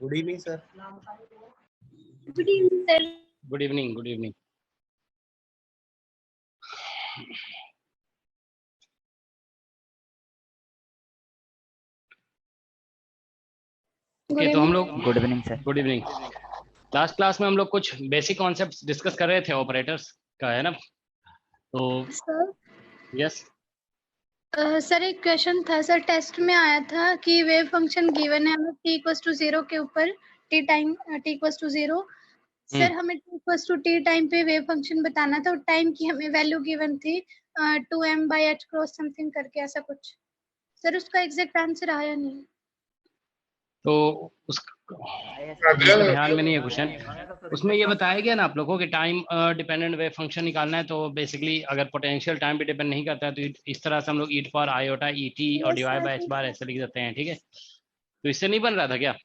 Good evening sir. Good evening sir. Good evening, good evening. Okay, तो हम लोग good evening sir. Good evening. Last class में हम लोग कुछ बेसिक कॉन्सेप्ट्स डिस्कस कर रहे थे ऑपरेटर्स का, है ना? तो सर यस सर एक क्वेश्चन था सर, टेस्ट में आया था कि वेव फंक्शन गिवन है हमें t इक्वल्स टू 0 के ऊपर, t time t equals to 0। Sir हमें t equals to t time पे वेव फंक्शन बताना था और टाइम की हमें वैल्यू गिवन थी 2m/h क्रॉस समथिंग करके ऐसा कुछ। सर उसका एग्जैक्ट आंसर आया नहीं। तो उस ध्यान में नहीं है क्वेश्चन। उसमें ये बताया गया ना आप लोगों को कि टाइम डिपेंडेंट वेव फंक्शन निकालना है। तो बेसिकली अगर पोटेंशियल टाइम पे डिपेंड नहीं करता है तो इस तरह से हम लोग ईट फॉर आयोटा ईटी और डिवाइड बाय एच बार ऐसे लिख देते हैं, ठीक है? तो इससे नहीं बन रहा था क्या?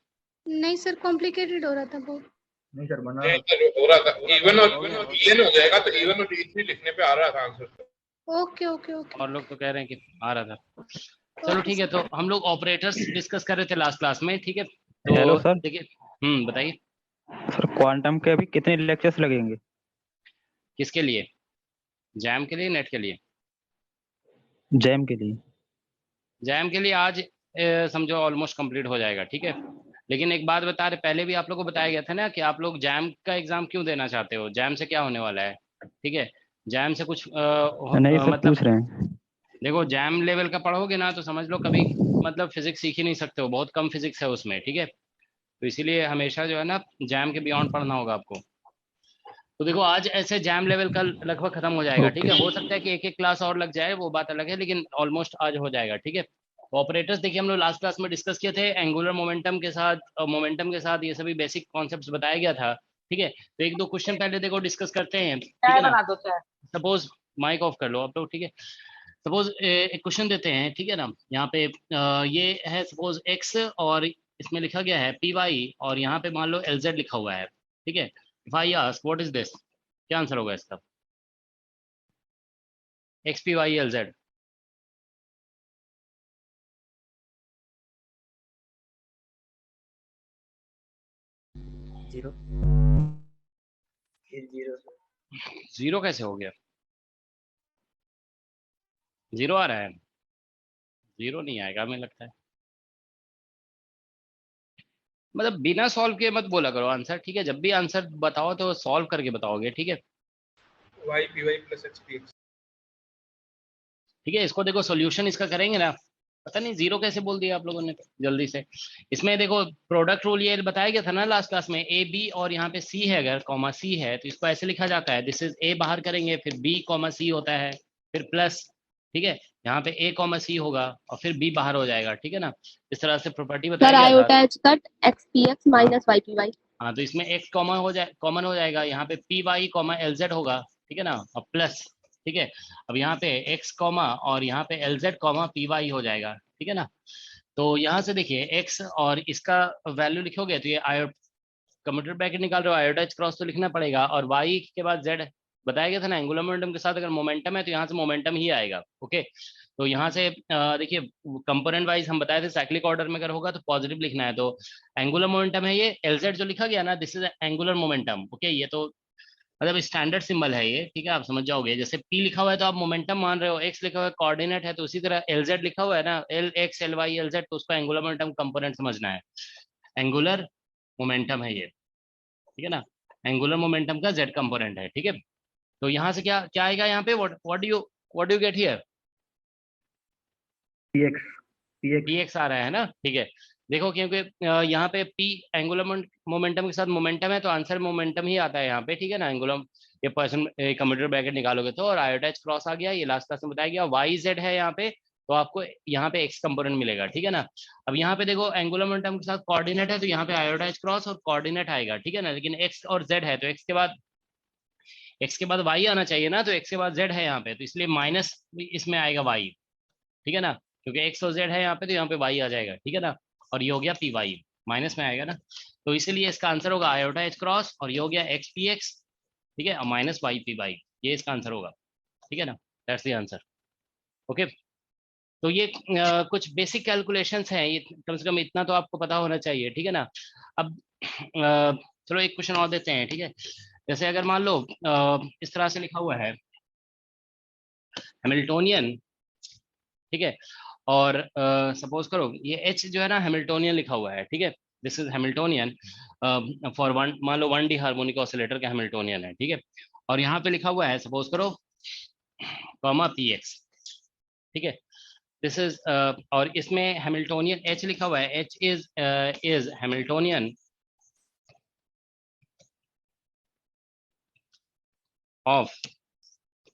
नहीं सर, कॉम्प्लिकेटेड हो रहा था बहुत। नहीं सर बना हो रहा था। इवन और ईएन हो जाएगा तो इवन और ई3 लिखने पे आ रहा था आंसर। Okay okay okay. और लोग तो कह रहे हैं कि आ रहा था। चलो ठीक है, तो हम लोग ऑपरेटर्स डिस्कस कर रहे थे लास्ट क्लास में, ठीक है? तो हेलो सर। देखिए बताइए सर क्वांटम के अभी कितने लेक्चर्स लगेंगे? किसके लिए? जैम के लिए, नेट के लिए? जैम के लिए। जैम के लिए आज समझो ऑलमोस्ट कंप्लीट हो जाएगा, ठीक है? लेकिन एक बात बता रहे, पहले भी आप लोगों को बताया गया था ना कि आप लोग जैम का एग्जाम क्यों देना चाहते हो, जैम से क्या होने वाला है, ठीक है? जैम से कुछ नहीं सर, मतलब पूछ रहे हैं। देखो, जैम लेवल का पढ़ोगे ना तो समझ लो कभी मतलब फिजिक्स सीख ही नहीं सकते हो, बहुत कम फिजिक्स है उसमें, ठीक है? तो इसीलिए हमेशा जो है ना जैम के बियॉन्ड पढ़ना होगा आपको। तो देखो आज ऐसे जैम लेवल का लगभग खत्म हो जाएगा, ठीक है? हो सकता है कि एक एक क्लास और लग जाए, वो बात अलग है, लेकिन ऑलमोस्ट आज हो जाएगा, ठीक है? ऑपरेटर्स देखिए हम लोग लास्ट क्लास में डिस्कस किए थे, एंगुलर मोमेंटम के साथ मोमेंटम के साथ ये सभी बेसिक कॉन्सेप्ट्स बताया गया था, ठीक है? तो एक दो क्वेश्चन पहले देखो डिस्कस करते हैं, ठीक है ना? सपोज माइक ऑफ कर लो आप लोग, ठीक है? सपोज एक क्वेश्चन देते हैं, ठीक है ना? यहाँ पे ये है सपोज एक्स और इसमें लिखा गया है पी वाई और यहाँ पे मान लो एल जेड लिखा हुआ है, ठीक है? If I ask what is this, क्या आंसर होगा इसका? X P Y L Z. Zero. Zero कैसे हो गया? जीरो आ रहा है? जीरो नहीं आएगा हमें लगता है, मतलब बिना सॉल्व के मत बोला करो आंसर, ठीक है? जब भी आंसर बताओ तो सॉल्व करके बताओगे, ठीक है? Y P Y plus X P X. ठीक है, इसको देखो सॉल्यूशन इसका करेंगे ना, पता नहीं जीरो कैसे बोल दिया आप लोगों ने जल्दी से। इसमें देखो प्रोडक्ट रूल ये बताया गया था ना लास्ट क्लास में, ए बी और यहाँ पे सी है, अगर कॉमा सी है तो इसको ऐसे लिखा जाता है, दिस इज ए बाहर करेंगे फिर बी कॉमा सी होता है फिर प्लस, ठीक है? यहाँ पे ए कॉमा सी होगा और फिर बी बाहर हो जाएगा, ठीक है ना? इस तरह से प्रॉपर्टी बताया गया था। X P X minus Y P Y. हाँ, तो इसमें एक्स कॉमन हो जाएगा, यहाँ पे P Y comma L Z होगा, ठीक है ना? और प्लस, ठीक है? अब यहाँ पे x कॉमा और यहाँ पे L Z comma P Y हो जाएगा, ठीक है ना? तो यहाँ से देखिए x और इसका वैल्यू लिखोगे तो ये आयो कंप्यूटर ब्रैकेट निकाल रहे हो, आयोटाइज क्रॉस तो लिखना पड़ेगा और y के बाद z बताया गया था ना, एंगुलर मोमेंटम के साथ अगर मोमेंटम है तो यहाँ से मोमेंटम ही आएगा, ओके? तो यहाँ से देखिए कंपोनेंट वाइज हम बताए थे साइक्लिक ऑर्डर में अगर होगा तो पॉजिटिव लिखना है, तो एंगुलर मोमेंटम है ये एल जेड जो लिखा गया ना, this is angular momentum, okay? ये तो मतलब स्टैंडर्ड सिंबल है ये, ठीक है? आप समझ जाओगे, जैसे P लिखा हुआ है तो आप मोमेंटम मान रहे हो, X लिखा हुआ है कोऑर्डिनेट है, तो उसी तरह LZ लिखा हुआ है ना, L X L Y L Z, तो उसको एंगुलर मोमेंटम कंपोनेंट समझना है। एंगुलर मोमेंटम है ये, ठीक है ना? एंगुलर मोमेंटम का Z कंपोनेंट है, ठीक है? तो यहाँ से क्या क्या आएगा यहाँ पे, what do you get here? px आ रहा है ना, ठीक है? देखो क्योंकि यहाँ पे p एंगुलर मोमेंटम के साथ मोमेंटम है तो आंसर मोमेंटम ही आता है यहाँ पे, ठीक है ना? एंगुलर ये पर्सन कंप्यूटर ब्रैकेट निकालोगे तो, और आयोटाइज क्रॉस आ गया, ये लास्ट क्लास में बताया गया, वाई जेड है यहाँ पे तो आपको यहाँ पे एक्स कंपोनेंट मिलेगा, ठीक है ना? अब यहाँ पे देखो एंगुलर मोमेंटम के साथ कोऑर्डिनेट है तो यहाँ पे आयोटाइज क्रॉस और कोऑर्डिनेट आएगा, ठीक है ना? लेकिन एक्स और जेड है तो एक्स के बाद वाई आना चाहिए ना, तो एक्स के बाद जेड है यहाँ पे तो इसलिए माइनस इसमें आएगा वाई, ठीक है ना? क्योंकि एक्स और जेड है यहाँ पे तो यहाँ पे वाई आ जाएगा, ठीक है ना? और ये हो गया पी वाई, माइनस में आएगा ना, तो इसीलिए इसका आंसर होगा आयोटा एच क्रॉस और ये हो गया एक्स पी एक्स, ठीक है? और माइनस वाई पी वाई, ये इसका आंसर होगा, ठीक है ना? That's the answer, okay? तो ये कुछ बेसिक कैलकुलेशंस हैं, ये कम से कम इतना तो आपको पता होना चाहिए, ठीक है ना। अब चलो एक क्वेश्चन और देते हैं, ठीक है। जैसे अगर मान लो इस तरह से लिखा हुआ है हैमिल्टोनियन, ठीक है, और सपोज करो ये एच जो है ना हैमिल्टोनियन लिखा हुआ है, ठीक है, this is Hamiltonian for one, मान लो 1D हार्मोनिक ऑसिलेटर का हैमिल्टोनियन है, ठीक है, और यहाँ पे लिखा हुआ है सपोज करो कॉमा पी एक्स, ठीक है, दिस इज और इसमें हैमिल्टोनियन एच लिखा हुआ है, H is Hamiltonian of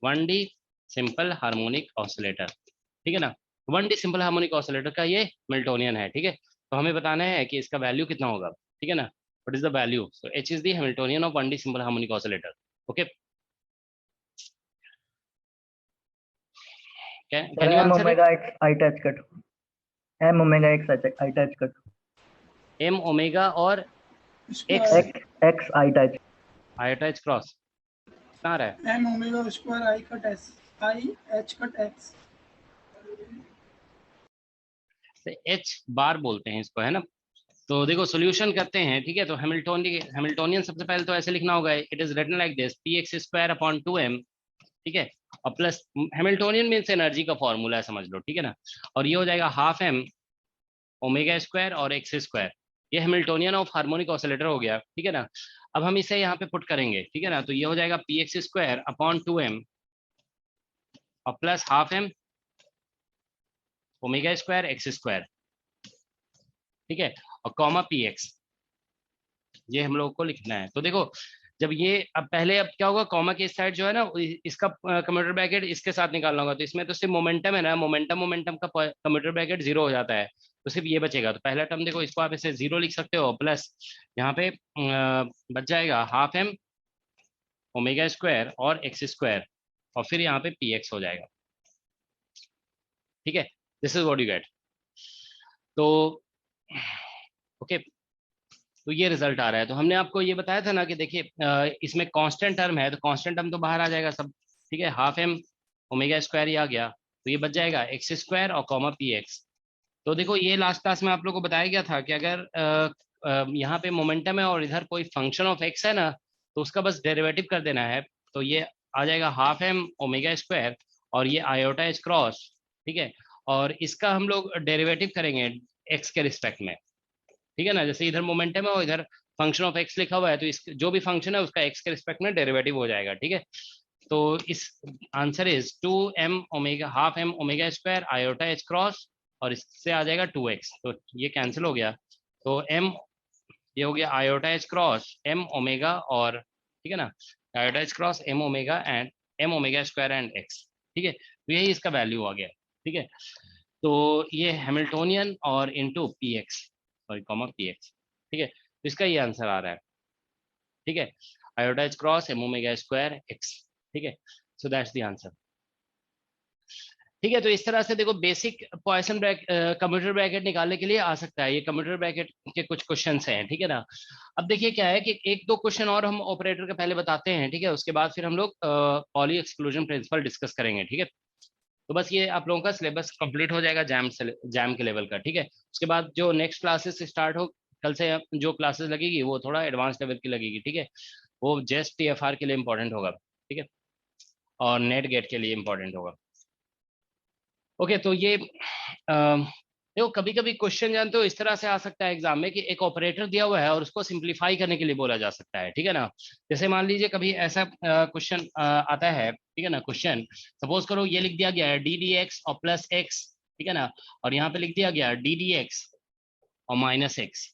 1D simple harmonic oscillator, ठीक है ना। 1D सिंपल हार्मोनिक ऑसिलेटर का ये हैमिल्टोनियन है, ठीक है। तो हमें बताना है कि इसका वैल्यू कितना होगा, ठीक है ना, what is the value. So H is the Hamiltonian of 1D simple harmonic oscillator, okay. Can you um answer it? Omega X I touch cut, M omega X I touch cut, M omega और X X I touch, I attach cross कितना आ रहा है? M omega square I cut S I H cut X, H bar बोलते हैं इसको, है ना। तो देखो सॉल्यूशन करते हैं, ठीक है। तो हैमिल्टोनियन सबसे पहले तो ऐसे लिखना होगा, it is written like this, P X square upon 2m, ठीक है, और प्लस हैमिल्टोनियन मीन्स एनर्जी का फॉर्मूला है, समझ लो, ठीक है ना। और ये हो जाएगा हाफ m ओमेगा स्क्वायर और एक्स स्क्वायर, ये हैमिल्टोनियन ऑफ हार्मोनिक ऑसिलेटर हो गया, ठीक है ना। अब हम इसे यहाँ पे पुट करेंगे, ठीक है ना, तो ये हो जाएगा P X square upon 2m और plus half m omega square x square, ठीक है, और कॉमा पी एक्स, ये हम लोग को लिखना है। तो देखो जब ये अब पहले अब क्या होगा, कॉमा के इस साइड जो है ना इसका कम्यूटेटर ब्रैकेट इसके साथ निकालना होगा, तो इसमें तो सिर्फ मोमेंटम है ना, मोमेंटम का कम्यूटेटर ब्रैकेट 0 हो जाता है, तो सिर्फ ये बचेगा। तो पहला टर्म देखो, इसको आप इसे 0 लिख सकते हो, प्लस यहाँ पे बच जाएगा हाफ m ओमेगा स्क्वायर और एक्स स्क्वायर, और फिर यहाँ पे पी एक्स हो जाएगा, ठीक है। This is what you get. तो ओके, तो ये रिजल्ट आ रहा है। तो हमने आपको ये बताया था ना कि देखिए इसमें कांस्टेंट टर्म है, तो कांस्टेंट टर्म तो बाहर आ जाएगा सब, ठीक है, हाफ m ओमेगा स्क्वायर ही आ गया, तो ये बच जाएगा एक्स स्क्वायर और कॉमा पी एक्स। तो देखो ये लास्ट क्लास में आप लोग को बताया गया था कि अगर यहाँ पे मोमेंटम है और इधर कोई फंक्शन ऑफ एक्स है ना, तो उसका बस डेरिवेटिव कर देना है, तो ये आ जाएगा हाफ m ओमेगा स्क्वायर और ये आयोटा एच क्रॉस, ठीक है, और इसका हम लोग डेरिवेटिव करेंगे एक्स के रिस्पेक्ट में, ठीक है ना। जैसे इधर मोमेंटम है और इधर फंक्शन ऑफ एक्स लिखा हुआ है, तो इस जो भी फंक्शन है उसका एक्स के रिस्पेक्ट में डेरिवेटिव हो जाएगा, ठीक है। तो इस answer is 2m omega half m omega square iota H cross, और इससे आ जाएगा 2x, तो ये कैंसिल हो गया, तो m ये हो गया iota H cross m omega, और ठीक है ना, iota H cross m omega and m omega square and x, ठीक है। तो यही इसका वैल्यू आ गया, ठीक है। तो ये हैमिल्टोनियन और into P x, sorry comma P X, ठीक है, तो इसका ये आंसर आ रहा है, ठीक है, iota H cross m omega square x, ठीक है। सो दैट्स द आंसर, ठीक है। तो इस तरह से देखो बेसिक पॉइसन कम्यूटेटर ब्रैकेट निकालने के लिए आ सकता है, ये कम्यूटेटर ब्रैकेट के कुछ क्वेश्चंस हैं, ठीक है ना। अब देखिए क्या है कि एक दो क्वेश्चन और हम ऑपरेटर का पहले बताते हैं, ठीक है, उसके बाद फिर हम लोग पॉली एक्सक्लूजन प्रिंसिपल डिस्कस करेंगे, ठीक है। तो बस ये आप लोगों का सिलेबस कंप्लीट हो जाएगा जैम के लेवल का, ठीक है। उसके बाद जो नेक्स्ट क्लासेस स्टार्ट हो, कल से जो क्लासेस लगेगी वो थोड़ा एडवांस लेवल की लगेगी, ठीक है, वो जस्ट TFR के लिए इंपॉर्टेंट होगा, ठीक है, और नेट गेट के लिए इंपॉर्टेंट होगा, ओके। तो ये देखो कभी कभी क्वेश्चन जानते हो इस तरह से आ सकता है एग्जाम में कि एक ऑपरेटर दिया हुआ है और उसको सिंप्लीफाई करने के लिए बोला जा सकता है, ठीक है ना। जैसे मान लीजिए कभी ऐसा क्वेश्चन आता है, ठीक है ना, क्वेश्चन सपोज करो ये लिख दिया गया है डी डी एक्स और प्लस एक्स, ठीक है ना, और यहाँ पे लिख दिया गया डी डी एक्स और माइनस एक्स,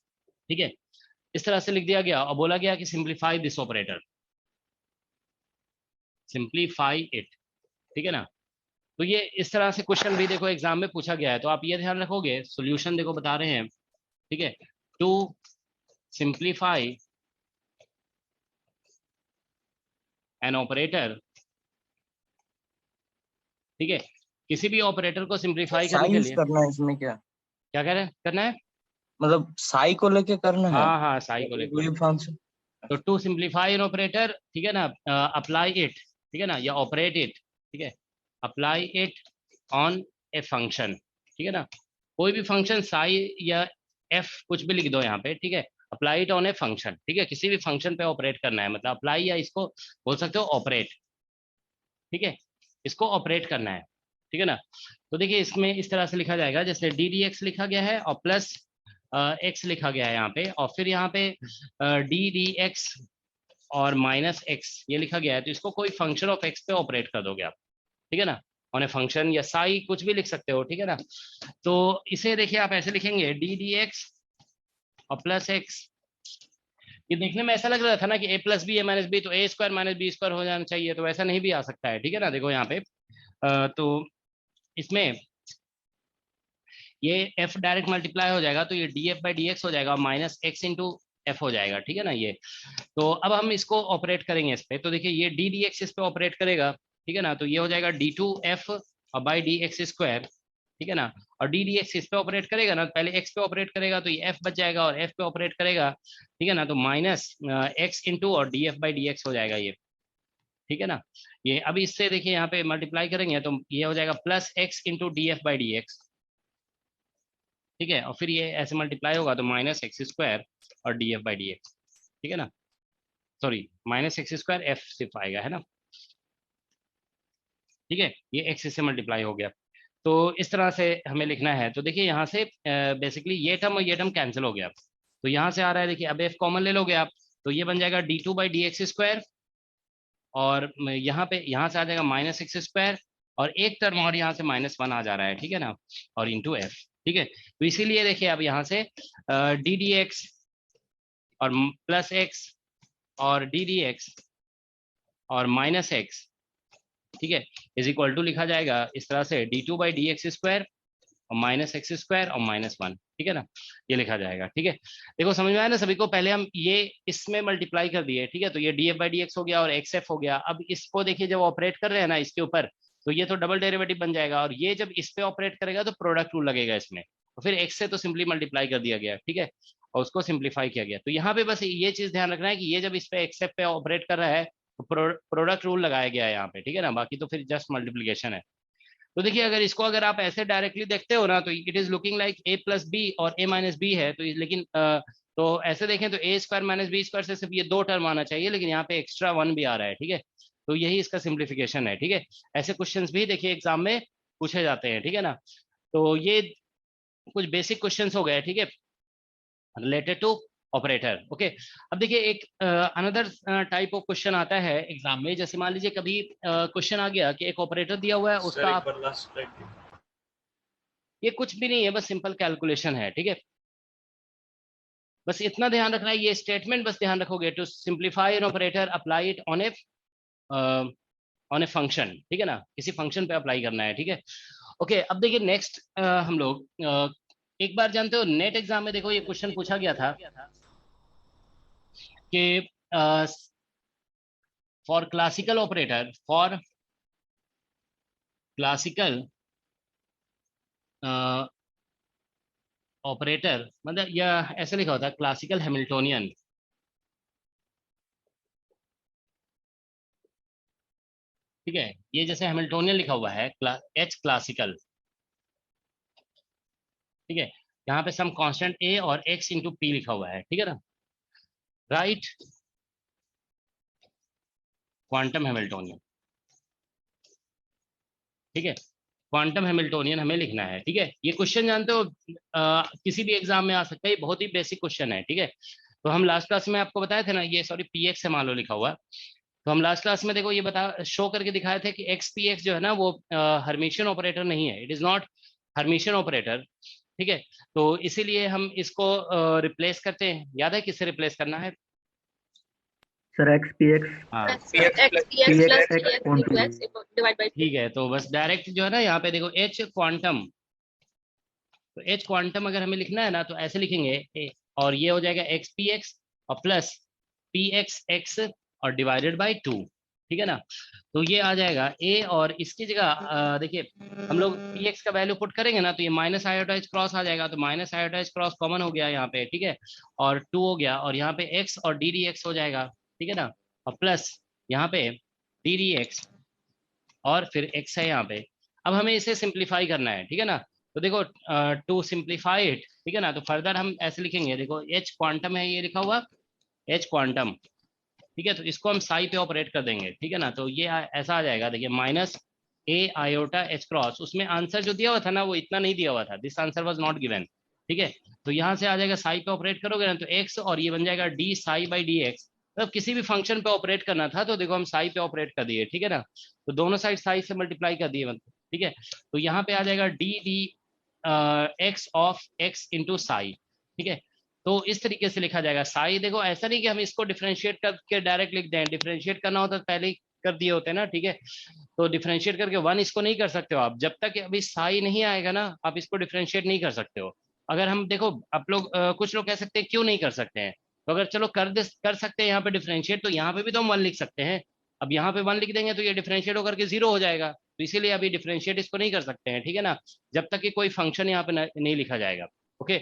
ठीक है, इस तरह से लिख दिया गया और बोला गया कि simplify this operator, simplify it, ठीक है ना। तो ये इस तरह से क्वेश्चन भी देखो एग्जाम में पूछा गया है, तो आप ये ध्यान रखोगे, सॉल्यूशन देखो बता रहे हैं, ठीक है, टू सिंप्लीफाई एन ऑपरेटर, ठीक है, किसी भी ऑपरेटर को सिंप्लीफाई करने के लिए करना है इसमें क्या क्या कह रहे हैं करना है, मतलब साई को लेके करना है, हाँ हाँ साई को लेकर, फंक्शन। तो टू सिंप्लीफाई एन ऑपरेटर, ठीक है ना, अप्लाई इट, ठीक है ना, या ऑपरेट इट, ठीक है, apply it on a function, ठीक है ना, कोई भी फंक्शन साई या एफ कुछ भी लिख दो यहाँ पे, ठीक है, apply it on a function, ठीक है, किसी भी फंक्शन पे ऑपरेट करना है, मतलब अप्लाई या इसको बोल सकते हो ऑपरेट, ठीक है, इसको ऑपरेट करना है, ठीक है ना। तो देखिए इसमें इस तरह से लिखा जाएगा, जैसे डी डी एक्स लिखा गया है और प्लस एक्स लिखा गया है यहाँ पे, और फिर यहाँ पे डी डी एक्स और माइनस एक्स ये लिखा गया है, तो इसको कोई फंक्शन ऑफ एक्स पे ऑपरेट कर दोगे आप, ठीक है ना, ऑन ए फंक्शन या साई कुछ भी लिख सकते हो, ठीक है ना। तो इसे देखिए आप ऐसे लिखेंगे डी डी एक्स और प्लस एक्स, ये देखने में ऐसा लग रहा था ना कि a plus B A minus B, तो A square minus B square हो जाना चाहिए, तो ऐसा नहीं भी आ सकता है, ठीक है ना। देखो यहाँ पे तो इसमें ये f डायरेक्ट मल्टीप्लाई हो जाएगा, तो ये df बाई डी एक्स हो जाएगा, माइनस एक्स इंटू एफ हो जाएगा, ठीक है ना। ये तो अब हम इसको ऑपरेट करेंगे इस पे, तो देखिए ये डी डी एक्स इस पे ऑपरेट करेगा, ठीक है ना, तो ये हो जाएगा डी टू एफ और बाई डी एक्स स्क्वायर, ठीक है ना, और डी डी एक्स इस पे ऑपरेट करेगा ना, पहले एक्स पे ऑपरेट करेगा तो ये एफ बच जाएगा, और एफ पे ऑपरेट करेगा, ठीक है ना, तो माइनस एक्स इंटू और D F by D x हो जाएगा ये, ठीक है ना। ये अभी इससे देखिए यहाँ पे मल्टीप्लाई करेंगे तो ये हो जाएगा plus x into D F by D x, ठीक है, और फिर ये ऐसे मल्टीप्लाई होगा तो माइनस एक्स स्क्वायर और D F by D x, ठीक है ना, sorry minus X square F सिर्फ आएगा, है ना, ठीक है, ये एक्स से मल्टीप्लाई हो गया। तो इस तरह से हमें लिखना है, तो देखिए यहाँ से बेसिकली ये टर्म और ये टर्म कैंसिल हो गया, तो यहाँ से आ रहा है, देखिए अब एफ कॉमन ले लोगे आप, तो ये बन जाएगा D two by D x square, और यहाँ से आ जाएगा माइनस एक्स स्क्वायर, और एक टर्म और यहाँ से माइनस वन आ जा रहा है, ठीक है ना, और इंटू एफ, ठीक है। तो इसीलिए देखिए अब यहाँ से डी डी एक्स और प्लस एक्स और डी डी एक्स और माइनस एक्स, ठीक है, इज इक्वल टू लिखा जाएगा इस तरह से D two by D x square और माइनस एक्स स्क्वायर और माइनस वन, ठीक है ना, ये लिखा जाएगा, ठीक है। देखो समझ में आया ना सभी को, पहले हम ये इसमें मल्टीप्लाई कर दिए, ठीक है, तो ये D F by D x हो गया और एक्स एफ हो गया। अब इसको देखिए जब ऑपरेट कर रहे हैं ना इसके ऊपर, तो ये तो डबल डेरिवेटिव बन जाएगा, और ये जब इस पे ऑपरेट करेगा तो प्रोडक्ट रूल लगेगा इसमें, तो फिर एक्स से तो सिंपली मल्टीप्लाई कर दिया गया, ठीक है, और उसको सिंप्लीफाई किया गया। तो यहाँ पे बस ये चीज ध्यान रखना है कि ये जब इस पे एक्स एफ पे ऑपरेट कर रहा है तो प्रोडक्ट रूल लगाया गया है यहाँ पे, ठीक है ना, बाकी तो फिर जस्ट मल्टीप्लीकेशन है। तो देखिए अगर इसको अगर आप ऐसे डायरेक्टली देखते हो ना, तो it is looking like A plus B और ए माइनस बी है, तो लेकिन तो ऐसे देखें तो A square minus B square से सिर्फ ये दो टर्म आना चाहिए, लेकिन यहाँ पे एक्स्ट्रा वन भी आ रहा है, ठीक है, तो यही इसका सिंप्लीफिकेशन है, ठीक है। ऐसे क्वेश्चंस भी देखिए एग्जाम में पूछे जाते हैं, ठीक है ना। तो ये कुछ बेसिक क्वेश्चंस हो गए, ठीक है, रिलेटेड टू ऑपरेटर, ओके। अब देखिए एक अनदर टाइप ऑफ क्वेश्चन आता है एग्जाम में, जैसे मान लीजिए कभी क्वेश्चन आ गया कि एक ऑपरेटर दिया हुआ है, उसका आप ये कुछ भी नहीं है, बस सिंपल कैलकुलेशन है, ठीक है, बस इतना ध्यान रखना है, ये स्टेटमेंट बस ध्यान रखोगे, to simplify an operator apply it on a function, ठीक है ना, किसी फंक्शन पे अप्लाई करना है, ठीक है, ओके। अब देखिए नेक्स्ट हम लोग एक बार जानते हो नेट एग्जाम में देखो ये क्वेश्चन पूछा गया था कि for classical operator, for classical operator, मतलब यह ऐसे लिखा होता है क्लासिकल हैमिल्टोनियन, ठीक है, ये जैसे हैमिल्टोनियन लिखा हुआ है एच क्लासिकल, ठीक है, यहाँ पे सम कांस्टेंट ए और एक्स इंटू पी लिखा हुआ है, ठीक है ना, राइट क्वांटम हैमिल्टोनियन, ठीक है, क्वांटम हैमिल्टोनियन हमें लिखना है, ठीक है। ये क्वेश्चन जानते हो किसी भी एग्जाम में आ सकता है, ये बहुत ही बेसिक क्वेश्चन है, ठीक है। तो हम लास्ट क्लास में आपको बताए थे ना, ये सॉरी पी एक्स है मान लो लिखा हुआ, तो हम लास्ट क्लास में देखो ये शो करके दिखाए थे कि एक्स पी एक्स जो है ना वो हर्मिशियन ऑपरेटर नहीं है, it is not Hermitian operator, ठीक है। तो इसीलिए हम इसको रिप्लेस करते हैं, याद है किससे रिप्लेस करना है सर? एक्स पी एक्स, हाँ ठीक है, तो बस डायरेक्ट जो है ना यहाँ पे देखो एच क्वांटम, तो एच क्वांटम अगर हमें लिखना है ना तो ऐसे लिखेंगे और ये हो जाएगा एक्स पी एक्स और प्लस पी एक्स एक्स और डिवाइडेड बाई 2, ठीक है ना। तो ये आ जाएगा ए, और इसकी जगह देखिए हम लोग पी एक्स का वैल्यू पुट करेंगे ना, तो ये माइनस आयोटाइज क्रॉस आ जाएगा, तो माइनस आयोटाइज क्रॉस कॉमन हो गया यहाँ पे, ठीक है, और 2 हो गया, और यहाँ पे एक्स और डी डी एक्स हो जाएगा, ठीक है ना, और प्लस यहाँ पे डी डी एक्स और फिर एक्स है यहाँ पे, अब हमें इसे सिंप्लीफाई करना है, ठीक है ना। तो देखो टू सिंप्लीफाई इट, ठीक है ना, तो फर्दर हम ऐसे लिखेंगे, देखो एच क्वांटम है ये लिखा हुआ, एच क्वांटम, ठीक है, तो इसको हम साई पे ऑपरेट कर देंगे, ठीक है ना। तो ये ऐसा आ जाएगा, देखिए minus a iota H cross, उसमें आंसर जो दिया हुआ था ना वो इतना नहीं दिया हुआ था, this answer was not given, ठीक है। तो यहाँ से आ जाएगा साई पे ऑपरेट करोगे ना तो एक्स, और ये बन जाएगा D psi by D X. तो किसी भी फंक्शन पे ऑपरेट करना था तो देखो हम साई पे ऑपरेट कर दिए, ठीक है ना। तो दोनों साइड साई से मल्टीप्लाई कर दिए, मतलब ठीक है। तो यहाँ पे आ जाएगा D D X of x into Sai, ठीक है। तो इस तरीके से लिखा जाएगा साई। देखो ऐसा नहीं कि हम इसको डिफरेंशिएट करके डायरेक्ट लिख दें, डिफरेंशिएट करना होता तो पहले ही कर दिए होते ना, ठीक है। तो डिफरेंशिएट करके वन इसको नहीं कर सकते हो आप, जब तक अभी साई नहीं आएगा ना आप इसको डिफरेंशिएट नहीं कर सकते हो। अगर हम देखो आप लोग कुछ लोग कह सकते हैं क्यों नहीं कर सकते हैं, तो अगर चलो कर सकते हैं यहाँ पे डिफरेंशिएट, तो यहाँ पे भी तो हम वन लिख सकते हैं। अब यहाँ पे वन लिख देंगे तो ये डिफरेंशिएट होकर के जीरो हो जाएगा, तो इसीलिए अभी डिफरेंशिएट इसको नहीं कर सकते हैं, ठीक है ना, जब तक कि कोई फंक्शन यहाँ पे नहीं लिखा जाएगा। ओके,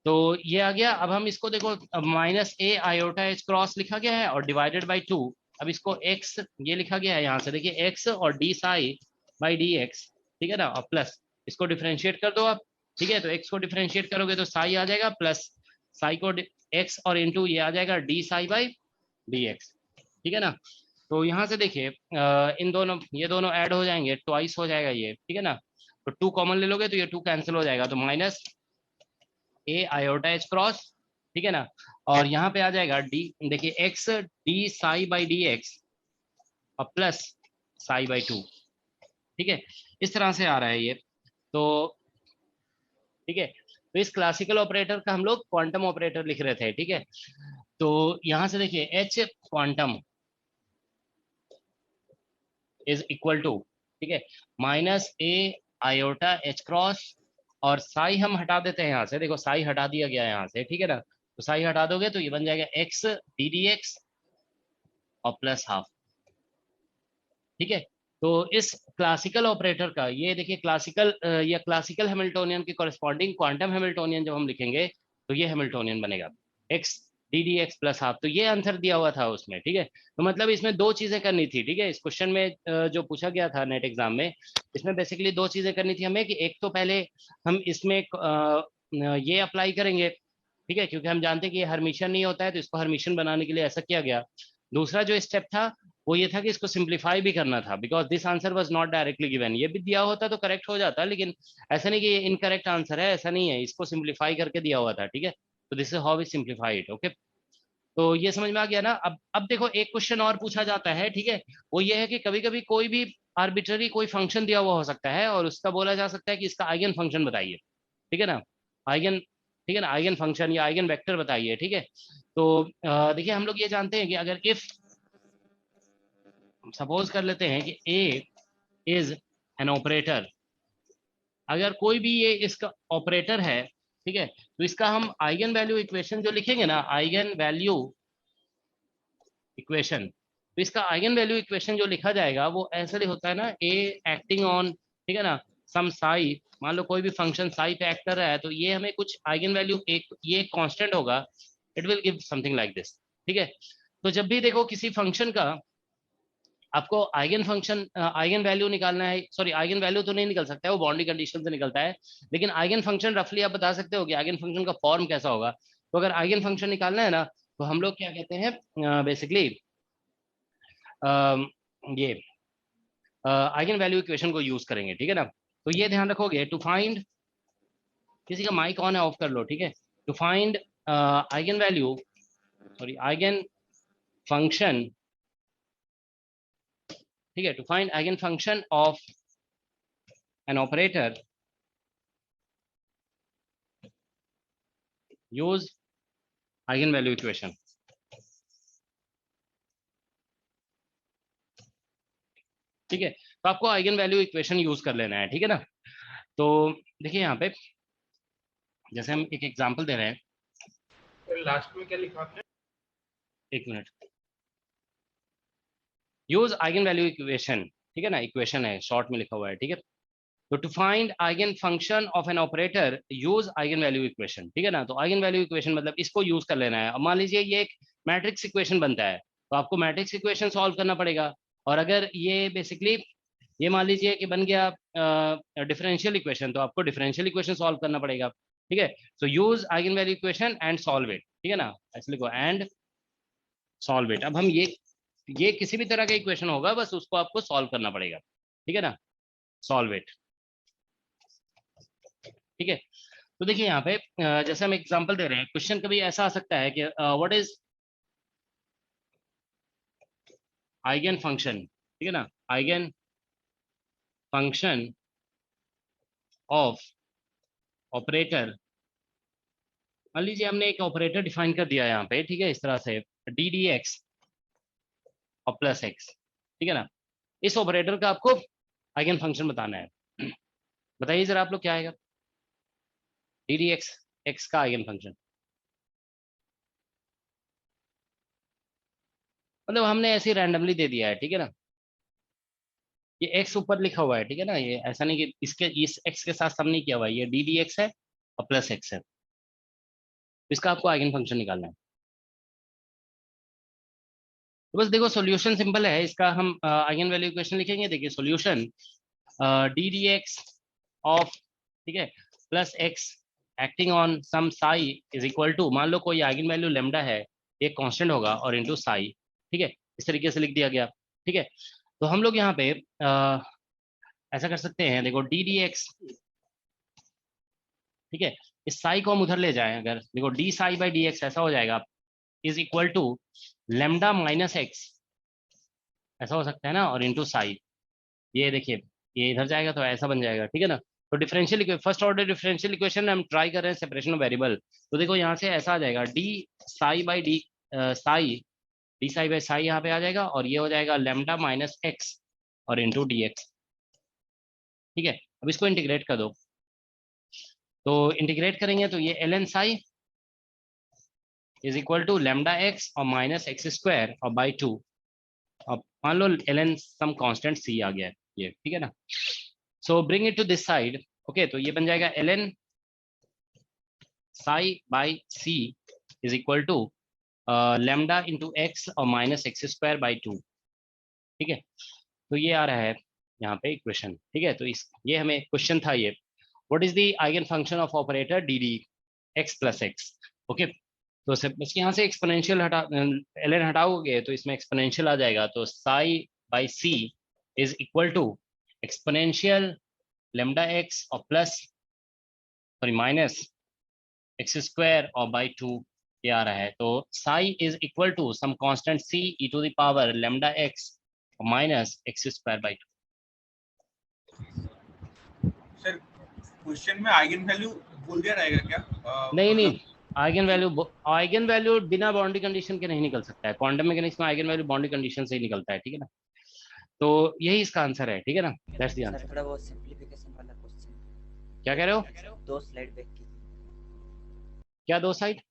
तो ये आ गया। अब हम इसको देखो minus a iota H cross लिखा गया है और डिवाइडेड बाई 2, अब इसको x ये लिखा गया है यहाँ से, देखिए x और D psi by D x, ठीक है ना, और प्लस इसको डिफरेंशिएट कर दो आप, ठीक है। तो x को डिफरेंशिएट करोगे तो साई आ जाएगा, प्लस साई को x और इंटू ये आ जाएगा D psi by D x, ठीक है ना। तो यहाँ से देखिए इन दोनों, ये दोनों ऐड हो जाएंगे, ट्वाइस हो जाएगा ये, ठीक है ना। तो 2 कॉमन ले लोगे तो ये 2 कैंसिल हो जाएगा, तो minus a iota H cross, ठीक है ना। और यहाँ पे आ जाएगा डी, देखिए x D psi by D x और प्लस साई बाई 2, ठीक है, इस तरह से आ रहा है ये। तो ठीक है, तो इस क्लासिकल ऑपरेटर का हम लोग क्वांटम ऑपरेटर लिख रहे थे, ठीक है। तो यहाँ से देखिए H quantum is equal to, ठीक है, minus a iota H cross, और साई हम हटा देते हैं यहाँ से, देखो साई हटा दिया गया है यहाँ से, ठीक है ना। तो साई हटा दोगे तो ये बन जाएगा एक्स डी डी एक्स और प्लस हाफ, ठीक है। तो इस क्लासिकल ऑपरेटर का ये देखिए क्लासिकल या क्लासिकल हैमिल्टोनियन के कॉरेस्पॉन्डिंग क्वांटम हैमिल्टोनियन जब हम लिखेंगे तो ये हैमिल्टोनियन बनेगा x D D x plus half. तो ये आंसर दिया हुआ था उसमें, ठीक है। तो मतलब इसमें दो चीजें करनी थी, ठीक है, इस क्वेश्चन में जो पूछा गया था नेट एग्जाम में, इसमें बेसिकली दो चीजें करनी थी हमें, कि एक तो पहले हम इसमें ये अप्लाई करेंगे, ठीक है, क्योंकि हम जानते हैं कि ये हर्मिशन नहीं होता है, तो इसको हर्मिशन बनाने के लिए ऐसा किया गया। दूसरा जो स्टेप था वो ये था कि इसको सिंप्लीफाई भी करना था, because this answer was not directly given. ये भी दिया होता तो करेक्ट हो जाता, लेकिन ऐसा नहीं कि ये इनकरेक्ट आंसर है, ऐसा नहीं है, इसको सिंप्लीफाई करके दिया हुआ था, ठीक है। तो this is how we simplify it. Okay, तो ये समझ में आ गया ना। अब देखो एक क्वेश्चन और पूछा जाता है, ठीक है, वो ये है कि कभी कभी कोई भी आर्बिट्ररी कोई फंक्शन दिया हुआ हो सकता है और उसका बोला जा सकता है कि इसका आइगन फंक्शन बताइए, ठीक है ना, आइगन, ठीक है ना, आइगन फंक्शन या आइगन वेक्टर बताइए, ठीक है। तो देखिए हम लोग ये जानते हैं कि अगर इफ सपोज कर लेते हैं कि ए इज एन ऑपरेटर, अगर कोई भी ये इसका ऑपरेटर है, ठीक है, तो इसका हम आइगन वैल्यू इक्वेशन जो लिखेंगे ना, आइगन वैल्यू इक्वेशन, तो इसका आइगन वैल्यू इक्वेशन जो लिखा जाएगा वो ऐसे होता है ना, ए एक्टिंग ऑन, ठीक है ना, सम साई, मान लो कोई भी फंक्शन साई पे एक्ट कर रहा है, तो ये हमें कुछ आइगन वैल्यू एक ये कांस्टेंट होगा, it will give something like this, ठीक है। तो जब भी देखो किसी फंक्शन का आपको आइगन फंक्शन आइगन वैल्यू निकालना है, सॉरी आइगन वैल्यू तो नहीं निकल सकता है, वो बाउंड्री कंडीशन से निकलता है, लेकिन आइगन फंक्शन रफली आप बता सकते हो कि आइगन फंक्शन का फॉर्म कैसा होगा। तो अगर आइगन फंक्शन निकालना है ना तो हम लोग क्या कहते हैं बेसिकली ये आइगन वैल्यू इक्वेशन को यूज करेंगे, ठीक है ना। तो ये ध्यान रखोगे, टू फाइंड, किसी का माइक ऑन है ऑफ कर लो, ठीक है, to find eigen value, sorry eigen function, ठीक है, to find eigen function of an operator use eigen value equation, ठीक है। तो आपको आइगन वैल्यू इक्वेशन यूज कर लेना है, ठीक है ना। तो देखिए यहाँ पे जैसे हम एक एग्जांपल दे रहे हैं, लास्ट में क्या लिखा आपने? एक minute, use eigen value equation, ठीक है ना, इक्वेशन है शॉर्ट में लिखा हुआ है, ठीक है। तो to find eigen function of an operator use eigen value equation, ठीक है ना। तो आइगन वैल्यू इक्वेशन मतलब इसको यूज कर लेना है। अब मान लीजिए ये एक मैट्रिक्स इक्वेशन बनता है, तो आपको मैट्रिक्स इक्वेशन सॉल्व करना पड़ेगा, और अगर ये बेसिकली ये मान लीजिए कि बन गया डिफरेंशियल इक्वेशन, तो आपको डिफरेंशियल इक्वेशन सॉल्व करना पड़ेगा, ठीक है। So use eigen value equation and solve it, ठीक है ना, ऐसे लिखो एंड सॉल्व इट। अब हम ये किसी भी तरह का इक्वेशन होगा, बस उसको आपको सॉल्व करना पड़ेगा, ठीक है ना, सॉल्व इट, ठीक है। तो देखिए यहाँ पे जैसे हम एग्जांपल दे रहे हैं, क्वेश्चन कभी ऐसा आ सकता है कि व्हाट इज आइगन फंक्शन, ठीक है ना, आइगन फंक्शन ऑफ ऑपरेटर। मान लीजिए हमने एक ऑपरेटर डिफाइन कर दिया यहाँ पे, ठीक है, इस तरह से डी डी एक्स और प्लस एक्स, ठीक है ना। इस ऑपरेटर का आपको आइगन फंक्शन बताना है। बताइए जरा आप लोग क्या आएगा डी डी एक्स, एक्स का आइगन फंक्शन। मतलब हमने ऐसे रैंडमली दे दिया है, ठीक है ना, ये एक्स ऊपर लिखा हुआ है, ठीक है ना, ये ऐसा नहीं कि इसके इस एक्स के साथ सम नहीं किया हुआ है, ये डी डी एक्स है और प्लस एक्स है, इसका आपको आइगन फंक्शन निकालना है। तो बस देखो सॉल्यूशन सिंपल है इसका, हम आइगन वैल्यू इक्वेशन लिखेंगे। देखिए solution D D X of, ठीक है, plus X acting on some psi is equal to, मान लो कोई आइगन वैल्यू लेमडा है, एक कांस्टेंट होगा, और इनटू साई, ठीक है, इस तरीके से लिख दिया गया, ठीक है। तो हम लोग यहाँ पे ऐसा कर सकते हैं, देखो डी डी एक्स, ठीक है, इस साई को हम उधर ले जाएं, अगर देखो D psi by D X ऐसा हो जाएगा, is equal to lambda minus X, ऐसा हो सकता है ना, और इनटू साई, ये देखिए ये इधर जाएगा तो ऐसा बन जाएगा, ठीक है ना। तो differential first order differential equation हम ट्राई कर रहे हैं सेपरेशन ऑफ वेरिएबल। तो देखो यहाँ से ऐसा आ जाएगा D psi by D Sai, D psi by Sai यहाँ पे आ जाएगा, और ये हो जाएगा लेमडा माइनस एक्स और इंटू डी एक्स, ठीक है। अब इसको इंटीग्रेट कर दो, तो इंटीग्रेट करेंगे तो ये L N psi is equal to lambda X और माइनस एक्स स्क्वायर और बाई 2। अब मान लो L N some constant C आ गया है ये, ठीक है ना। So bring it to this side, okay, तो ये बन जाएगा L N psi by C is equal to lambda into X और माइनस एक्स स्क्वायर बाई 2, ठीक है। तो ये आ रहा है यहाँ पे इक्वेशन, ठीक है। तो इस ये हमें क्वेश्चन था ये, what is the eigen function of operator D D x plus x, okay. तो इसके यहाँ से एक्सपोनेंशियल हटा, एल एन हटाओगे तो इसमें एक्सपोनेंशियल आ जाएगा, तो psi by C is equal to exponential lambda X और plus sorry minus X square और बाई 2, ये आ रहा है। तो psi is equal to some constant C E to the power lambda X minus X square by 2। Sir question में eigenvalue बोल दिया रहेगा क्या? नहीं, आइगन वैल्यू बिना बाउंड्री कंडीशन के नहीं निकल सकता है, क्वांटम मैकेनिक्स में आइगन वैल्यू बाउंड्री कंडीशन से ही निकलता है, ठीक है ना। तो यही इसका आंसर है, ठीक है ना, दैट्स द आंसर। थोड़ा वो सिंपलीफिकेशन वाला क्वेश्चन क्या कह रहे हो? 2 स्लाइड बैक कीजिए क्या 2 साइड?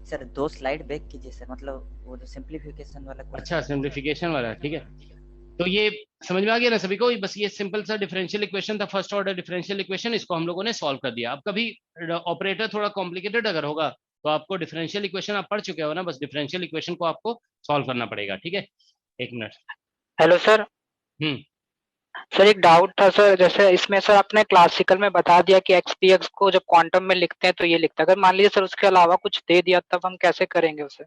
सर, 2 स्लाइड बैक कीजिए सर, मतलब वो जो सिंपलीफिकेशन वाला question अच्छा सिंप्लीफिकेशन वाला, ठीक है। तो ये समझ में आ गया ना सभी को, बस ये सिंपल सा डिफरेंशियल इक्वेशन था, फर्स्ट ऑर्डर डिफरेंशियल इक्वेशन, इसको हम लोगों ने सॉल्व कर दिया। अब कभी ऑपरेटर थोड़ा कॉम्प्लिकेटेड अगर होगा तो आपको डिफरेंशियल इक्वेशन आप पढ़ चुके हो ना, बस डिफरेंशियल इक्वेशन को आपको सॉल्व करना पड़ेगा, ठीक है। 1 मिनट। Hello sir. सर एक डाउट था सर, जैसे इसमें सर आपने क्लासिकल में बता दिया कि एक्सपीएक्स को जब क्वांटम में लिखते हैं तो ये लिखता है, अगर मान लीजिए सर उसके अलावा कुछ दे दिया तब हम कैसे करेंगे उसे?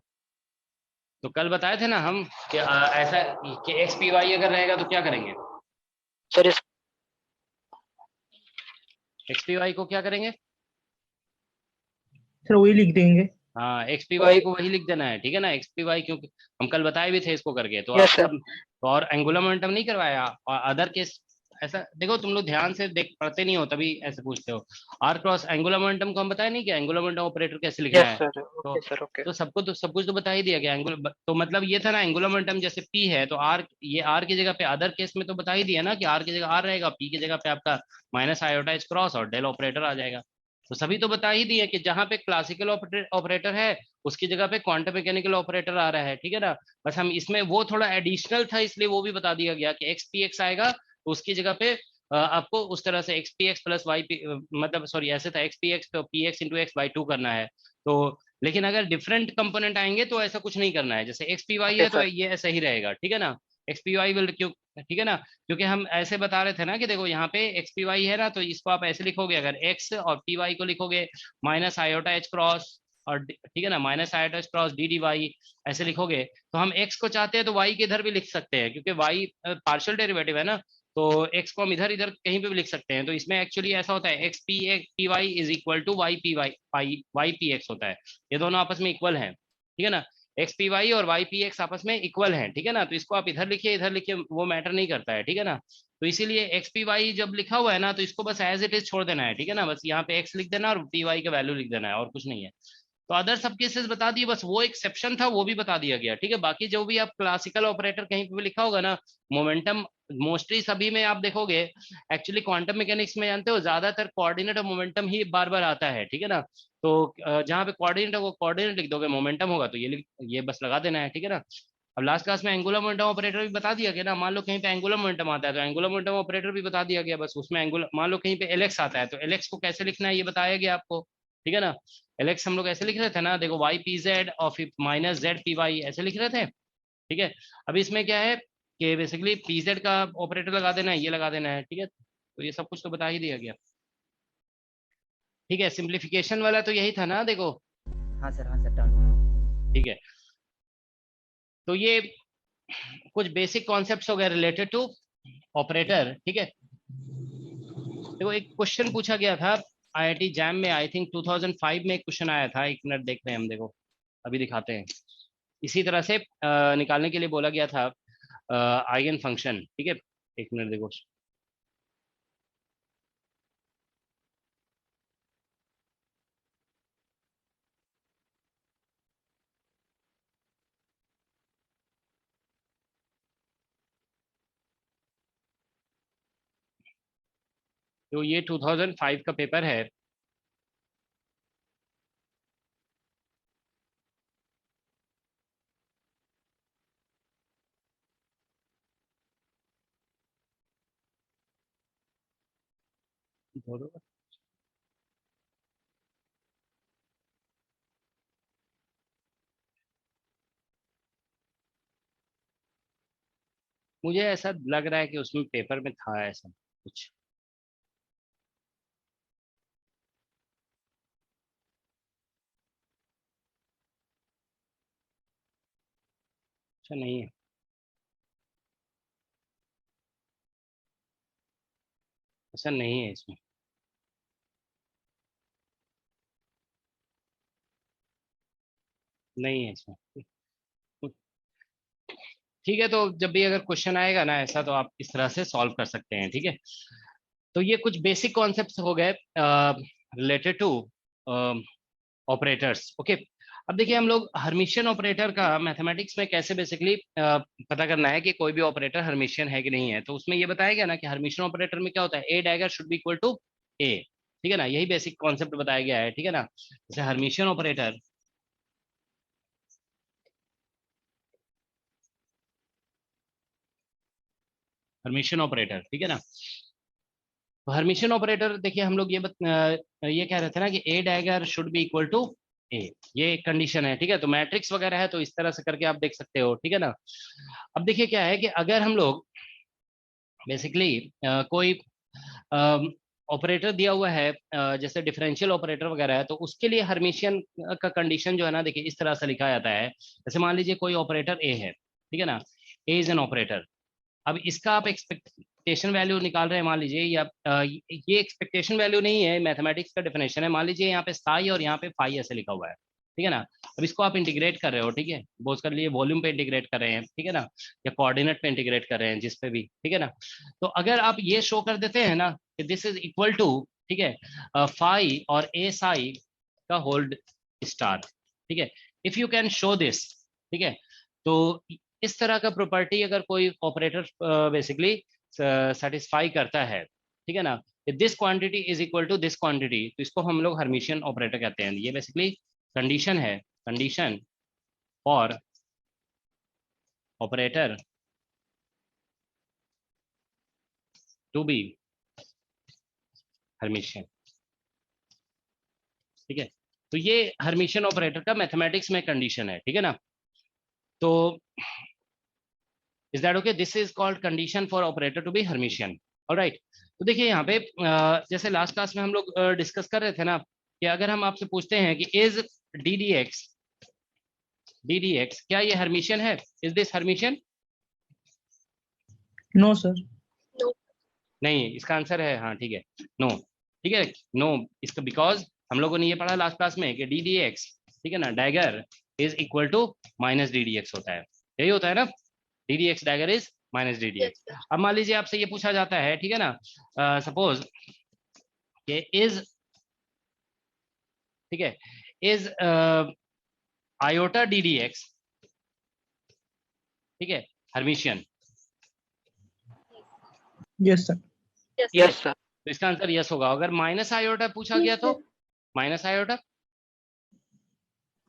तो कल बताए थे ना हम कि ऐसा कि एक्स पी वाई अगर रहेगा तो क्या करेंगे सर? इस एक्स पी वाई को क्या करेंगे सर? वही लिख देंगे। हाँ एक्स पी वाई को वही लिख देना है, ठीक है ना, एक्स पी वाई, क्योंकि हम कल बताए भी थे इसको करके। तो yes, आप तो और एंगुलर मोमेंटम नहीं करवाया, और अदर केस ऐसा देखो, तुम लोग ध्यान से देख पढ़ते नहीं हो तभी ऐसे पूछते हो। आर क्रॉस एंगुलर मोमेंटम को हम बताया नहीं कि एंगुलर मोमेंटम ऑपरेटर कैसे लिखना है। Sir, okay sir, okay. तो सबको तो सब कुछ तो बता ही दिया गया एंगुलर, तो मतलब ये था ना एंगुलर मोमेंटम जैसे पी है तो आर, ये आर की जगह पे अदर केस में तो बता ही दिया ना कि आर की जगह आर रहेगा, पी की जगह पे आपका माइनस आयोटाइज क्रॉस और डेल ऑपरेटर आ जाएगा। तो सभी तो बता ही दिए कि जहाँ पे क्लासिकल ऑपरेटर है उसकी जगह पे क्वांटम मैकेनिकल ऑपरेटर आ रहा है, ठीक है ना। बस हम इसमें वो थोड़ा एडिशनल था इसलिए वो भी बता दिया गया कि एक्स पी एक्स आएगा तो उसकी जगह पे आपको उस तरह से X P X plus Y P, मतलब सॉरी ऐसे था एक्स पी एक्स तो P X into X by 2 करना है। तो लेकिन अगर डिफरेंट कंपोनेंट आएंगे तो ऐसा कुछ नहीं करना है, जैसे एक्स पी वाई है तो ये ऐसा ही रहेगा, ठीक है ना। एक्स पी वाई विल क्यों, ठीक है ना, क्योंकि हम ऐसे बता रहे थे ना कि देखो यहाँ पे एक्स पी वाई है ना, तो इसको आप ऐसे लिखोगे, अगर एक्स और पी वाई को लिखोगे माइनस आयोटा एच क्रॉस और ठीक है ना, minus iota H cross D D Y ऐसे लिखोगे, तो हम एक्स को चाहते हैं तो वाई के इधर भी लिख सकते हैं, क्योंकि वाई पार्शियल डेरिवेटिव है ना, तो एक्स को हम इधर इधर कहीं पे भी लिख सकते हैं। तो इसमें एक्चुअली ऐसा होता है X P Y is equal to Y P Y Y P X होता है, ये दोनों आपस में इक्वल हैं, ठीक है ना, एक्स पी वाई और वाई पी एक्स आपस में इक्वल हैं, ठीक है ना, तो इसको आप इधर लिखिए वो मैटर नहीं करता है, ठीक है ना। तो इसीलिए एक्स पी वाई जब लिखा हुआ है ना, तो इसको बस एज इट इज छोड़ देना है, ठीक है ना, बस यहाँ पे एक्स लिख देना और पी वाई का वैल्यू लिख देना है, और कुछ नहीं है। तो अदर सब केसेस बता दिए, बस वो एक्सेप्शन था वो भी बता दिया गया, ठीक है। बाकी जो भी आप क्लासिकल ऑपरेटर कहीं पे भी लिखा होगा ना, मोमेंटम मोस्टली सभी में आप देखोगे, एक्चुअली क्वांटम मैकेनिक्स में जानते हो ज्यादातर कोऑर्डिनेट और मोमेंटम ही बार बार आता है, ठीक है ना। तो जहाँ पे कोऑर्डिनेट है वो कोऑर्डिनेट लिख दोगे, मोमेंटम होगा तो ये बस लगा देना है, ठीक है ना। अब लास्ट क्लास में एंगुलर मोमेंटम ऑपरेटर भी बता दिया गया ना, मान लो कहीं पे एंगुलर मोमेंटम आता है तो एंगुलर मोमेंटम ऑपरेटर भी बता दिया गया, बस उसमें एंगुलर, मान लो कहीं पे एलेक्स आता है तो एलेक्स को कैसे लिखना है ये बताया गया आपको, ठीक है ना। एलेक्स हम लोग ऐसे लिख रहे थे ना, देखो वाई पी जेड और माइनस जेड पी वाई ऐसे लिख रहे थे, ठीक है। अब इसमें क्या है कि बेसिकली पी जेड का ऑपरेटर लगा देना है, ये लगा देना है, ठीक है। तो ये सब कुछ तो बता ही दिया गया, ठीक है। सिंप्लीफिकेशन वाला तो यही था ना, देखो। हाँ सर डन। ठीक है, तो ये कुछ बेसिक कॉन्सेप्ट्स हो गए रिलेटेड टू ऑपरेटर, ठीक है। देखो एक क्वेश्चन पूछा गया था आईआईटी जैम में, आई थिंक 2005 में एक क्वेश्चन आया था, एक मिनट देखते हैं हम, देखो अभी दिखाते हैं। इसी तरह से निकालने के लिए बोला गया था आइगन फंक्शन, ठीक है। एक मिनट देखो, तो ये 2005 का पेपर है। मुझे ऐसा लग रहा है कि उसमें पेपर में था ऐसा कुछ। अच्छा नहीं है, ऐसा नहीं है इसमें, नहीं है इसमें। ठीक है, तो जब भी अगर क्वेश्चन आएगा ना ऐसा, तो आप इस तरह से सॉल्व कर सकते हैं, ठीक है। तो ये कुछ बेसिक कॉन्सेप्ट्स हो गए रिलेटेड टू ऑपरेटर्स, ओके। अब देखिए हम लोग हर्मिशियन ऑपरेटर का मैथमेटिक्स में कैसे बेसिकली पता करना है कि कोई भी ऑपरेटर हर्मिशियन है कि नहीं है। तो उसमें ये बताया गया ना कि हर्मिशियन ऑपरेटर में क्या होता है, A dagger should be equal to A, ठीक है ना, यही बेसिक कॉन्सेप्ट बताया गया है, ठीक है ना। जैसे हर्मिशियन ऑपरेटर, हर्मिशियन ऑपरेटर, ठीक है ना। तो हर्मिशियन ऑपरेटर देखिए हम लोग ये कह रहे थे ना कि A dagger should be equal to A, ये एक कंडीशन है, ठीक है। तो मैट्रिक्स वगैरह है तो इस तरह से करके आप देख सकते हो, ठीक है ना। अब देखिए क्या है कि अगर हम लोग बेसिकली कोई ऑपरेटर दिया हुआ है जैसे डिफरेंशियल ऑपरेटर वगैरह है, तो उसके लिए हर्मिशियन का कंडीशन जो है ना, देखिए इस तरह से लिखा जाता है। जैसे मान लीजिए कोई ऑपरेटर ए है, ठीक है ना, ए इज एन ऑपरेटर। अब इसका आप एक्सपेक्टेशन वैल्यू निकाल रहे हैं, मान लीजिए, या ये एक्सपेक्टेशन वैल्यू नहीं है, मैथमेटिक्स का डेफिनेशन है। मान लीजिए यहाँ पे साई और यहाँ पे फाई ऐसे लिखा हुआ है, ठीक है ना। अब इसको आप इंटीग्रेट कर रहे हो, ठीक है, वो उसके लिए वॉल्यूम पे इंटीग्रेट कर रहे हैं, ठीक है ना, या कोऑर्डिनेट पे इंटीग्रेट कर रहे हैं, जिस पे भी, ठीक है ना। तो अगर आप ये शो कर देते हैं ना कि दिस इज इक्वल टू, ठीक है, फाई और ए साई का होल्ड स्टार, ठीक है, if you can show this, ठीक है। तो इस तरह का प्रॉपर्टी अगर कोई ऑपरेटर बेसिकली सेटिस्फाई करता है, ठीक है ना, this quantity is equal to this quantity, तो इसको हम लोग हर्मिशियन ऑपरेटर कहते हैं। ये बेसिकली कंडीशन है, condition for operator to be Hermitian, ठीक है। तो ये हर्मिशियन ऑपरेटर का मैथमेटिक्स में कंडीशन है, ठीक है ना। तो is that okay? This is called condition for operator to be Hermitian. Alright, तो देखिए यहाँ पे जैसे लास्ट क्लास में हम लोग डिस्कस कर रहे थे ना कि अगर हम आपसे पूछते हैं कि इज डी डी एक्स क्या ये हर्मिशियन है? Is this Hermitian? No sir. नहीं, इसका आंसर है हाँ, ठीक है, नो। ठीक है, नो इसका, बिकॉज हम लोगों ने ये पढ़ा लास्ट क्लास में कि डी डी एक्स, ठीक है ना, dagger is equal to minus D D X होता है, यही होता है ना, D D X dagger is minus D D X. अब मान लीजिए आपसे ये पूछा जाता है, ठीक है ना, सपोज कि इज, ठीक है, is iota D D x, ठीक है, Hermitian? Yes sir. Yes sir. तो इसका आंसर यस होगा। अगर माइनस आयोटा पूछा गया तो माइनस आयोटा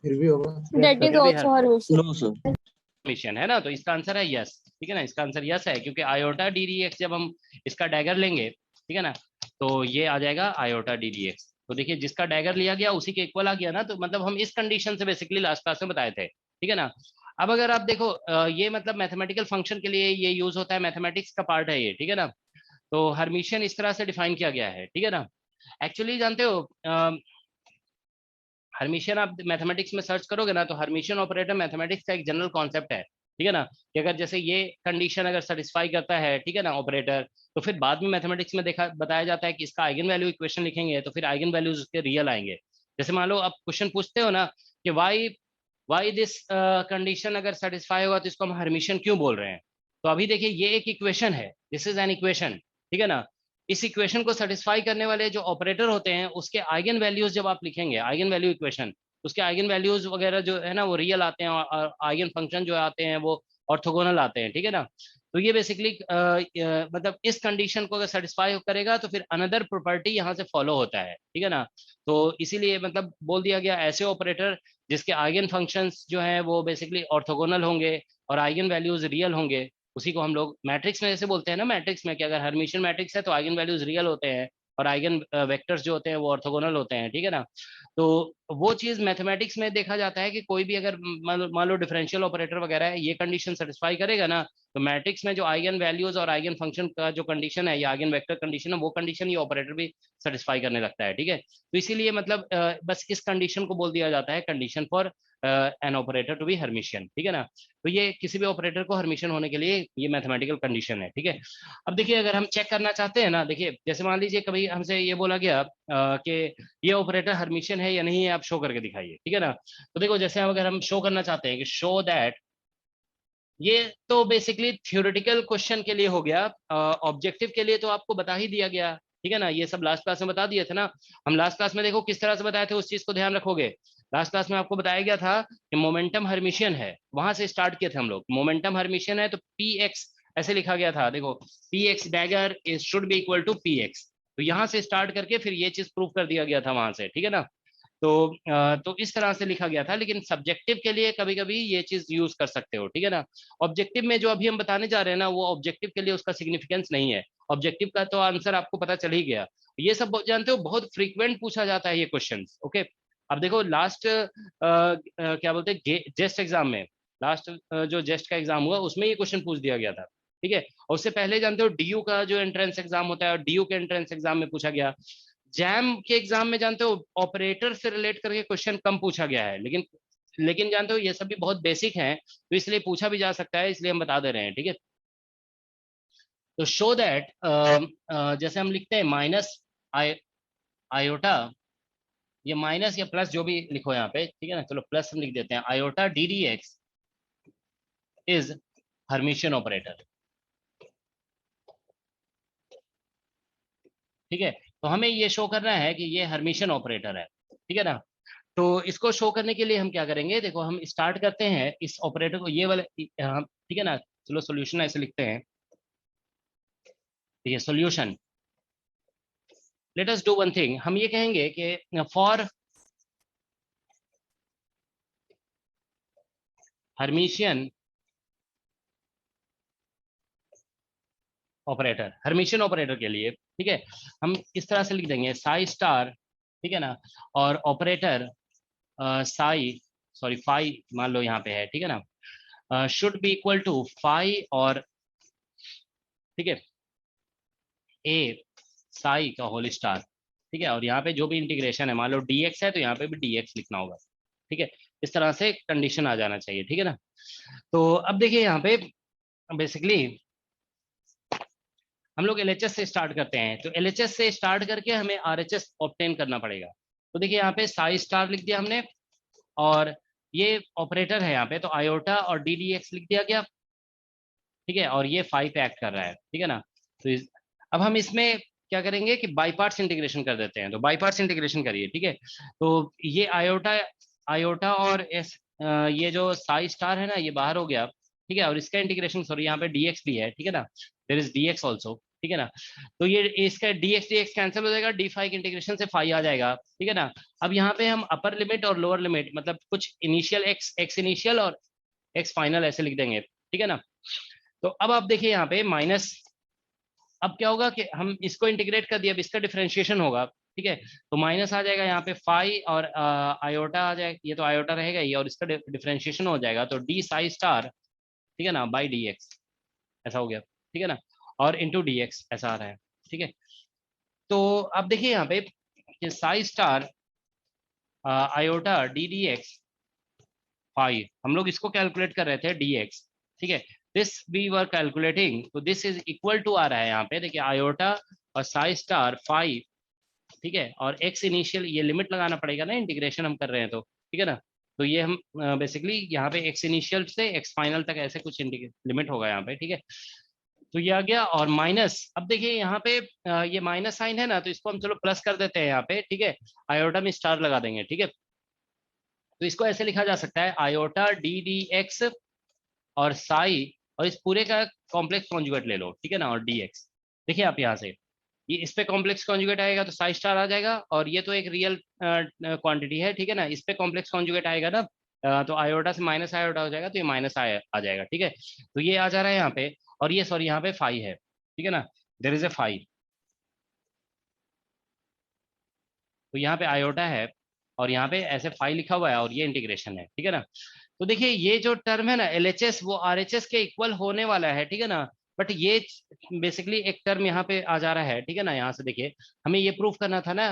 फिर भी होगा। That is also Harmission. No sir. Hermitian है ना, तो इसका आंसर है यस, ठीक है ना, इसका आंसर यस है, क्योंकि आयोटा डी डी एक्स जब हम इसका डैगर लेंगे, ठीक है ना, तो ये आ जाएगा आयोटा डी डी एक्स। तो देखिए जिसका डैगर लिया गया उसी के इक्वल आ गया ना, तो मतलब हम इस कंडीशन से बेसिकली लास्ट क्लास में बताए थे, ठीक है ना। अब अगर आप देखो ये मतलब मैथमेटिकल फंक्शन के लिए ये यूज होता है, मैथमेटिक्स का पार्ट है ये, ठीक है ना। तो हर्मिशियन इस तरह से डिफाइन किया गया है, ठीक है ना। एक्चुअली जानते हो हर्मिशियन आप मैथमेटिक्स में सर्च करोगे ना, तो हर्मिशियन ऑपरेटर मैथमेटिक्स का एक जनरल कॉन्सेप्ट है, ठीक है ना, कि अगर जैसे ये कंडीशन अगर सेटिस्फाई करता है, ठीक है ना, ऑपरेटर, तो फिर बाद में मैथमेटिक्स में देखा बताया जाता है कि इसका आइगन वैल्यू इक्वेशन लिखेंगे तो फिर आइगन वैल्यूज उसके रियल आएंगे। जैसे मान लो आप क्वेश्चन पूछते हो ना कि वाई दिस कंडीशन अगर सेटिस्फाई होगा तो इसको हम हर्मिशियन क्यों बोल रहे हैं, तो अभी देखिए ये एक इक्वेशन है, दिस इज एन इक्वेशन, ठीक है ना। इस इक्वेशन को सेटिस्फाई करने वाले जो ऑपरेटर होते हैं उसके आइगन वैल्यूज जब आप लिखेंगे, आइगन वैल्यू इक्वेशन, उसके आइगन वैल्यूज वगैरह जो है ना वो रियल आते हैं, और आइगन फंक्शन जो आते हैं वो ऑर्थोगोनल आते हैं, ठीक है ना। तो ये बेसिकली मतलब इस कंडीशन को अगर सेटिस्फाई करेगा तो फिर अनदर प्रॉपर्टी यहाँ से फॉलो होता है, ठीक है ना। तो इसीलिए मतलब बोल दिया गया ऐसे ऑपरेटर जिसके आइगन फंक्शंस जो हैं वो बेसिकली ऑर्थोगोनल होंगे और आइगन वैल्यूज रियल होंगे, उसी को हम लोग मैट्रिक्स में जैसे बोलते हैं ना, मैट्रिक्स में कि अगर हर्मिशियन मैट्रिक्स है तो आइगन वैल्यूज रियल होते हैं और आइगन वेक्टर्स जो होते हैं वो ऑर्थोगोनल होते हैं, ठीक है ना। तो वो चीज मैथमेटिक्स में देखा जाता है कि कोई भी अगर मान लो डिफरेंशियल ऑपरेटर वगैरह है, ये कंडीशन सेटिस्फाई करेगा ना, तो मैट्रिक्स में जो आइगन वैल्यूज और आइगन फंक्शन का जो कंडीशन है या आइगन वेक्टर कंडीशन है, वो कंडीशन ये ऑपरेटर भी सेटिस्फाई करने लगता है, ठीक है। तो इसीलिए मतलब बस इस कंडीशन को बोल दिया जाता है condition for an operator to be Hermitian, ठीक है ना। तो ये किसी भी ऑपरेटर को हर्मिशियन होने के लिए ये मैथमेटिकल कंडीशन है, ठीक है। अब देखिए अगर हम चेक करना चाहते हैं ना, देखिए जैसे मान लीजिए कभी हमसे ये बोला गया कि ये ऑपरेटर हर्मिशियन है या नहीं है, आप शो करके दिखाइए, ठीक है ना। तो देखो जैसे अगर हम शो करना चाहते हैं कि शो दैट, ये तो बेसिकली थ्योरेटिकल क्वेश्चन के लिए हो गया, ऑब्जेक्टिव के लिए तो आपको बता ही दिया गया, ठीक है ना। ये सब लास्ट क्लास में बता दिए थे ना हम, लास्ट क्लास में देखो किस तरह से बताए थे, उस चीज को ध्यान रखोगे। लास्ट क्लास में आपको बताया गया था कि मोमेंटम हर्मिशियन है, वहां से स्टार्ट किए थे हम लोग, मोमेंटम हर्मिशियन है तो पी एक्स ऐसे लिखा गया था, देखो P X dagger is should be equal to P X, तो यहाँ से स्टार्ट करके फिर ये चीज प्रूव कर दिया गया था वहां से, ठीक है ना। तो इस तरह से लिखा गया था, लेकिन सब्जेक्टिव के लिए कभी कभी ये चीज यूज कर सकते हो, ठीक है ना। ऑब्जेक्टिव में जो अभी हम बताने जा रहे हैं ना, वो ऑब्जेक्टिव के लिए उसका सिग्निफिकेंस नहीं है, ऑब्जेक्टिव का तो आंसर आपको पता चल ही गया। ये सब जानते हो बहुत फ्रीक्वेंट पूछा जाता है ये क्वेश्चन, ओके। अब देखो लास्ट क्या बोलते हैं जेस्ट एग्जाम में, लास्ट जो जेस्ट का एग्जाम हुआ उसमें ये क्वेश्चन पूछ दिया गया था, ठीक है। और उससे पहले जानते हो डीयू का जो एंट्रेंस एग्जाम होता है, और डीयू के एंट्रेंस एग्जाम में पूछा गया। जैम के एग्जाम में जानते हो ऑपरेटर से रिलेट करके क्वेश्चन कम पूछा गया है, लेकिन जानते हो ये सब भी बहुत बेसिक हैं, तो इसलिए पूछा भी जा सकता है, इसलिए हम बता दे रहे हैं, ठीक है। तो शो दैट जैसे हम लिखते हैं माइनस आयोटा, ये माइनस या प्लस जो भी लिखो यहाँ पे, ठीक है ना, चलो प्लस हम लिख देते हैं, iota D D x is Hermitian operator, ठीक है। तो हमें ये शो करना है कि ये हर्मिशियन ऑपरेटर है, ठीक है ना। तो इसको शो करने के लिए हम क्या करेंगे, देखो हम स्टार्ट करते हैं इस ऑपरेटर को, ये वाले, ठीक है ना। चलो सॉल्यूशन ऐसे लिखते हैं, ये solution, let us do one thing, हम ये कहेंगे कि for Hermitian operator, Hermitian operator के लिए, ठीक है, हम इस तरह से लिख देंगे साई स्टार, ठीक है ना, और ऑपरेटर साई, सॉरी फाई मान लो यहाँ पे है, ठीक है ना। Should be equal to phi और, ठीक है, ए साई का होल स्टार, ठीक है, और यहाँ पे जो भी इंटीग्रेशन है, मान लो dx है तो यहाँ पे भी dx लिखना होगा, ठीक है, इस तरह से कंडीशन आ जाना चाहिए, ठीक है ना। तो अब देखिए यहाँ पे बेसिकली हम लोग LHS से स्टार्ट करते हैं, तो LHS से स्टार्ट करके हमें RHS ऑब्टेन करना पड़ेगा। तो देखिए यहाँ पे साई स्टार लिख दिया हमने, और ये ऑपरेटर है यहाँ पे, तो आयोटा और ddx लिख दिया गया, ठीक है, और ये फाई पे एक्ट कर रहा है, ठीक है ना। तो अब हम इसमें क्या करेंगे कि बाई पार्ट्स इंटीग्रेशन कर देते हैं, तो बाई पार्ट्स इंटीग्रेशन करिए, ठीक है। तो ये आयोटा और ये जो साई स्टार है ना, ये बाहर हो गया, ठीक है, और इसका इंटीग्रेशन, सॉरी यहाँ पे dx भी है, ठीक है ना, देयर इज dx ऑल्सो, ठीक है ना। तो ये इसका dx कैंसिल हो जाएगा, डी फाई के इंटीग्रेशन से फाई आ जाएगा, ठीक है ना। अब यहाँ पे हम अपर लिमिट और लोअर लिमिट, मतलब कुछ इनिशियल x इनिशियल और x फाइनल ऐसे लिख देंगे, ठीक है ना। तो अब आप देखिए यहाँ पे माइनस, अब क्या होगा कि हम इसको इंटीग्रेट कर दिया, अब इसका डिफरेंशिएशन होगा, ठीक है, तो माइनस आ जाएगा यहाँ पे फाई और आयोटा आ जाएगा, ये तो आयोटा रहेगा ही, और इसका डिफरेंशिएशन हो जाएगा, तो डी साई स्टार, ठीक है ना, बाई dx ऐसा हो गया, ठीक है ना, और इंटू dx ऐसा आ रहा है, ठीक है। तो अब देखिए यहाँ पे कि psi star iota ddx phi, हम लोग इसको कैलकुलेट कर रहे थे dx, ठीक है, दिस वी वर कैलकुलेटिंग, तो दिस इज इक्वल टू आ रहा है यहाँ पे, देखिए आयोटा और साई स्टार फाई, ठीक है, और x इनिशियल, ये लिमिट लगाना पड़ेगा ना, इंटीग्रेशन हम कर रहे हैं तो, ठीक है ना। तो ये हम बेसिकली यहाँ पे x इनिशियल से x फाइनल तक ऐसे कुछ लिमिट होगा यहाँ पे, ठीक है। तो ये आ गया, और माइनस, अब देखिए यहाँ पे ये माइनस साइन है ना, तो इसको हम चलो प्लस कर देते हैं यहाँ पे, ठीक है, आयोटा में स्टार लगा देंगे, ठीक है। तो इसको ऐसे लिखा जा सकता है, आयोटा ddx और साई, और इस पूरे का कॉम्प्लेक्स कॉन्जुगेट ले लो, ठीक है ना, और dx, देखिए आप यहाँ से ये इस पे कॉम्प्लेक्स कॉन्जुगेट आएगा तो साई स्टार आ जाएगा, और ये तो एक रियल क्वांटिटी है, ठीक है ना, इस पे कॉम्प्लेक्स कॉन्जुगेट आएगा ना, तो आयोटा से माइनस आयोटा हो जाएगा, तो ये माइनस आ जाएगा, ठीक है। तो ये आ जा रहा है यहाँ पे, और ये सॉरी यहाँ पे फाई है, ठीक है ना, देयर इज ए फाई, तो यहाँ पे आयोटा है और यहाँ पे ऐसे फाई लिखा हुआ है, और ये इंटीग्रेशन है, ठीक है ना। तो देखिए ये जो टर्म है ना LHS, वो RHS के इक्वल होने वाला है, ठीक है ना, बट ये बेसिकली एक टर्म यहाँ पे आ जा रहा है, ठीक है ना। यहाँ से देखिए हमें ये प्रूफ करना था ना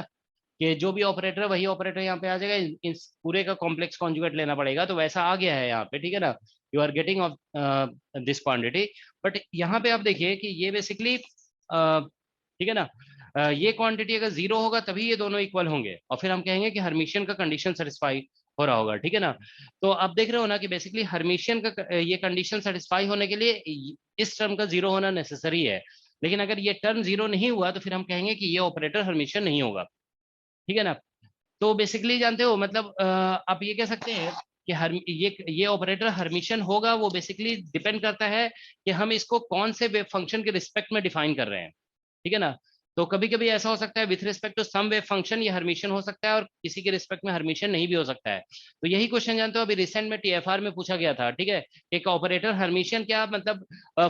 कि जो भी ऑपरेटर है वही ऑपरेटर यहाँ पे आ जाएगा, इस पूरे का कॉम्प्लेक्स कॉन्जुगेट लेना पड़ेगा, तो वैसा आ गया है यहाँ पे, ठीक है ना, you are getting of this quantity. But यहाँ पे आप देखिए कि ये बेसिकली ठीक है ना, ये क्वांटिटी अगर जीरो होगा तभी ये दोनों इक्वल होंगे, और फिर हम कहेंगे कि हर्मिशियन का कंडीशन सेटिस्फाई हो रहा होगा, ठीक है ना। तो आप देख रहे हो ना कि बेसिकली हर्मिशियन का ये कंडीशन सेटिस्फाई होने के लिए इस टर्म का जीरो होना नेसेसरी है, लेकिन अगर ये टर्म जीरो नहीं हुआ तो फिर हम कहेंगे कि ये ऑपरेटर हर्मिशियन नहीं होगा, ठीक है ना। तो बेसिकली जानते हो, मतलब आप ये कह सकते हैं कि ये ऑपरेटर हर्मिशियन होगा, वो बेसिकली डिपेंड करता है कि हम इसको कौन से वेव फंक्शन के रिस्पेक्ट में डिफाइन कर रहे हैं, ठीक है ना। तो कभी कभी ऐसा हो सकता है with respect to some wave function ये हर्मिशियन हो सकता है, और किसी के रिस्पेक्ट में हर्मिशियन नहीं भी हो सकता है। तो यही क्वेश्चन जानते हो अभी रिसेंट में TFR में पूछा गया था, ठीक है, एक ऑपरेटर हर्मिशियन क्या, मतलब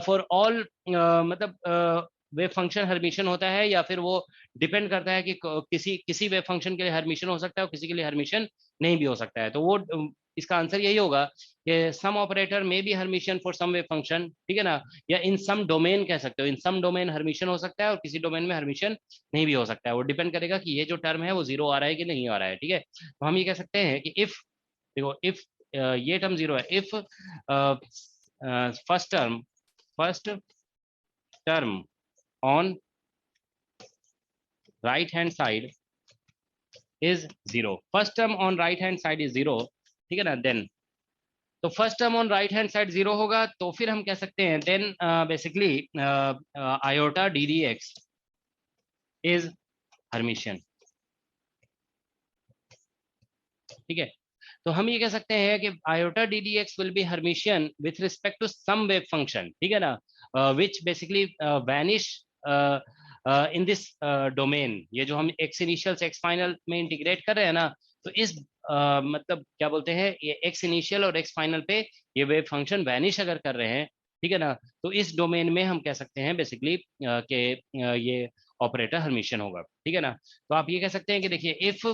फॉर ऑल, मतलब वेव फंक्शन हर्मिशियन होता है, या फिर वो डिपेंड करता है कि किसी वेव फंक्शन के लिए हर्मिशियन हो सकता है और किसी के लिए हर्मिशियन नहीं भी हो सकता है। तो वो इसका आंसर यही होगा कि some operator may be Hermitian for some wave function, ठीक है ना, या इन सम डोमेन कह सकते हो, इन सम डोमेन हर्मिशियन हो सकता है और किसी डोमेन में हर्मिशियन नहीं भी हो सकता है। वो डिपेंड करेगा कि ये जो टर्म है वो जीरो आ रहा है कि नहीं आ रहा है, ठीक है। तो हम ये कह सकते हैं कि इफ, देखो इफ ये टर्म जीरो है, if first term on right hand side is zero, first term on right hand side is zero, ठीक है ना, then तो first term on right hand side zero होगा, तो फिर हम कह सकते हैं then basically iota ddx is Hermitian, ठीक है। तो हम ये कह सकते हैं कि iota ddx will be Hermitian with respect to some wave function, ठीक है ना, which basically vanish in this domain, ये जो हम x इनिशियल से x फाइनल में इंटीग्रेट कर रहे हैं ना, तो इस मतलब क्या बोलते हैं, ये x इनिशियल और x फाइनल पे ये वेव फंक्शन वैनिश अगर कर रहे हैं, ठीक है ना, तो इस डोमेन में हम कह सकते हैं बेसिकली कि ये ऑपरेटर हर्मिशियन होगा, ठीक है ना। तो आप ये कह सकते हैं कि देखिए इफ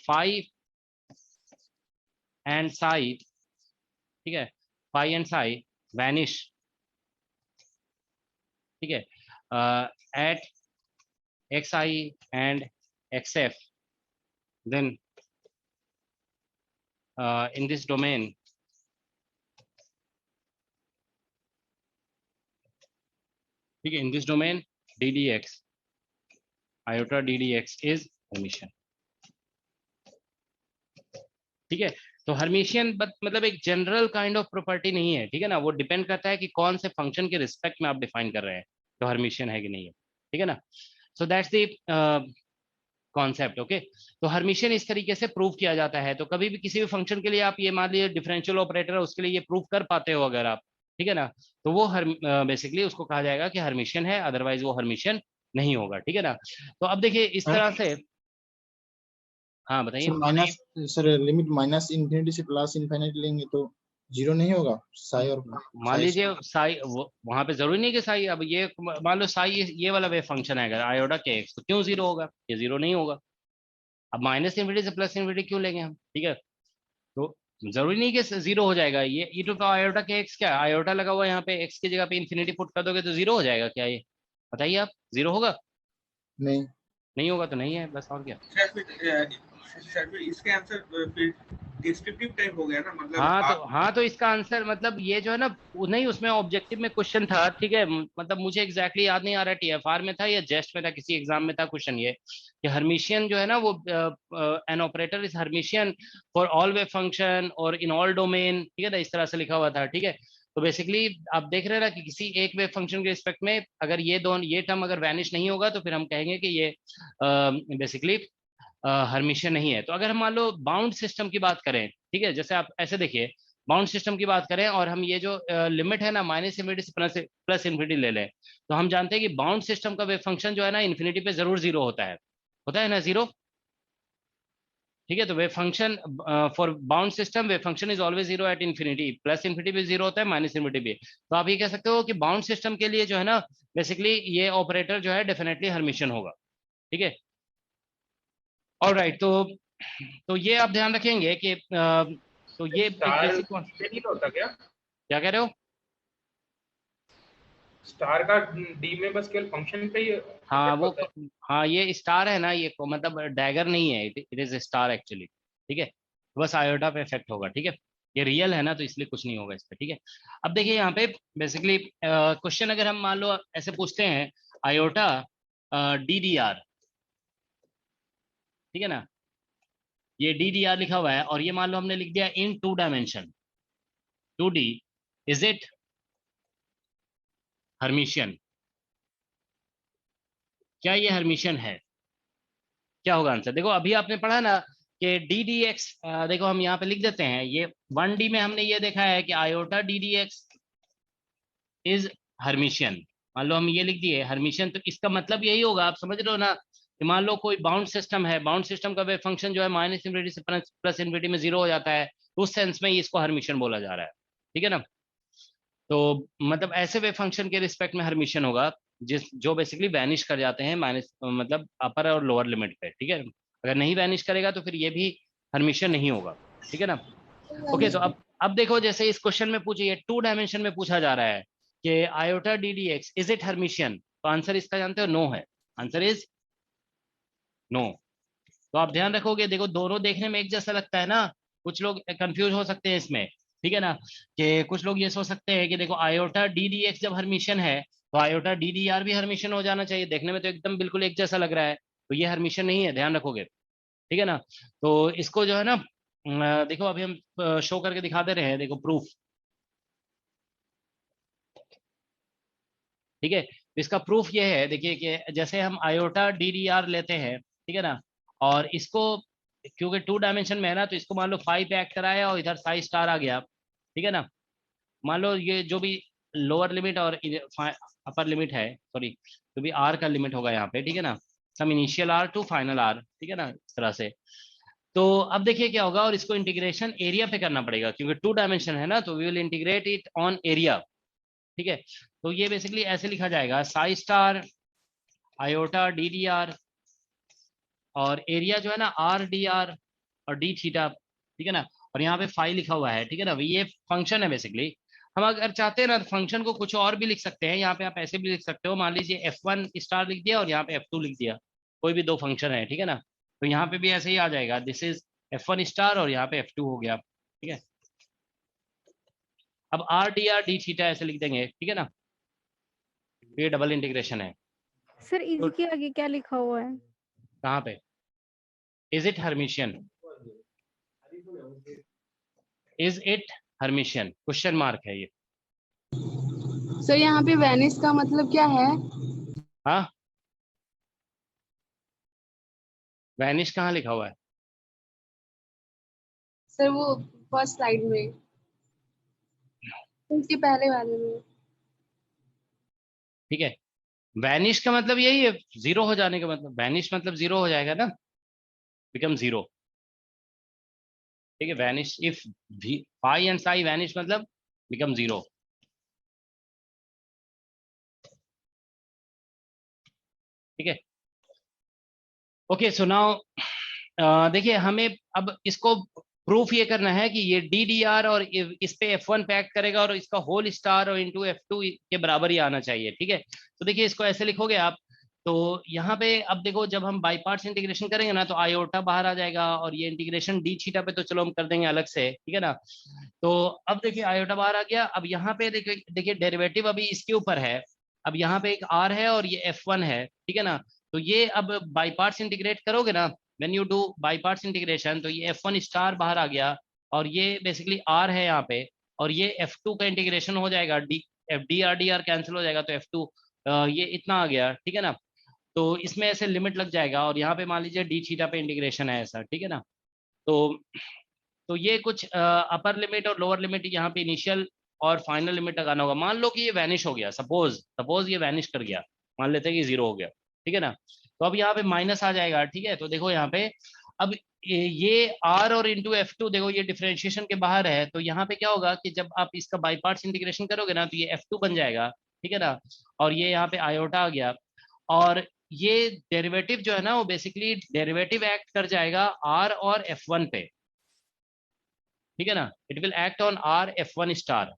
फाई एंड साई ठीक है, फाई एंड साई वैनिश, ठीक है, at X I and X F, then in this domain ठीक है, in this domain ddx iota ddx is Hermitian, ठीक है। तो हर्मिशियन मतलब एक जनरल काइंड ऑफ प्रॉपर्टी नहीं है, ठीक है ना, वो डिपेंड करता है कि कौन से फंक्शन के रिस्पेक्ट में आप डिफाइन कर रहे हैं तो हर्मिशियन है कि नहीं है, ठीक है ना। So that's the concept, okay. तो हर्मिशियन इस तरीके से प्रूव किया जाता है। तो कभी भी किसी भी फंक्शन के लिए आप ये मान लीजिए डिफरेंशियल ऑपरेटर है, उसके लिए ये प्रूव कर पाते हो अगर आप, ठीक है ना, तो वो बेसिकली उसको कहा जाएगा कि हर्मिशियन है, अदरवाइज वो हर्मिशियन नहीं होगा, ठीक है ना। तो अब देखिए इस तरह से, हाँ बताइए। Minus sir limit minus infinity से प्लस इन्फिनिटी लेंगे तो जीरो नहीं होगा साई और मान लीजिए साई वहां पे जरूरी नहीं कि साई, अब ये मान लो साई ये वाला वेव फंक्शन है अगर आयोटा के एक्स, तो क्यों जीरो होगा, ये जीरो नहीं होगा। अब माइनस इन्फिनिटी से प्लस इन्फिनिटी क्यों लेंगे हम, ठीक है। तो जरूरी नहीं कि जीरो हो जाएगा ये e टू पावर आयोटा के एक्स, क्या आयोटा लगा हुआ है यहाँ पे, एक्स की जगह पे इन्फिनिटी पुट कर दोगे तो जीरो हो जाएगा क्या, ये बताइए आप, जीरो होगा? नहीं होगा तो नहीं है, बस और क्या। इसके आंसर डिस्क्रिप्टिव टाइप हो गया ना, मतलब हाँ तो इसका आंसर मतलब ये जो है ना, नहीं उसमें ऑब्जेक्टिव में क्वेश्चन था, ठीक है, मतलब मुझे एग्जैक्टली याद नहीं आ रहा टीएफआर में था या जेस्ट में था, किसी एग्जाम में था क्वेश्चन ये कि हर्मिशियन जो है ना वो an operator is Hermitian for all wave function और इन ऑल डोमेन, ठीक है ना, इस तरह से लिखा हुआ था, ठीक है। तो बेसिकली आप देख रहे हैं ना कि किसी एक वेव फंक्शन के रिस्पेक्ट में अगर ये टर्म अगर वैनिश नहीं होगा तो फिर हम कहेंगे कि ये बेसिकली हर्मिशियन नहीं है। तो अगर हम मान लो बाउंड सिस्टम की बात करें, ठीक है, जैसे आप ऐसे देखिए बाउंड सिस्टम की बात करें और हम ये जो लिमिट है ना माइनस इन्फिनिटी से प्लस इन्फिनिटी ले लें, तो हम जानते हैं कि बाउंड सिस्टम का वेव फंक्शन जो है ना इन्फिनिटी पे जरूर जीरो होता है ना जीरो, ठीक है। तो wave function for bound system wave function is always zero at infinity, plus infinity भी जीरो होता है, माइनस इन्फिनिटी भी। तो आप ये कह सकते हो कि बाउंड सिस्टम के लिए जो है ना बेसिकली ये ऑपरेटर जो है डेफिनेटली हर्मिशियन होगा, ठीक है। ऑलराइट, तो ये आप ध्यान रखेंगे कि तो ये बेसिक नहीं होता क्या कह रहे हो, स्टार का डी में बस केवल फंक्शन पे ही हाँ वो हाँ ये स्टार है ना, ये मतलब डैगर नहीं है, इट इज स्टार एक्चुअली, ठीक है, बस आयोटा पे इफेक्ट होगा, ठीक है। ये रियल है ना तो इसलिए कुछ नहीं होगा इस पे, ठीक है। अब देखिए यहाँ पे बेसिकली क्वेश्चन अगर हम मान लो ऐसे पूछते हैं आयोटा DDR, ठीक है ना, ये DDR लिखा हुआ है और ये मान लो हमने लिख दिया इन 2 dimension 2D, is it Hermitian, क्या ये हर्मिशियन है, क्या होगा आंसर? देखो अभी आपने पढ़ा ना कि DDX, देखो हम यहाँ पे लिख देते हैं, ये 1D में हमने ये देखा है कि आयोटा DDX इज हर्मिशियन, मान लो हम ये लिख दिए हर्मिशियन, तो इसका मतलब यही होगा, आप समझ रहे हो ना, कि मान लो कोई बाउंड सिस्टम है, बाउंड सिस्टम का वेव फंक्शन जो है माइनस इन्फिनिटी से प्लस इन्फिनिटी में जीरो हो जाता है, उस सेंस में इसको हर्मिशियन बोला जा रहा है, ठीक है ना। तो मतलब ऐसे वेव फंक्शन के रिस्पेक्ट में हर्मिशियन होगा जो बेसिकली वैनिश कर जाते हैं माइनस मतलब अपर और लोअर लिमिट पे, ठीक है। अगर नहीं वैनिश करेगा तो फिर ये भी हर्मिशियन नहीं होगा, ठीक है ना। ओके, तो अब देखो जैसे इस क्वेश्चन में पूछिए 2 डायमेंशन में पूछा जा रहा है कि iota DDX is it Hermitian, तो आंसर इसका जानते हो नो है, आंसर इज नो। तो आप ध्यान रखोगे, देखो दोनों देखने में एक जैसा लगता है ना, कुछ लोग कंफ्यूज हो सकते हैं इसमें, ठीक है ना, कि कुछ लोग ये सोच सकते हैं कि देखो आयोटा DDX जब हर्मिशियन है तो आयोटा DDR भी हर्मिशियन हो जाना चाहिए, देखने में तो एकदम बिल्कुल एक जैसा लग रहा है, तो ये हर्मिशियन नहीं है, ध्यान रखोगे, ठीक है ना। तो इसको जो है ना देखो अभी हम शो करके दिखा दे रहे हैं, देखो प्रूफ, ठीक है। इसका प्रूफ ये है, देखिए कि जैसे हम आयोटा DDR लेते हैं, ठीक है ना, और इसको क्योंकि 2 डायमेंशन में है ना, तो इसको मान लो 5 पे एक्ट कराया और इधर साई स्टार आ गया, ठीक है ना। मान लो ये जो भी लोअर लिमिट और अपर लिमिट है, सॉरी जो भी R का लिमिट होगा यहाँ पे, ठीक है ना, some initial R to final R, ठीक है ना, इस तरह से। तो अब देखिए क्या होगा, और इसको इंटीग्रेशन एरिया पे करना पड़ेगा क्योंकि 2 डायमेंशन है ना, तो we will integrate it on area, ठीक है। तो ये बेसिकली ऐसे लिखा जाएगा साई स्टार आयोटा DDR और एरिया जो है ना RDR और D थीटा, ठीक है ना, और यहाँ पे फाई लिखा हुआ है, ठीक है ना। ये फंक्शन है बेसिकली। हम अगर चाहते हैं ना फंक्शन को कुछ और भी लिख सकते हैं, यहाँ पे आप ऐसे भी लिख सकते हो, मान लीजिए F1 स्टार लिख दिया और यहाँ पे F2 लिख दिया, कोई भी दो फंक्शन है, ठीक है ना। तो यहाँ पे भी ऐसे ही आ जाएगा, दिस इज F1 स्टार और यहाँ पे F2 हो गया, ठीक है। अब आर डी थीटा ऐसे लिख देंगे, ठीक है ना। ये डबल इंटीग्रेशन है। सर इसी के आगे क्या लिखा हुआ है? कहाँ पे? Is it Hermitian? Is it Hermitian question mark है ये। सर यहाँ पे वेनिस का मतलब क्या है? हाँ, वैनिश कहाँ लिखा हुआ है? सर वो फर्स्ट स्लाइड में, उसके पहले वाले में। ठीक है, वैनिश का मतलब यही है, जीरो हो जाने का मतलब। वैनिश मतलब जीरो हो जाएगा ना, बिकम जीरो। ठीक है, vanish if phi and psi vanish मतलब बिकम जीरो। ठीक है, ओके। सो नाउ देखिए, हमें अब इसको प्रूफ ये करना है कि ये DDR और इस पे F1 पैक करेगा और इसका होल स्टार और इंटू F2 के बराबर ही आना चाहिए। ठीक है, तो देखिए इसको ऐसे लिखोगे आप। तो यहाँ पे अब देखो, जब हम बाई पार्ट्स इंटीग्रेशन करेंगे ना, तो आयोटा बाहर आ जाएगा और ये इंटीग्रेशन डी थीटा पे तो चलो हम कर देंगे अलग से, ठीक है ना। तो अब देखिए आयोटा बाहर आ गया। अब यहाँ पे देखिए डेरिवेटिव अभी इसके ऊपर है। अब यहाँ पे एक R है और ये F1 है, ठीक है ना। तो ये अब बाई पार्ट्स इंटीग्रेट करोगे ना, when you do by parts integration, तो ये F1 स्टार बाहर आ गया और ये बेसिकली R है यहाँ पे, और ये F2 का इंटीग्रेशन हो जाएगा, DR कैंसिल हो जाएगा, तो F2 ये इतना आ गया, ठीक है ना। तो इसमें ऐसे लिमिट लग जाएगा और यहाँ पे मान लीजिए डी थीटा पे इंटीग्रेशन है ऐसा, ठीक है ना। तो ये कुछ अपर लिमिट और लोअर लिमिट यहाँ पे इनिशियल और फाइनल लिमिट लगाना होगा। मान लो कि ये वैनिश हो गया, सपोज ये वैनिश कर गया, मान लेते हैं कि जीरो हो गया, ठीक है ना। तो अब यहाँ पे माइनस आ जाएगा, ठीक है। तो देखो यहाँ पे अब ये R और इंटू F2, देखो ये डिफरेंशिएशन के बाहर है, तो यहाँ पे क्या होगा कि जब आप इसका बाई पार्ट्स इंटीग्रेशन करोगे ना, तो ये F2 बन जाएगा, ठीक है ना। और ये यहाँ पे आयोटा आ गया, और ये डेरिवेटिव जो है ना, वो बेसिकली डेरिवेटिव एक्ट कर जाएगा R और F1 पे, ठीक है ना। It will act on R F1 star,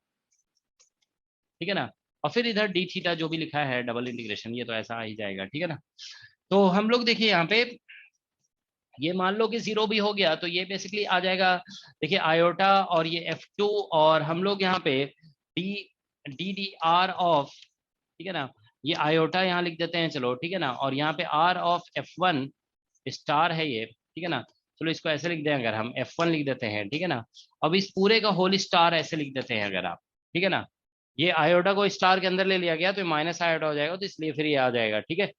ठीक है ना। और फिर इधर डी थीटा जो भी लिखा है डबल इंटीग्रेशन, ये तो ऐसा आ ही जाएगा, ठीक है ना। तो हम लोग देखिए यहाँ पे, ये मान लो कि जीरो भी हो गया, तो ये बेसिकली आ जाएगा, देखिए आयोटा और ये F2, और हम लोग यहाँ पे DDR ऑफ, ठीक है ना, ये आयोटा यहाँ लिख देते हैं, चलो ठीक है ना। और यहाँ पे R ऑफ F1 स्टार है ये, ठीक है ना। चलो इसको ऐसे लिख दें, अगर हम F1 लिख देते हैं, ठीक है ना। अब इस पूरे का होल स्टार ऐसे लिख देते हैं अगर आप, ठीक है ना। ये आयोटा को स्टार के अंदर ले लिया गया, तो माइनस आयोटा हो जाएगा, तो इसलिए फिर ये आ जाएगा, ठीक है।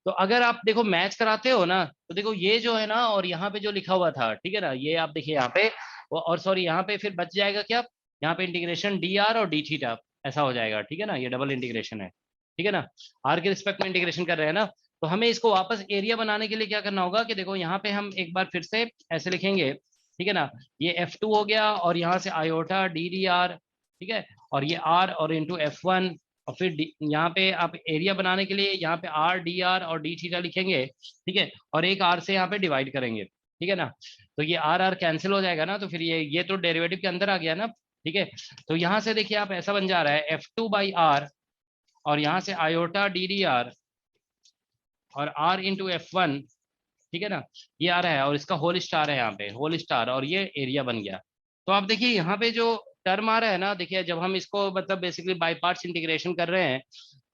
तो अगर आप देखो मैच कराते हो ना, तो देखो ये जो है ना, और यहाँ पे जो लिखा हुआ था, ठीक है ना, ये आप देखिए यहाँ पे, और सॉरी यहाँ पे फिर बच जाएगा क्या, यहाँ पे इंटीग्रेशन DR और डी थीटा ऐसा हो जाएगा, ठीक है ना। ये डबल इंटीग्रेशन है, ठीक है ना, R के रिस्पेक्ट में इंटीग्रेशन कर रहे हैं ना। तो हमें इसको वापस एरिया बनाने के लिए क्या करना होगा कि देखो यहाँ पे हम एक बार फिर से ऐसे लिखेंगे, ठीक है ना। ये F2 हो गया और यहाँ से आयोटा DDR, ठीक है, और ये R और इंटू F1, और फिर यहाँ पे आप एरिया बनाने के लिए यहाँ पे R DR और डी थीटा लिखेंगे, ठीक है, और एक R से यहाँ पे डिवाइड करेंगे, ठीक है ना। तो ये R कैंसिल हो जाएगा ना, तो फिर ये तो डेरिवेटिव के अंदर आ गया ना, ठीक है। तो यहाँ से देखिए आप ऐसा बन जा रहा है F2 बाई R, और यहाँ से आयोटा DDR और R इंटू F1, ठीक है ना, ये आ रहा है, और इसका होल स्टार है यहाँ पे, होल स्टार, और ये एरिया बन गया। तो आप देखिए यहाँ पे जो टर्म आ रहा है ना, देखिए जब हम इसको मतलब बेसिकली बाई पार्ट्स इंटीग्रेशन कर रहे हैं,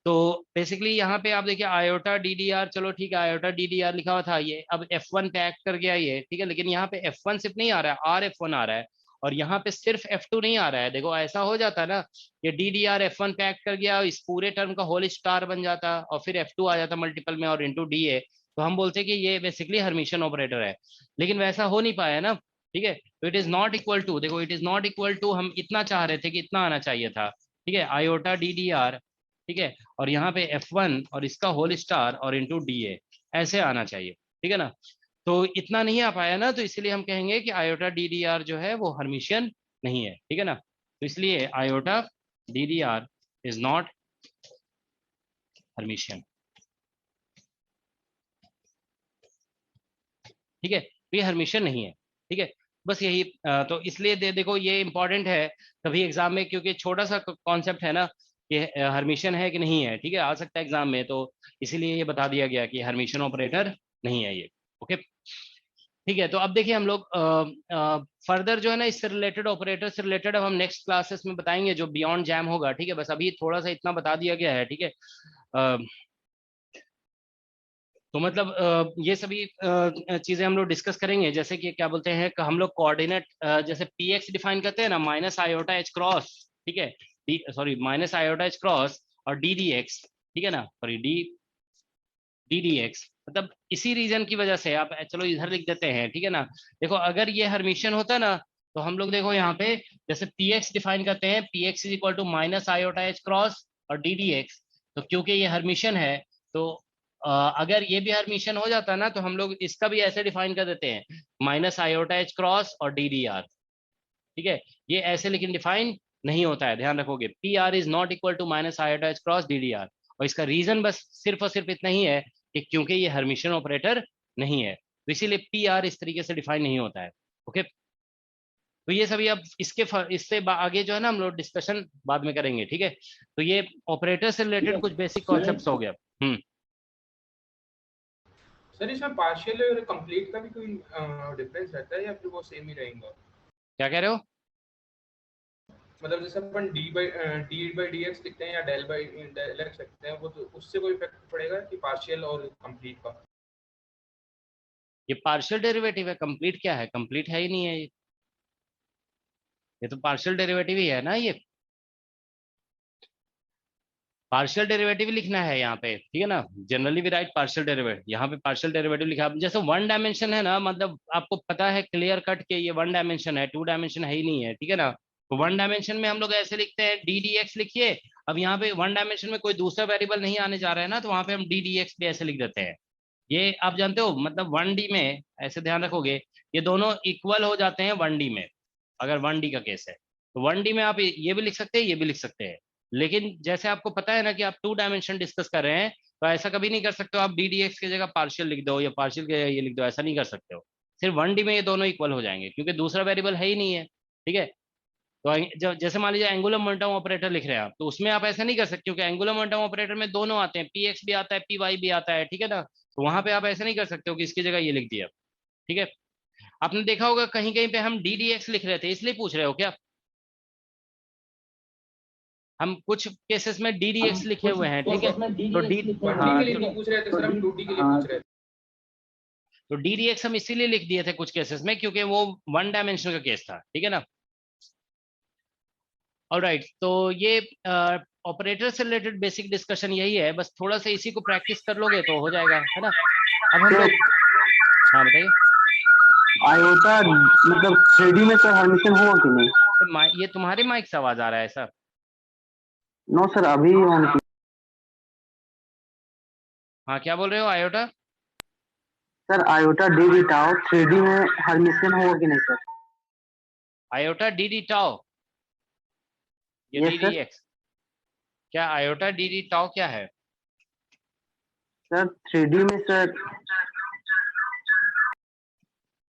तो बेसिकली यहाँ पे आप देखिए आयोटा DDR, चलो ठीक है, आयोटा DDR लिखा हुआ था, ये अब F1 पे एक्ट कर गया ये, ठीक है। लेकिन यहाँ पे F1 सिर्फ नहीं आ रहा है, R F1 आ रहा है, और यहाँ पे सिर्फ F2 नहीं आ रहा है। देखो ऐसा हो जाता है ना, ये DDR F1 पे एक्ट कर गया, इस पूरे टर्म का होल स्टार बन जाता, और फिर F2 आ जाता मल्टीपल में और इंटू DA, तो हम बोलते हैं कि ये बेसिकली हर्मिशियन ऑपरेटर है। लेकिन वैसा हो नहीं पाया ना, ठीक है। तो it is not equal to, देखो it is not equal to, हम इतना चाह रहे थे कि इतना आना चाहिए था, ठीक है, आयोटा DDR, ठीक है, और यहाँ पे F1 और इसका होल स्टार और इंटू DA ऐसे आना चाहिए, ठीक है ना। तो इतना नहीं आ पाया ना, तो इसलिए हम कहेंगे कि आयोटा DDR जो है वो हर्मिशियन नहीं है, ठीक है ना। तो इसलिए iota DDR is not Hermitian, ठीक है, तो ये हर्मिशियन नहीं है, ठीक है। बस यही तो इसलिए देखो ये इंपॉर्टेंट है कभी एग्जाम में, क्योंकि छोटा सा कॉन्सेप्ट है ना कि हर्मिशन है कि नहीं है, ठीक है, आ सकता है एग्जाम में, तो इसीलिए ये बता दिया गया कि हर्मिशन ऑपरेटर नहीं है ये। ओके ठीक है, तो अब देखिए हम लोग फर्दर जो है ना इससे रिलेटेड, ऑपरेटर से रिलेटेड अब हम नेक्स्ट क्लासेस में बताएंगे जो बियॉन्ड जैम होगा, ठीक है। बस अभी थोड़ा सा इतना बता दिया गया है, ठीक है। तो मतलब ये सभी चीजें हम लोग डिस्कस करेंगे, जैसे कि क्या बोलते हैं हम लोग कोऑर्डिनेट, जैसे पी एक्स डिफाइन करते हैं ना माइनस आयोटा एच क्रॉस, ठीक है, sorry minus iota H cross और डी डी एक्स, ठीक है ना, सॉरी डी डी एक्स, मतलब इसी रीजन की वजह से आप चलो इधर लिख देते हैं, ठीक है ना। देखो अगर ये हर्मिशन होता ना तो हम लोग देखो यहाँ पे जैसे पी एक्स डिफाइन करते हैं, P X is equal to minus iota H cross और डी डी एक्स, तो क्योंकि ये हर्मिशन है तो अगर ये भी हर्मिशन हो जाता ना तो हम लोग इसका भी ऐसे डिफाइन कर देते हैं माइनस आयोटा एच क्रॉस और डी डी आर, ठीक है। ये ऐसे लेकिन डिफाइन नहीं होता है, ध्यान रखोगे, P R is not equal to minus iota H cross D D R, और इसका रीजन बस सिर्फ और सिर्फ इतना ही है कि क्योंकि ये हर्मिशन ऑपरेटर नहीं है, तो इसीलिए पी आर इस तरीके से डिफाइन नहीं होता है। ओके तो ये सभी अब इससे आगे जो है ना हम लोग डिस्कशन बाद में करेंगे, ठीक है। तो ये ऑपरेटर से रिलेटेड कुछ बेसिक कॉन्सेप्ट्स हो गया। सर इसमें पार्शियल और कंप्लीट का भी कोई डिफरेंस रहता है या फिर वो सेम ही रहेगा? क्या कह रहे हो? मतलब जैसे अपन डी बाई डी एक्स लिखते हैं या डेल एक्स लिखते हैं, वो तो उससे कोई इफेक्ट पड़ेगा कि पार्शियल और कंप्लीट का? ये पार्शियल डेरिवेटिव है, कंप्लीट क्या है? कंप्लीट है ही नहीं है ये तो पार्शियल डेरिवेटिव ही है ना, ये पार्शियल डेरिवेटिव लिखना है यहाँ पे, ठीक है ना। Generally we write partial derivative, यहाँ पे पार्शियल डेरिवेटिव लिखा, जैसे वन डायमेंशन है ना, मतलब आपको पता है क्लियर कट के ये वन डायमेंशन है, टू डायमेंशन है ही नहीं है, ठीक है ना। तो वन डायमेंशन में हम लोग ऐसे लिखते हैं डी डी एक्स लिखिए, अब यहाँ पे वन डायमेंशन में कोई दूसरा वेरिएबल नहीं आने जा रहा है ना, तो वहाँ पे हम डी डी एक्स भी ऐसे लिख देते हैं। ये आप जानते हो, मतलब वन डी में ऐसे ध्यान रखोगे ये दोनों इक्वल हो जाते हैं वन डी में, अगर वन डी का केस है तो वन डी में आप ये भी लिख सकते हैं, ये भी लिख सकते हैं, लेकिन जैसे आपको पता है ना कि आप टू डायमेंशन डिस्कस कर रहे हैं, तो ऐसा कभी नहीं कर सकते हो आप डी डी एक्स की जगह पार्शियल लिख दो या पार्शियल की जगह ये लिख दो, ऐसा नहीं कर सकते हो। सिर्फ वन डी में ये दोनों इक्वल हो जाएंगे क्योंकि दूसरा वेरिएबल है ही नहीं है, ठीक है। तो जैसे मान लीजिए एंगुलर मोमेंटम ऑपरेटर लिख रहे हैं आप, तो उसमें आप ऐसा नहीं कर सकते क्योंकि एंगुलर मोमेंटम ऑपरेटर में दोनों आते हैं, पी एक्स भी आता है पी वाई भी आता है, ठीक है ना। तो वहां पे आप ऐसा नहीं कर सकते हो कि इसकी जगह ये लिख दिया, ठीक है। आपने देखा होगा कहीं कहीं पे हम डी डी एक्स लिख रहे थे, इसलिए पूछ रहे हो क्या? हम कुछ केसेस में डी डी एक्स लिखे हुए हैं, ठीक है। तो डी डी एक्स हम इसीलिए लिख दिए थे कुछ केसेस में क्योंकि वो वन डायमेंशन का केस था, ठीक है ना। ऑलराइट, तो ये ऑपरेटर से रिलेटेड बेसिक डिस्कशन यही है, बस थोड़ा सा इसी को प्रैक्टिस कर लोगे तो हो जाएगा, है ना। अब हम लोग हाँ बताइए। आयोटा मतलब 3D में सर हर्मिशन होगा कि नहीं? ये तुम्हारे माइक से आवाज आ रहा है सर? नो सर अभी हाँ क्या बोल रहे हो? Iota sir iota D D tau 3D में हर्मिशन होगा कि नहीं sir? Iota D D tau, ये Yes, डी डी एक्स, क्या आयोटा डी डी टाउ क्या है सर? 3D में सर।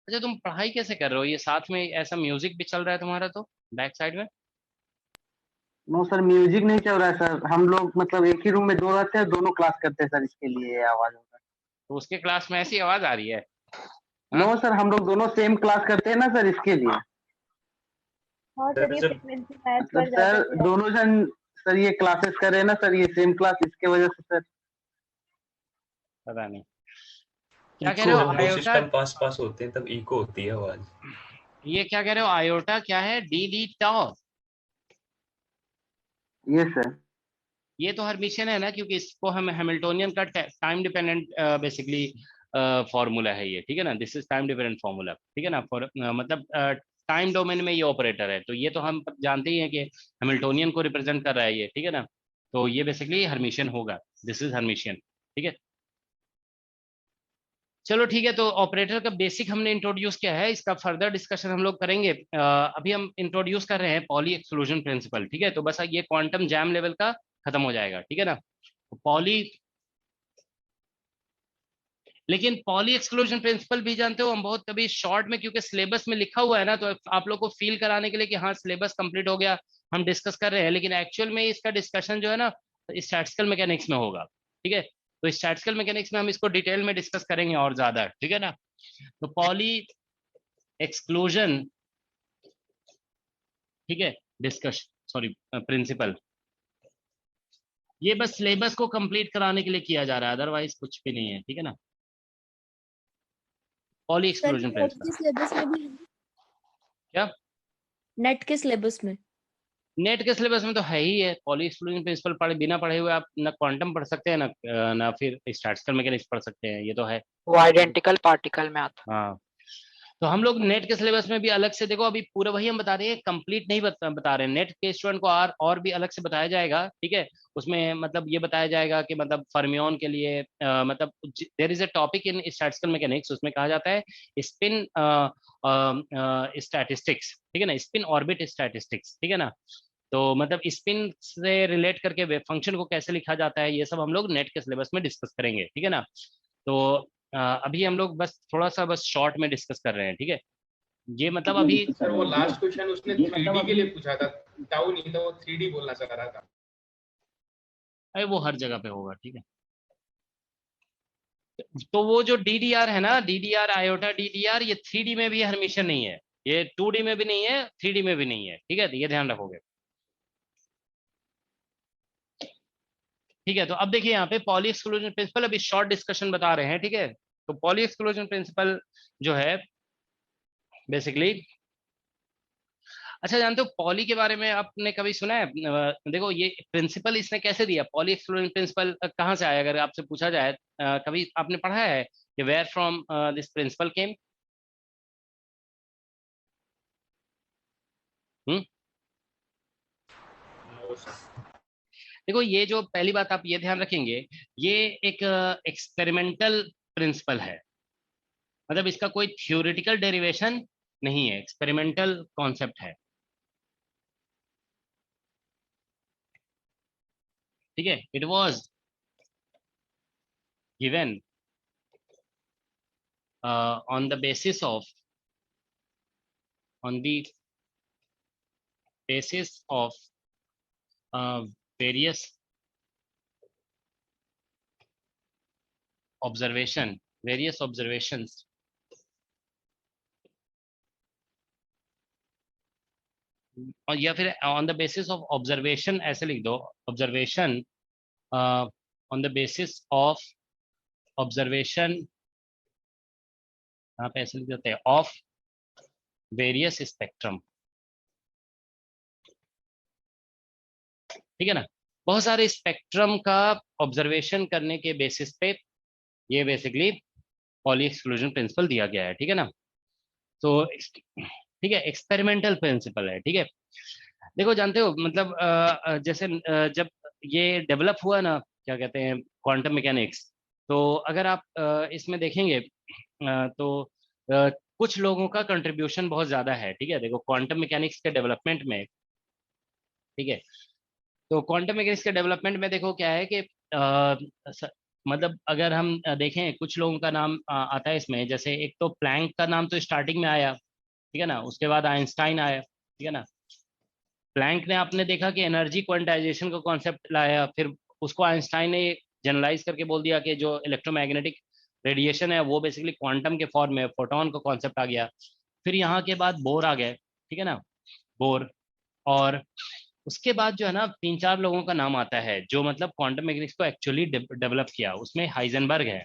अच्छा तुम पढ़ाई कैसे कर रहे हो? ये साथ में ऐसा म्यूजिक भी चल रहा है तुम्हारा तो बैक साइड में? नो सर म्यूजिक नहीं चल रहा है सर, हम लोग मतलब एक ही रूम में दो रहते हैं, दोनों क्लास करते हैं सर, इसके लिए आवाज होता है। तो उसके क्लास में ऐसी आवाज आ रही है? नो सर हम लोग दोनों सेम क्लास करते हैं ना सर, इसके लिए। मतलब सर दोनों जन सर ये क्लासेस कर रहे हैं ना सर, ये सेम क्लास, इसके वजह से सर। पता नहीं क्या कह रहे हो? आयोटा पास होते हैं तब इको होती है आवाज। ये क्या कह रहे हो? आयोटा क्या है? D D tau. Yes sir. ये तो हर्मिशन है ना, क्योंकि इसको हम हैमिल्टोनियन का टाइम डिपेंडेंट बेसिकली फॉर्मूला है ये, ठीक है ना। This is time dependent formula, ठीक है ना, फॉर मतलब टाइम डोमेन में ये ऑपरेटर है, तो ये तो हम जानते ही हैं कि हैमिल्टोनियन को रिप्रेजेंट कर रहा है ये, ठीक है ना। तो ये बेसिकली हर्मिशन होगा, दिस इज हर्मिशन, ठीक है। चलो ठीक है, तो ऑपरेटर का बेसिक हमने इंट्रोड्यूस किया है, इसका फर्दर डिस्कशन हम लोग करेंगे। अभी हम इंट्रोड्यूस कर रहे हैं पॉली एक्सक्लूजन प्रिंसिपल, ठीक है। तो बस ये क्वांटम जैम लेवल का खत्म हो जाएगा, ठीक है ना। पॉली लेकिन पॉली एक्सक्लूजन प्रिंसिपल भी जानते हो हम बहुत कभी शॉर्ट में, क्योंकि सिलेबस में लिखा हुआ है ना, तो आप लोग को फील कराने के लिए कि हाँ सिलेबस कंप्लीट हो गया, हम डिस्कस कर रहे हैं, लेकिन एक्चुअल में इसका डिस्कशन जो है ना स्टैटिस्टिकल मैकेनिक्स में होगा। ठीक है, तो स्टैटिस्टिकल मैकेनिक्स में हम इसको डिटेल में डिस्कस करेंगे और ज्यादा, ठीक है ना। तो पॉली एक्सक्लूजन, ठीक है, डिस्कशन, सॉरी प्रिंसिपल, ये बस सिलेबस को कंप्लीट कराने के लिए किया जा रहा है, अदरवाइज कुछ भी नहीं है, ठीक है ना। पॉली एक्सक्लूजन प्रिंसिपल सिलेबस में भी क्या नेट के सिलेबस में, नेट के सिलेबस में तो है ही है। पॉली एक्सक्लूजन प्रिंसिपल पढ़े बिना पढ़े हुए आप ना क्वांटम पढ़ सकते हैं ना फिर स्टैटिस्टिकल मैकेनिक्स पढ़ सकते हैं, ये तो है, वो आइडेंटिकल पार्टिकल में आता। हाँ। तो हम लोग नेट के सिलेबस में भी अलग से, देखो अभी पूरा वही हम बता रहे हैं, कंप्लीट नहीं बता रहे हैं। नेट के स्टूडेंट को और भी अलग से बताया जाएगा, ठीक है। उसमें मतलब ये बताया जाएगा कि मतलब फर्मियोन के लिए मतलब there is a topic in statistical mechanics, उसमें कहा जाता है स्पिन स्टैटिस्टिक्स, ठीक है ना, स्पिन ऑर्बिट स्टैटिस्टिक्स, ठीक है ना। तो मतलब स्पिन से रिलेट करके वेव फंक्शन को कैसे लिखा जाता है, ये सब हम लोग नेट के सिलेबस में डिस्कस करेंगे, ठीक है ना। तो अभी हम लोग बस थोड़ा सा बस शॉर्ट में डिस्कस कर रहे हैं, ठीक है। ये मतलब अभी सर वो लास्ट क्वेश्चन उसने 3D के लिए पूछा था, टाउ नहीं था, वो 3D बोलना चाह रहा था। अरे वो हर जगह पे होगा, ठीक है। तो वो जो DDR है ना, DDR आयोटा DDR, ये 3D में भी हमेशा नहीं है, ये 2D में भी नहीं है, 3D में भी नहीं है, ठीक है, तो ये ध्यान रखोगे। ठीक है, तो अब देखिए यहाँ पे पॉली एक्सक्लूजन प्रिंसिपल अभी शॉर्ट डिस्कशन बता रहे हैं, ठीक है। तो पॉली एक्सक्लूजन प्रिंसिपल जो है बेसिकली, अच्छा जानते हो पॉली के बारे में आपने कभी सुना है? देखो ये प्रिंसिपल इसने कैसे दिया, पॉली एक्सक्लूजन प्रिंसिपल कहाँ से आया, अगर आपसे पूछा जाए कभी आपने पढ़ा है कि वेयर फ्रॉम दिस प्रिंसिपल केम? देखो ये जो पहली बात आप ये ध्यान रखेंगे, ये एक एक्सपेरिमेंटल प्रिंसिपल है, मतलब इसका कोई थ्योरेटिकल डेरिवेशन नहीं है, एक्सपेरिमेंटल कॉन्सेप्ट है, ठीक है। It was given on the basis of various observations और या फिर on the basis of observation, ऐसे लिख दो, observation on the basis of observation, यहाँ पे ऐसे लिख देते हैं, ऑफ वेरियस स्पेक्ट्रम, ठीक है ना। बहुत सारे स्पेक्ट्रम का ऑब्जर्वेशन करने के बेसिस पे ये बेसिकली पॉली एक्सक्लूजन प्रिंसिपल दिया गया है, ठीक है ना। तो ठीक है, एक्सपेरिमेंटल प्रिंसिपल है, ठीक है। देखो जानते हो मतलब जैसे जब ये डेवलप हुआ ना, क्या कहते हैं, क्वांटम मैकेनिक्स, तो अगर आप इसमें देखेंगे तो कुछ लोगों का कंट्रीब्यूशन बहुत ज्यादा है, ठीक है। देखो क्वांटम मैकेनिक्स के डेवलपमेंट में, ठीक है, तो क्वांटम मैकेनिक्स के डेवलपमेंट में देखो क्या है कि मतलब अगर हम देखें कुछ लोगों का नाम आता है इसमें, जैसे एक तो प्लैंक का नाम तो स्टार्टिंग में आया, ठीक है ना, उसके बाद आइंस्टाइन आया, ठीक है ना। प्लैंक ने आपने देखा कि एनर्जी क्वांटाइजेशन का कॉन्सेप्ट लाया, फिर उसको आइंस्टाइन ने जनरलाइज करके बोल दिया कि जो इलेक्ट्रोमैग्नेटिक रेडिएशन है वो बेसिकली क्वांटम के फॉर्म में, फोटोन का कॉन्सेप्ट आ गया। फिर यहाँ के बाद बोर आ गए, ठीक है ना, बोर। और उसके बाद जो है ना 3-4 लोगों का नाम आता है जो मतलब क्वांटम मैकेनिक्स को एक्चुअली डेवलप किया, उसमें हाइजेनबर्ग है,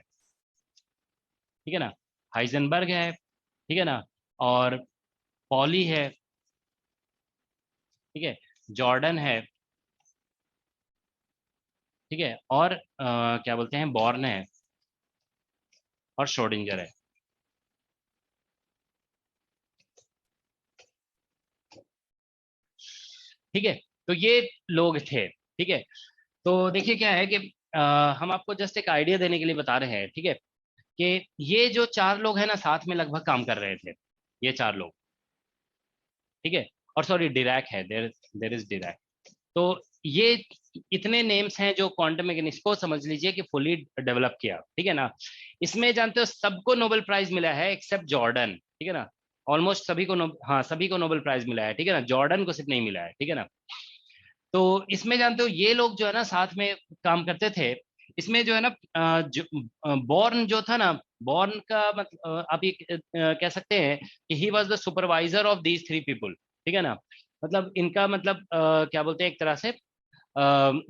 ठीक है ना, हाइजेनबर्ग है, ठीक है ना, और पॉली है, ठीक है, जॉर्डन है, ठीक है, और क्या बोलते हैं, बॉर्न है, और श्रोडिंगर है, ठीक है। तो ये लोग थे, ठीक है। तो देखिए क्या है कि हम आपको जस्ट एक आइडिया देने के लिए बता रहे हैं, ठीक है, कि ये जो 4 लोग हैं ना साथ में लगभग काम कर रहे थे, ये 4 लोग, ठीक है। और सॉरी डिरैक है, देयर इज डिरैक। तो इतने नेम्स हैं जो क्वांटम मैकेनिक्स को समझ लीजिए कि फुली डेवलप किया, ठीक है ना। इसमें जानते हो सबको नोबेल प्राइज मिला है एक्सेप्ट जॉर्डन, ठीक है ना। ऑलमोस्ट सभी को हाँ सभी को नोबेल प्राइज मिला है, ठीक है ना, जॉर्डन को सिर्फ नहीं मिला है, ठीक है ना। तो इसमें जानते हो ये लोग जो है ना साथ में काम करते थे। इसमें जो है ना बॉर्न जो था ना, बॉर्न का मतलब आप ये कह सकते हैं कि he was the supervisor of these 3 people, ठीक है ना। मतलब इनका मतलब क्या बोलते हैं, एक तरह से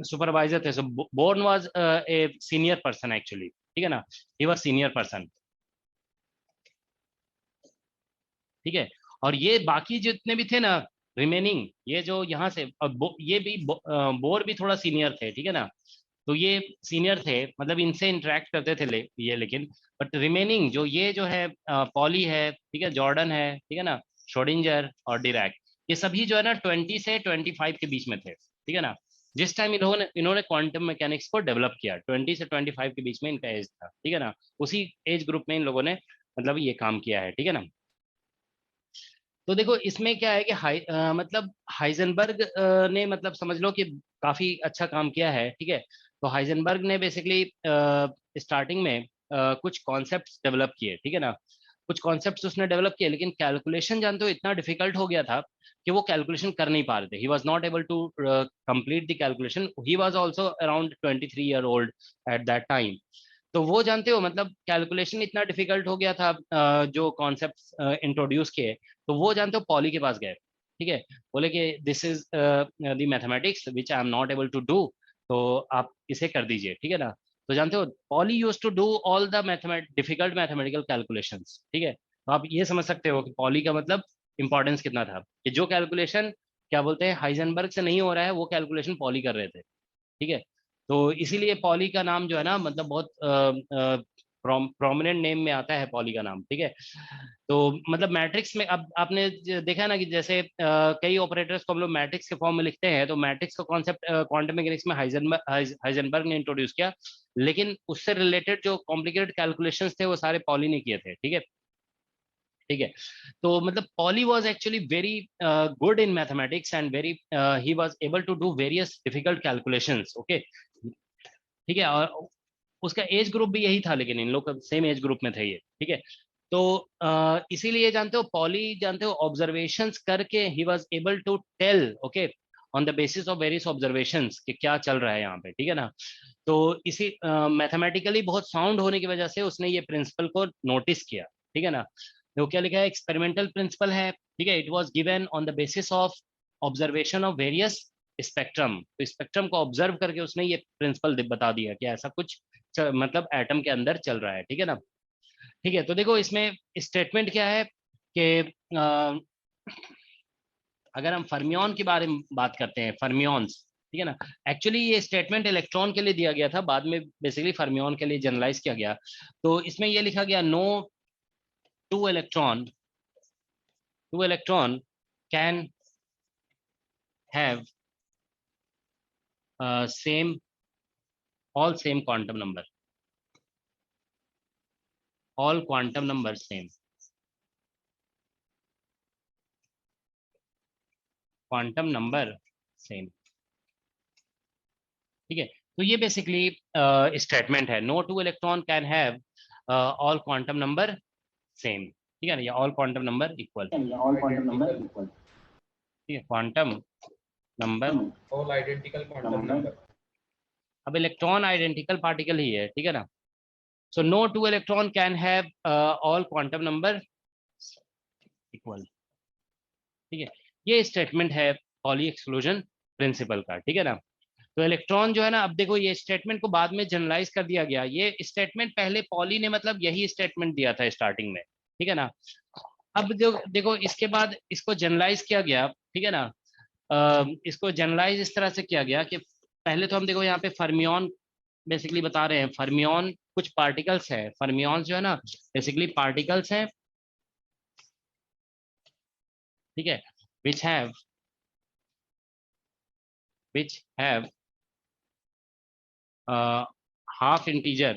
सुपरवाइजर थे। So born was a senior person actually, ठीक है ना, ही वाज सीनियर पर्सन, ठीक है। और ये बाकी जितने भी थे ना रिमेनिंग, ये जो यहाँ से ये भी बोर भी थोड़ा सीनियर थे, ठीक है ना। तो ये सीनियर थे, मतलब इनसे इंटरेक्ट करते थे ये, लेकिन बट रिमेनिंग जो ये जो है पॉली है, ठीक है, जॉर्डन है, ठीक है ना, श्रोडिंगर और डिरैक, ये सभी जो है ना 20 से 25 के बीच में थे, ठीक है ना। जिस टाइम इन्होंने क्वांटम मैकेनिक्स को डेवलप किया 20 से 25 के बीच में इनका एज था, ठीक है ना। उसी एज ग्रुप में इन लोगों ने मतलब ये काम किया है, ठीक है ना। तो देखो इसमें क्या है कि मतलब हाइजेनबर्ग ने मतलब समझ लो कि काफी अच्छा काम किया है, ठीक है। तो हाइजेनबर्ग ने बेसिकली स्टार्टिंग में कुछ कॉन्सेप्ट्स डेवलप किए, ठीक है ना। कुछ कॉन्सेप्ट्स उसने डेवलप किए, लेकिन कैलकुलेशन जानते हो इतना डिफिकल्ट हो गया था कि वो कैलकुलेशन कर नहीं पा रहे थे। He was not able to complete the calculation. He was also around 23 year old at that time. तो वो जानते हो मतलब कैलकुलेशन इतना डिफिकल्ट हो गया था, जो कॉन्सेप्ट इंट्रोड्यूस किए, तो वो जानते हो पॉली के पास गए, ठीक है। बोले कि this is the mathematics which I am not able to do, तो आप इसे कर दीजिए, ठीक है ना। तो जानते हो Pauli used to do all the difficult mathematical calculations, ठीक है। तो आप ये समझ सकते हो कि पॉली का मतलब इंपॉर्टेंस कितना था, कि जो कैलकुलेशन क्या बोलते हैं हाइजेनबर्ग से नहीं हो रहा है वो कैलकुलेशन पॉली कर रहे थे, ठीक है। तो इसीलिए पॉली का नाम जो है ना मतलब बहुत प्रोमिनेंट नेम में आता है पॉली का नाम, ठीक है। तो मतलब मैट्रिक्स में अब आपने देखा है ना कि जैसे कई ऑपरेटर्स को हम लोग मैट्रिक्स के फॉर्म में लिखते हैं, तो मैट्रिक्स का कॉन्सेप्ट क्वांटम मैकेनिक्स में हाइजेनबर्ग ने इंट्रोड्यूस किया, लेकिन उससे रिलेटेड जो कॉम्प्लिकेटेड कैलकुलेशंस थे वो सारे पॉली ने किए थे, ठीक है, ठीक है। तो मतलब Pauli was actually very good in mathematics and very he was able to do various difficult calculations, okay, ठीक है। और उसका एज ग्रुप भी यही था, लेकिन इन लोग सेम एज ग्रुप में थे ये, ठीक है। तो इसीलिए जानते हो पॉली जानते हो ऑब्जर्वेशंस करके he was able to tell, okay, on the basis of various observations कि क्या चल रहा है यहाँ पे, ठीक है ना। तो इसी मैथमेटिकली बहुत साउंड होने की वजह से उसने ये प्रिंसिपल को नोटिस किया, ठीक है ना। तो क्या लिखा है, एक्सपेरिमेंटल प्रिंसिपल है, ठीक है। It was given on the basis of observation of various spectrum. तो स्पेक्ट्रम को ऑब्जर्व करके उसने ये प्रिंसिपल बता दिया कि ऐसा कुछ मतलब एटम के अंदर चल रहा है, ठीक है ना। ठीक है, तो देखो इसमें स्टेटमेंट क्या है कि अगर हम फर्मियन के बारे में बात करते हैं, फर्मियंस, ठीक है ना। एक्चुअली ये स्टेटमेंट इलेक्ट्रॉन के लिए दिया गया था, बाद में बेसिकली फर्मियन के लिए जनरलाइज किया गया। तो इसमें ये लिखा गया no two electron can have same all same quantum number, all quantum numbers same, quantum number same, ठीक है। तो ये बेसिकली स्टेटमेंट है, no two electron can have all quantum number same, ठीक है ना, या ऑल क्वांटम नंबर इक्वल, ठीक है, quantum number all identical quantum number. अब इलेक्ट्रॉन आइडेंटिकल पार्टिकल ही है, ठीक है ना। So no two electron can have all quantum number equal, ठीक है। ये स्टेटमेंट है पॉली एक्सक्लूजन प्रिंसिपल का, ठीक है ना। तो इलेक्ट्रॉन जो है ना, अब देखो ये स्टेटमेंट को बाद में जनरलाइज कर दिया गया। ये स्टेटमेंट पहले पॉली ने मतलब यही स्टेटमेंट दिया था स्टार्टिंग में, ठीक है ना। अब जो देखो इसके बाद इसको जनरलाइज किया गया, ठीक है ना। इसको जनरलाइज इस तरह से किया गया कि पहले तो हम देखो यहाँ पे फर्मियन बेसिकली बता रहे हैं। फर्मियन कुछ पार्टिकल्स है, फर्मियन जो है ना बेसिकली पार्टिकल्स हैं, ठीक है, which have half integer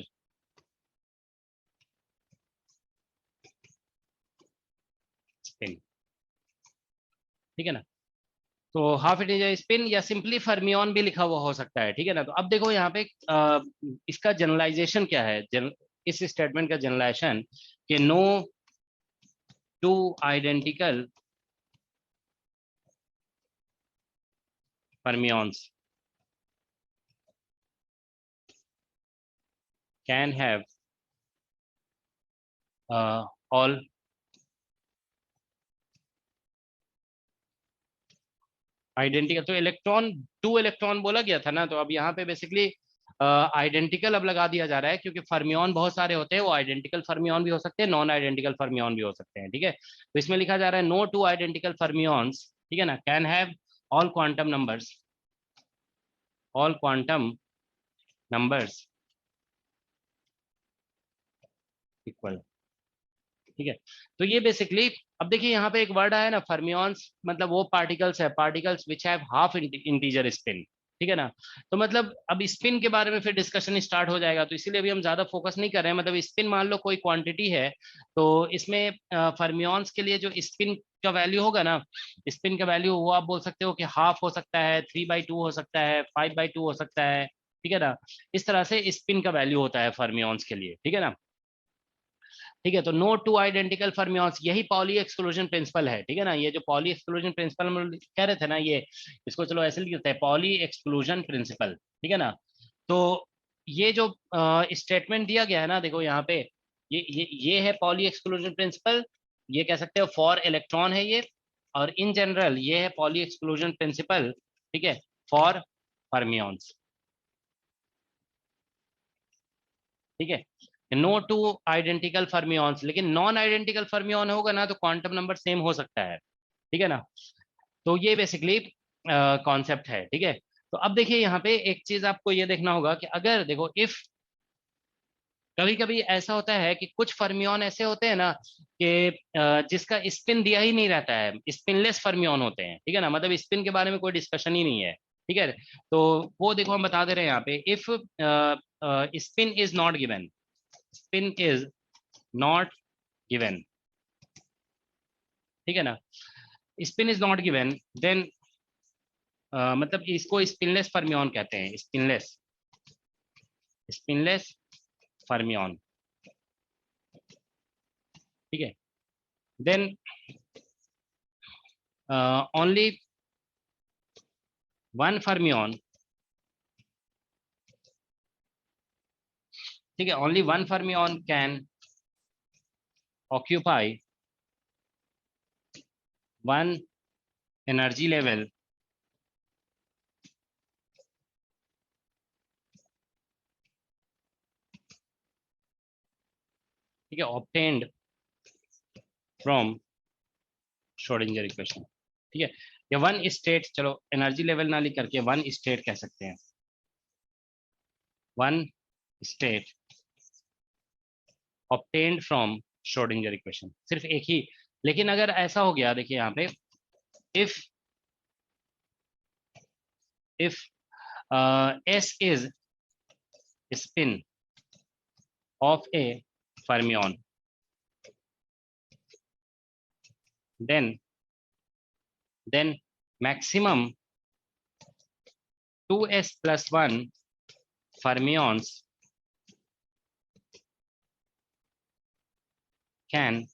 spin, ठीक है ना। तो हाफ इंटीजर स्पिन या सिंपली फर्मियन भी लिखा हुआ हो सकता है, ठीक है ना। तो अब देखो यहाँ पे इसका जनरलाइजेशन क्या है, इस स्टेटमेंट का जनरलाइजेशन कि no two identical fermions can have all identical. तो इलेक्ट्रॉन 2 इलेक्ट्रॉन बोला गया था ना, तो अब यहाँ पे बेसिकली आइडेंटिकल अब लगा दिया जा रहा है, क्योंकि फर्मियन बहुत सारे होते हैं, वो आइडेंटिकल फर्मियन भी हो सकते हैं, नॉन आइडेंटिकल फर्मियन भी हो सकते हैं, ठीक है। तो इसमें लिखा जा रहा है नो टू आइडेंटिकल फर्मियंस, ठीक है ना, can have all quantum numbers, all quantum numbers equal, ठीक है। तो ये बेसिकली, अब देखिए यहाँ पे एक वर्ड आया ना फर्मियंस, मतलब वो पार्टिकल्स है, particles which have half integer spin, ठीक है ना। तो मतलब अब स्पिन के बारे में फिर डिस्कशन स्टार्ट हो जाएगा, तो इसीलिए अभी हम ज्यादा फोकस नहीं कर रहे हैं। मतलब स्पिन मान लो कोई क्वांटिटी है, तो इसमें फर्मियंस के लिए जो स्पिन का वैल्यू होगा ना, स्पिन का वैल्यू वो आप बोल सकते हो कि हाफ हो सकता है, 3/2 हो सकता है, 5/2 हो सकता है, ठीक है ना। इस तरह से स्पिन का वैल्यू होता है फर्मियंस के लिए, ठीक है ना। ठीक है, तो नो टू आइडेंटिकल फर्मियंस, यही पॉली एक्सक्लूजन प्रिंसिपल है, ठीक है ना। ये जो पॉली एक्सक्लूजन प्रिंसिपल हम कह रहे थे ना, ये इसको चलो ऐसे लिखते हैं, पॉली एक्सक्लूजन प्रिंसिपल, ठीक है ना। तो ये जो स्टेटमेंट दिया गया है ना, देखो यहाँ पे ये है पॉली एक्सक्लूजन प्रिंसिपल, ये कह सकते हो फॉर इलेक्ट्रॉन है ये, और इन जनरल ये है पॉली एक्सक्लूजन प्रिंसिपल, ठीक है, फॉर फर्मियंस, ठीक है। नो टू आइडेंटिकल फर्मियंस, लेकिन नॉन आइडेंटिकल फर्मियन होगा ना तो क्वांटम नंबर सेम हो सकता है, ठीक है ना। तो ये बेसिकली कॉन्सेप्ट है, ठीक है। तो अब देखिए यहाँ पे एक चीज आपको ये देखना होगा कि अगर देखो इफ कभी कभी ऐसा होता है कि कुछ फर्मियन ऐसे होते हैं ना कि जिसका स्पिन दिया ही नहीं रहता है, स्पिनलेस फर्मियन होते हैं, ठीक है ना, मतलब स्पिन के बारे में कोई डिस्कशन ही नहीं है, ठीक है। तो वो देखो हम बता दे रहे हैं यहाँ पे, if spin is not given, spin is not given, ठीक है ना, spin is not given, then मतलब इसको स्पिनलेस फर्मियन कहते हैं, स्पिनलेस फर्मियन, ठीक है। देन ओनली वन फर्मियन, ठीक है, only one fermion can occupy one energy level ठीक है, ऑब्टेन्ड फ्रॉम श्रोडिंगर इक्वेशन, ठीक है। या वन स्टेट, चलो एनर्जी लेवल ना लिख करके वन स्टेट कह सकते हैं, one state obtained from Schrodinger equation, सिर्फ एक ही। लेकिन अगर ऐसा हो गया, देखिए यहाँ पे, if S is spin of a fermion, then maximum 2s plus 1 fermions can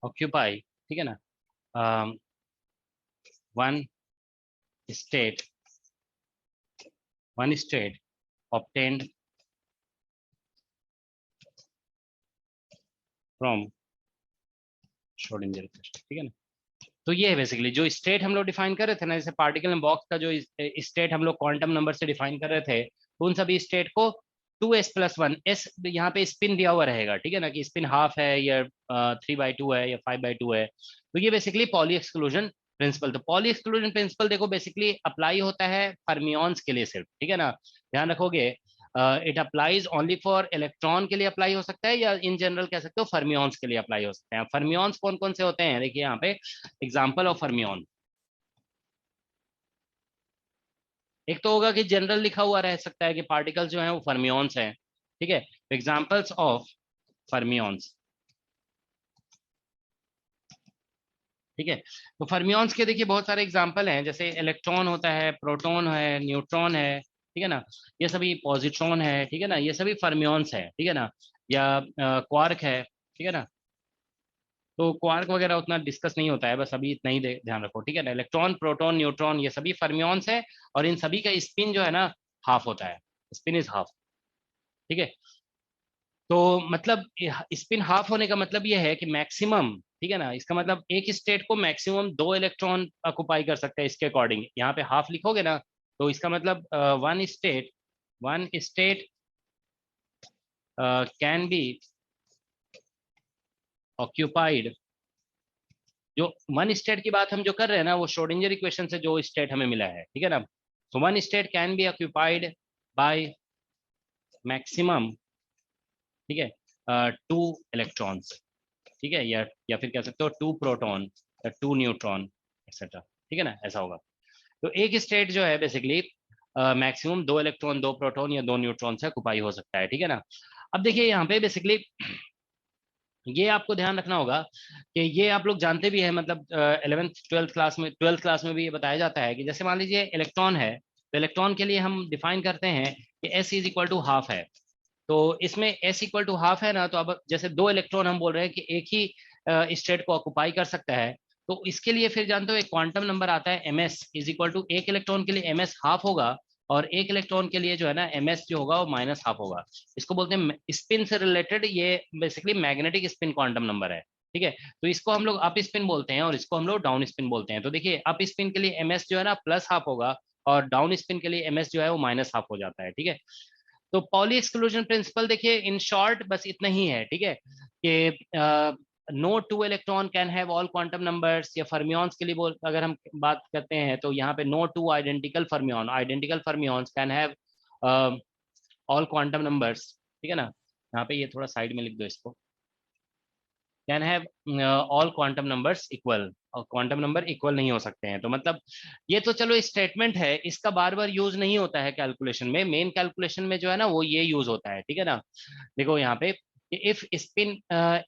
occupy, ठीक है ना, one state obtained from Schrodinger equation, ठीक है ना। तो ये है बेसिकली जो स्टेट हम लोग डिफाइन कर रहे थे ना, जैसे पार्टिकल इन बॉक्स का जो स्टेट हम लोग क्वांटम नंबर से डिफाइन कर रहे थे, तो उन सभी स्टेट को 2s plus 1, s यहाँ पे स्पिन दिया हुआ रहेगा, ठीक है ना, कि स्पिन हाफ है या 3/2 है या 5/2 है। तो ये बेसिकली पॉली एक्सक्लूजन प्रिंसिपल। तो पॉली एक्सक्लूजन प्रिंसिपल देखो बेसिकली अप्लाई होता है फर्मियंस के लिए सिर्फ, ठीक है ना, ध्यान रखोगे। It applies only for electron के लिए अप्लाई हो सकता है, या इन जनरल कह सकते हो फर्मियंस के लिए अप्लाई हो सकते हैं। फर्मियंस कौन कौन से होते हैं, देखिए यहाँ पे एग्जाम्पल ऑफ फर्मियन, एक तो होगा कि जनरल लिखा हुआ रह सकता है कि पार्टिकल्स जो हैं वो फर्मियंस हैं, ठीक है। एग्जांपल्स ऑफ फर्मियंस, ठीक है। तो फर्मियंस के देखिए बहुत सारे एग्जांपल हैं, जैसे इलेक्ट्रॉन होता है, प्रोटॉन है, न्यूट्रॉन है, ठीक है ना, ये सभी पॉजिट्रॉन है, ठीक है ना, ये सभी फर्मियंस है, ठीक है ना, या क्वार्क है, ठीक है ना। तो क्वार्क वगैरह उतना डिस्कस नहीं होता है, बस अभी इतना ही ध्यान रखो, ठीक है ना। इलेक्ट्रॉन, प्रोटॉन, न्यूट्रॉन ये सभी फर्मियंस है, और इन सभी का स्पिन जो है ना हाफ होता है, स्पिन इज हाफ, ठीक है। तो मतलब स्पिन हाफ होने का मतलब ये है कि मैक्सिमम, ठीक है ना, इसका मतलब एक स्टेट को मैक्सिमम 2 इलेक्ट्रॉन ऑक्युपाई कर सकते हैं, इसके अकॉर्डिंग यहाँ पे हाफ लिखोगे ना, तो इसका मतलब one state can be occupied, जो वन स्टेट की बात हम जो कर रहे हैं ना, वो श्रोडिंगर इक्वेशन से जो स्टेट हमें मिला है, ठीक है ना। So one state can be occupied by maximum, ठीक है, 2 इलेक्ट्रॉन्स, ठीक है, या फिर कह सकते हो 2 प्रोटॉन या 2 न्यूट्रॉन एक्सेट्रा, ठीक है ना, ऐसा होगा। तो एक स्टेट जो है बेसिकली मैक्सिमम 2 इलेक्ट्रॉन, 2 प्रोटॉन या 2 न्यूट्रॉन से ऑक्युपाई हो सकता है, ठीक है ना। अब देखिए यहाँ पे बेसिकली ये आपको ध्यान रखना होगा कि ये आप लोग जानते भी है, मतलब 11th 12th क्लास में भी ये बताया जाता है कि जैसे मान लीजिए इलेक्ट्रॉन है, तो इलेक्ट्रॉन के लिए हम डिफाइन करते हैं कि S is equal to half है। तो इसमें S इक्वल टू हाफ है ना, तो अब जैसे 2 इलेक्ट्रॉन हम बोल रहे हैं कि एक ही स्टेट को ऑक्युपाई कर सकता है, तो इसके लिए फिर जानते हो एक क्वांटम नंबर आता है MS इज इक्वल टू, एक इलेक्ट्रॉन के लिए MS हाफ होगा, और एक इलेक्ट्रॉन के लिए जो है ना MS जो होगा वो माइनस हाफ होगा। इसको बोलते हैं स्पिन से रिलेटेड, ये basically magnetic spin quantum number है, ठीक है। तो इसको हम लोग अप स्पिन बोलते हैं और इसको हम लोग डाउन स्पिन बोलते हैं। तो देखिए अप स्पिन के लिए MS जो है ना प्लस हाफ होगा, और डाउन स्पिन के लिए MS जो है वो माइनस हाफ हो जाता है, ठीक है। तो पॉली एक्सक्लूजन प्रिंसिपल देखिए इन शॉर्ट बस इतना ही है, ठीक है, कि no 2 electron can have all quantum numbers, या फर्मियंस के लिए अगर हम बात करते हैं तो यहाँ पे no 2 identical fermions can have all quantum numbers, ठीक है ना। यहाँ पे ये थोड़ा साइड में लिख दो इसको, can have all quantum numbers equal, और क्वांटम नंबर इक्वल नहीं हो सकते हैं। तो मतलब ये तो चलो स्टेटमेंट है, इसका बार बार यूज नहीं होता है कैलकुलेशन में, मेन कैलकुलेशन में जो है ना वो ये यूज होता है, ठीक है ना। देखो यहाँ पे if spin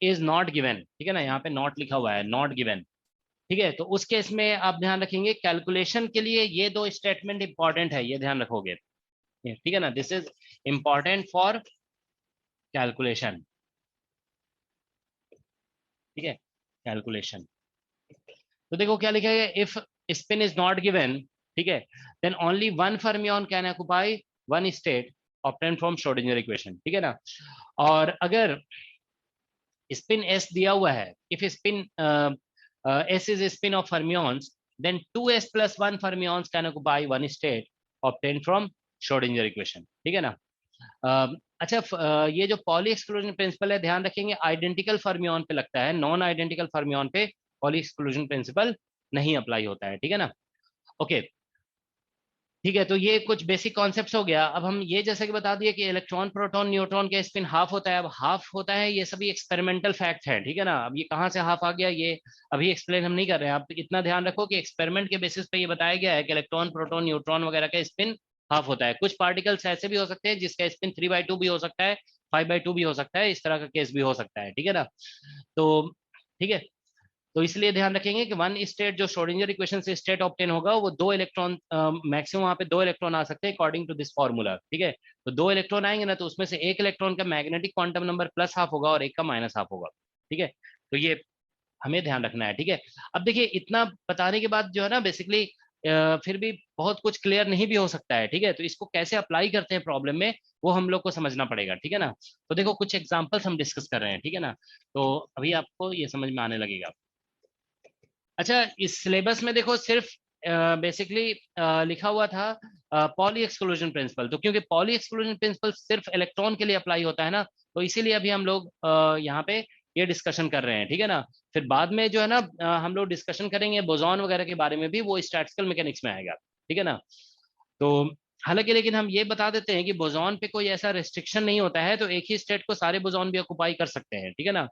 is not given, ठीक है ना, यहाँ पे नॉट लिखा हुआ है, नॉट गिवन, ठीक है। तो उस केस में आप ध्यान रखेंगे कैलकुलेशन के लिए ये 2 स्टेटमेंट इंपॉर्टेंट है, ये ध्यान रखोगे, ठीक है ना, this is important for calculation, ठीक है, कैलकुलेशन। तो देखो क्या लिखा है, if spin is not given, ठीक है, then only one fermion can occupy one state obtain from Schrodinger equation, ठीक है ना। और अगर स्पिन S दिया हुआ है, if spin S is spin of fermions, then 2S + 1 fermions can occupy one state obtain from Schrodinger equation, ठीक है ना। अच्छा, ये जो पॉली एक्सक्लूजन प्रिंसिपल है, ध्यान रखेंगे आइडेंटिकल फर्मियन पे लगता है, नॉन आइडेंटिकल फर्मियन पे पॉली एक्सक्लूजन प्रिंसिपल नहीं अप्लाई होता है, ठीक है ना। ओके, ठीक है, तो ये कुछ बेसिक कॉन्सेप्ट्स हो गया। अब हम ये जैसे कि बता दिए कि इलेक्ट्रॉन, प्रोटॉन, न्यूट्रॉन के स्पिन हाफ होता है। अब हाफ होता है, ये सभी एक्सपेरिमेंटल फैक्ट है, ठीक है ना। अब ये कहाँ से हाफ आ गया ये अभी एक्सप्लेन हम नहीं कर रहे हैं। आप इतना ध्यान रखो कि एक्सपेरिमेंट के बेसिस पे ये बताया गया है कि इलेक्ट्रॉन, प्रोटॉन, न्यूट्रॉन वगैरह का स्पिन हाफ होता है। कुछ पार्टिकल्स ऐसे भी हो सकते हैं जिसका स्पिन 3/2 भी हो सकता है, 5/2 भी हो सकता है, इस तरह का केस भी हो सकता है, ठीक है ना। तो ठीक है, तो इसलिए ध्यान रखेंगे कि वन स्टेट जो श्रोडिंगर इक्वेशन से स्टेट ऑब्टेन होगा वो 2 इलेक्ट्रॉन, मैक्सिमम वहां पे 2 इलेक्ट्रॉन आ सकते हैं अकॉर्डिंग टू दिस फॉर्मूला, ठीक है। तो 2 इलेक्ट्रॉन आएंगे ना, तो उसमें से एक इलेक्ट्रॉन का magnetic quantum number plus half होगा और एक का माइनस हाफ होगा, ठीक है। तो ये हमें ध्यान रखना है, ठीक है। अब देखिए इतना बताने के बाद जो है ना बेसिकली फिर भी बहुत कुछ क्लियर नहीं भी हो सकता है, ठीक है। तो इसको कैसे अप्लाई करते हैं प्रॉब्लम में वो हम लोग को समझना पड़ेगा, ठीक है ना। तो देखो कुछ एग्जाम्पल्स हम डिस्कस कर रहे हैं, ठीक है ना, तो अभी आपको ये समझ में आने लगेगा। अच्छा, इस सिलेबस में देखो सिर्फ बेसिकली लिखा हुआ था पॉली एक्सक्लूजन प्रिंसिपल। तो क्योंकि पॉली एक्सक्लूजन प्रिंसिपल सिर्फ इलेक्ट्रॉन के लिए अप्लाई होता है ना, तो इसीलिए अभी हम लोग यहाँ पे ये डिस्कशन कर रहे हैं, ठीक है ना। फिर बाद में जो है ना हम लोग डिस्कशन करेंगे बोसॉन वगैरह के बारे में भी, वो स्टैटिस्टिकल मैकेनिक्स में आएगा, ठीक है ना। तो हालांकि लेकिन हम ये बता देते हैं कि बोसॉन पे कोई ऐसा रेस्ट्रिक्शन नहीं होता है, तो एक ही स्टेट को सारे बोसॉन भी ऑक्युपाई कर सकते हैं, ठीक है ना।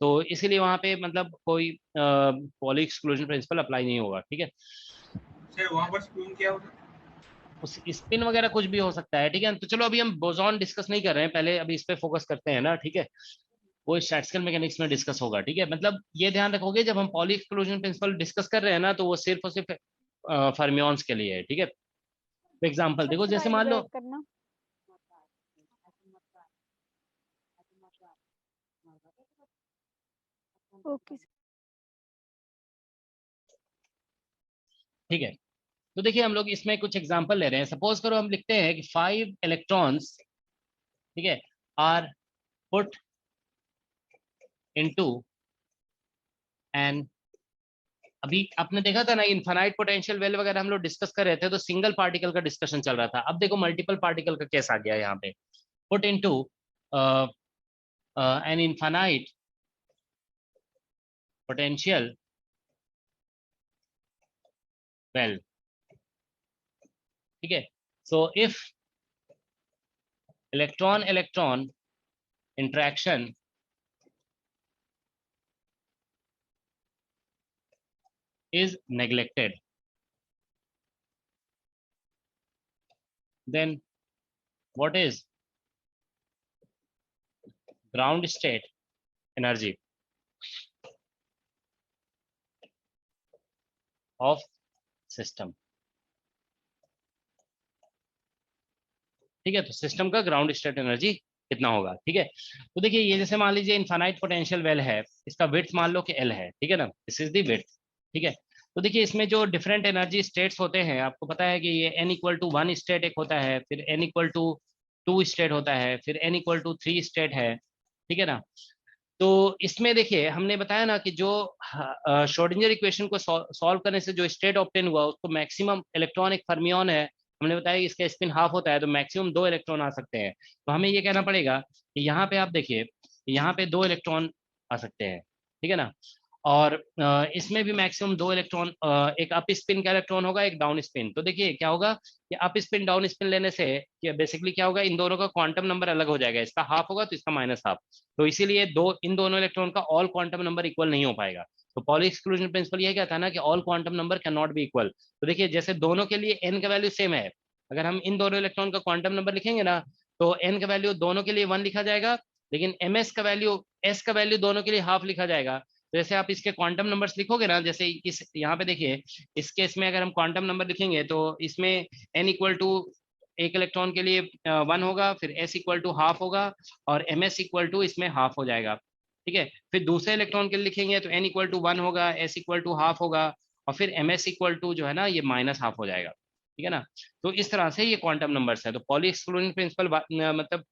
तो इसीलिए वहां पे मतलब कोई पॉली एक्सक्लूजन प्रिंसिपल अप्लाई नहीं होगा, ठीक है। सर वहां पर स्पिन क्या होगा? उस स्पिन वगैरह कुछ भी हो सकता है, ठीक है। तो चलो अभी हम बोसॉन डिस्कस नहीं कर रहे हैं, पहले अभी इस पे फोकस करते हैं ना, ठीक है। वो स्टैटिस्टिकल मैकेनिक्स में डिस्कस होगा, ठीक है। मतलब ये ध्यान रखोगे जब हम पॉली एक्सक्लूजन प्रिंसिपल डिस्कस कर रहे हैं ना, तो वो सिर्फ और सिर्फ फर्मियंस के लिए है, ठीक है। एग्जांपल देखो, जैसे मान लो ओके ठीक है। तो देखिए हम लोग इसमें कुछ एग्जांपल ले रहे हैं। सपोज करो हम लिखते हैं कि 5 इलेक्ट्रॉन्स, ठीक है, आर पुट इनटू एन, अभी आपने देखा था ना इनफाइनाइट पोटेंशियल वेल वगैरह हम लोग डिस्कस कर रहे थे, तो सिंगल पार्टिकल का डिस्कशन चल रहा था। अब देखो मल्टीपल पार्टिकल का केस आ गया यहाँ पे। Put into an infinite potential well, ठीक है। So if electron electron interaction is neglected, then what is ground state energy of system, ठीक है। तो सिस्टम का ग्राउंड स्टेट एनर्जी कितना होगा, ठीक है। तो देखिए ये जैसे मान लीजिए इनफाइनाइट पोटेंशियल वेल है, इसका विड्थ मान लो कि एल है, ठीक है ना, दिस इज द विड्थ, ठीक है। तो देखिए इसमें जो डिफरेंट एनर्जी स्टेट्स होते हैं, आपको पता है कि ये n इक्वल टू 1 स्टेट एक होता है, फिर n इक्वल टू 2 स्टेट होता है, फिर n इक्वल टू 3 स्टेट है, ठीक है ना। तो इसमें देखिए हमने बताया ना कि जो श्रोडिंगर इक्वेशन को सॉल्व करने से जो स्टेट ऑब्टेन हुआ उसको मैक्सिमम इलेक्ट्रॉन एक फर्मियन है, हमने बताया कि इसका स्पिन हाफ होता है, तो मैक्सिमम 2 इलेक्ट्रॉन आ सकते हैं। तो हमें ये कहना पड़ेगा कि यहाँ पे आप देखिए यहाँ पे 2 इलेक्ट्रॉन आ सकते हैं, ठीक है ना। और इसमें भी मैक्सिमम 2 इलेक्ट्रॉन, एक अप स्पिन का इलेक्ट्रॉन होगा, एक डाउन स्पिन। तो देखिए क्या होगा कि अप स्पिन डाउन स्पिन लेने से बेसिकली क्या होगा, इन दोनों का क्वांटम नंबर अलग हो जाएगा, इसका हाफ होगा तो इसका माइनस हाफ, तो इसीलिए इन दोनों इलेक्ट्रॉन का ऑल क्वांटम नंबर इक्वल नहीं हो पाएगा। तो पॉली एक्सक्लूजन प्रिंसिपल ये क्या था ना कि all quantum number can not be equal. तो देखिए जैसे दोनों के लिए n का वैल्यू सेम है, अगर हम इन दोनों इलेक्ट्रॉन का क्वांटम नंबर लिखेंगे ना, तो n का वैल्यू दोनों के लिए 1 लिखा जाएगा, लेकिन ms का वैल्यू s का वैल्यू दोनों के लिए हाफ लिखा जाएगा। तो जैसे आप इसके क्वांटम नंबर्स लिखोगे ना, जैसे इस यहाँ पे देखिए इस केस में अगर हम क्वांटम नंबर लिखेंगे तो इसमें n इक्वल टू एक इलेक्ट्रॉन के लिए 1 होगा, फिर s इक्वल टू हाफ होगा, और ms इक्वल टू इसमें हाफ हो जाएगा, ठीक है। फिर दूसरे इलेक्ट्रॉन के लिए लिखेंगे तो n इक्वल टू 1 होगा, s इक्वल टू हाफ होगा, और फिर ms इक्वल टू जो है ना ये माइनस हाफ हो जाएगा, ठीक है ना। तो इस तरह से ये क्वांटम नंबर्स है। तो पॉली एक्सक्लूजन प्रिंसिपल मतलब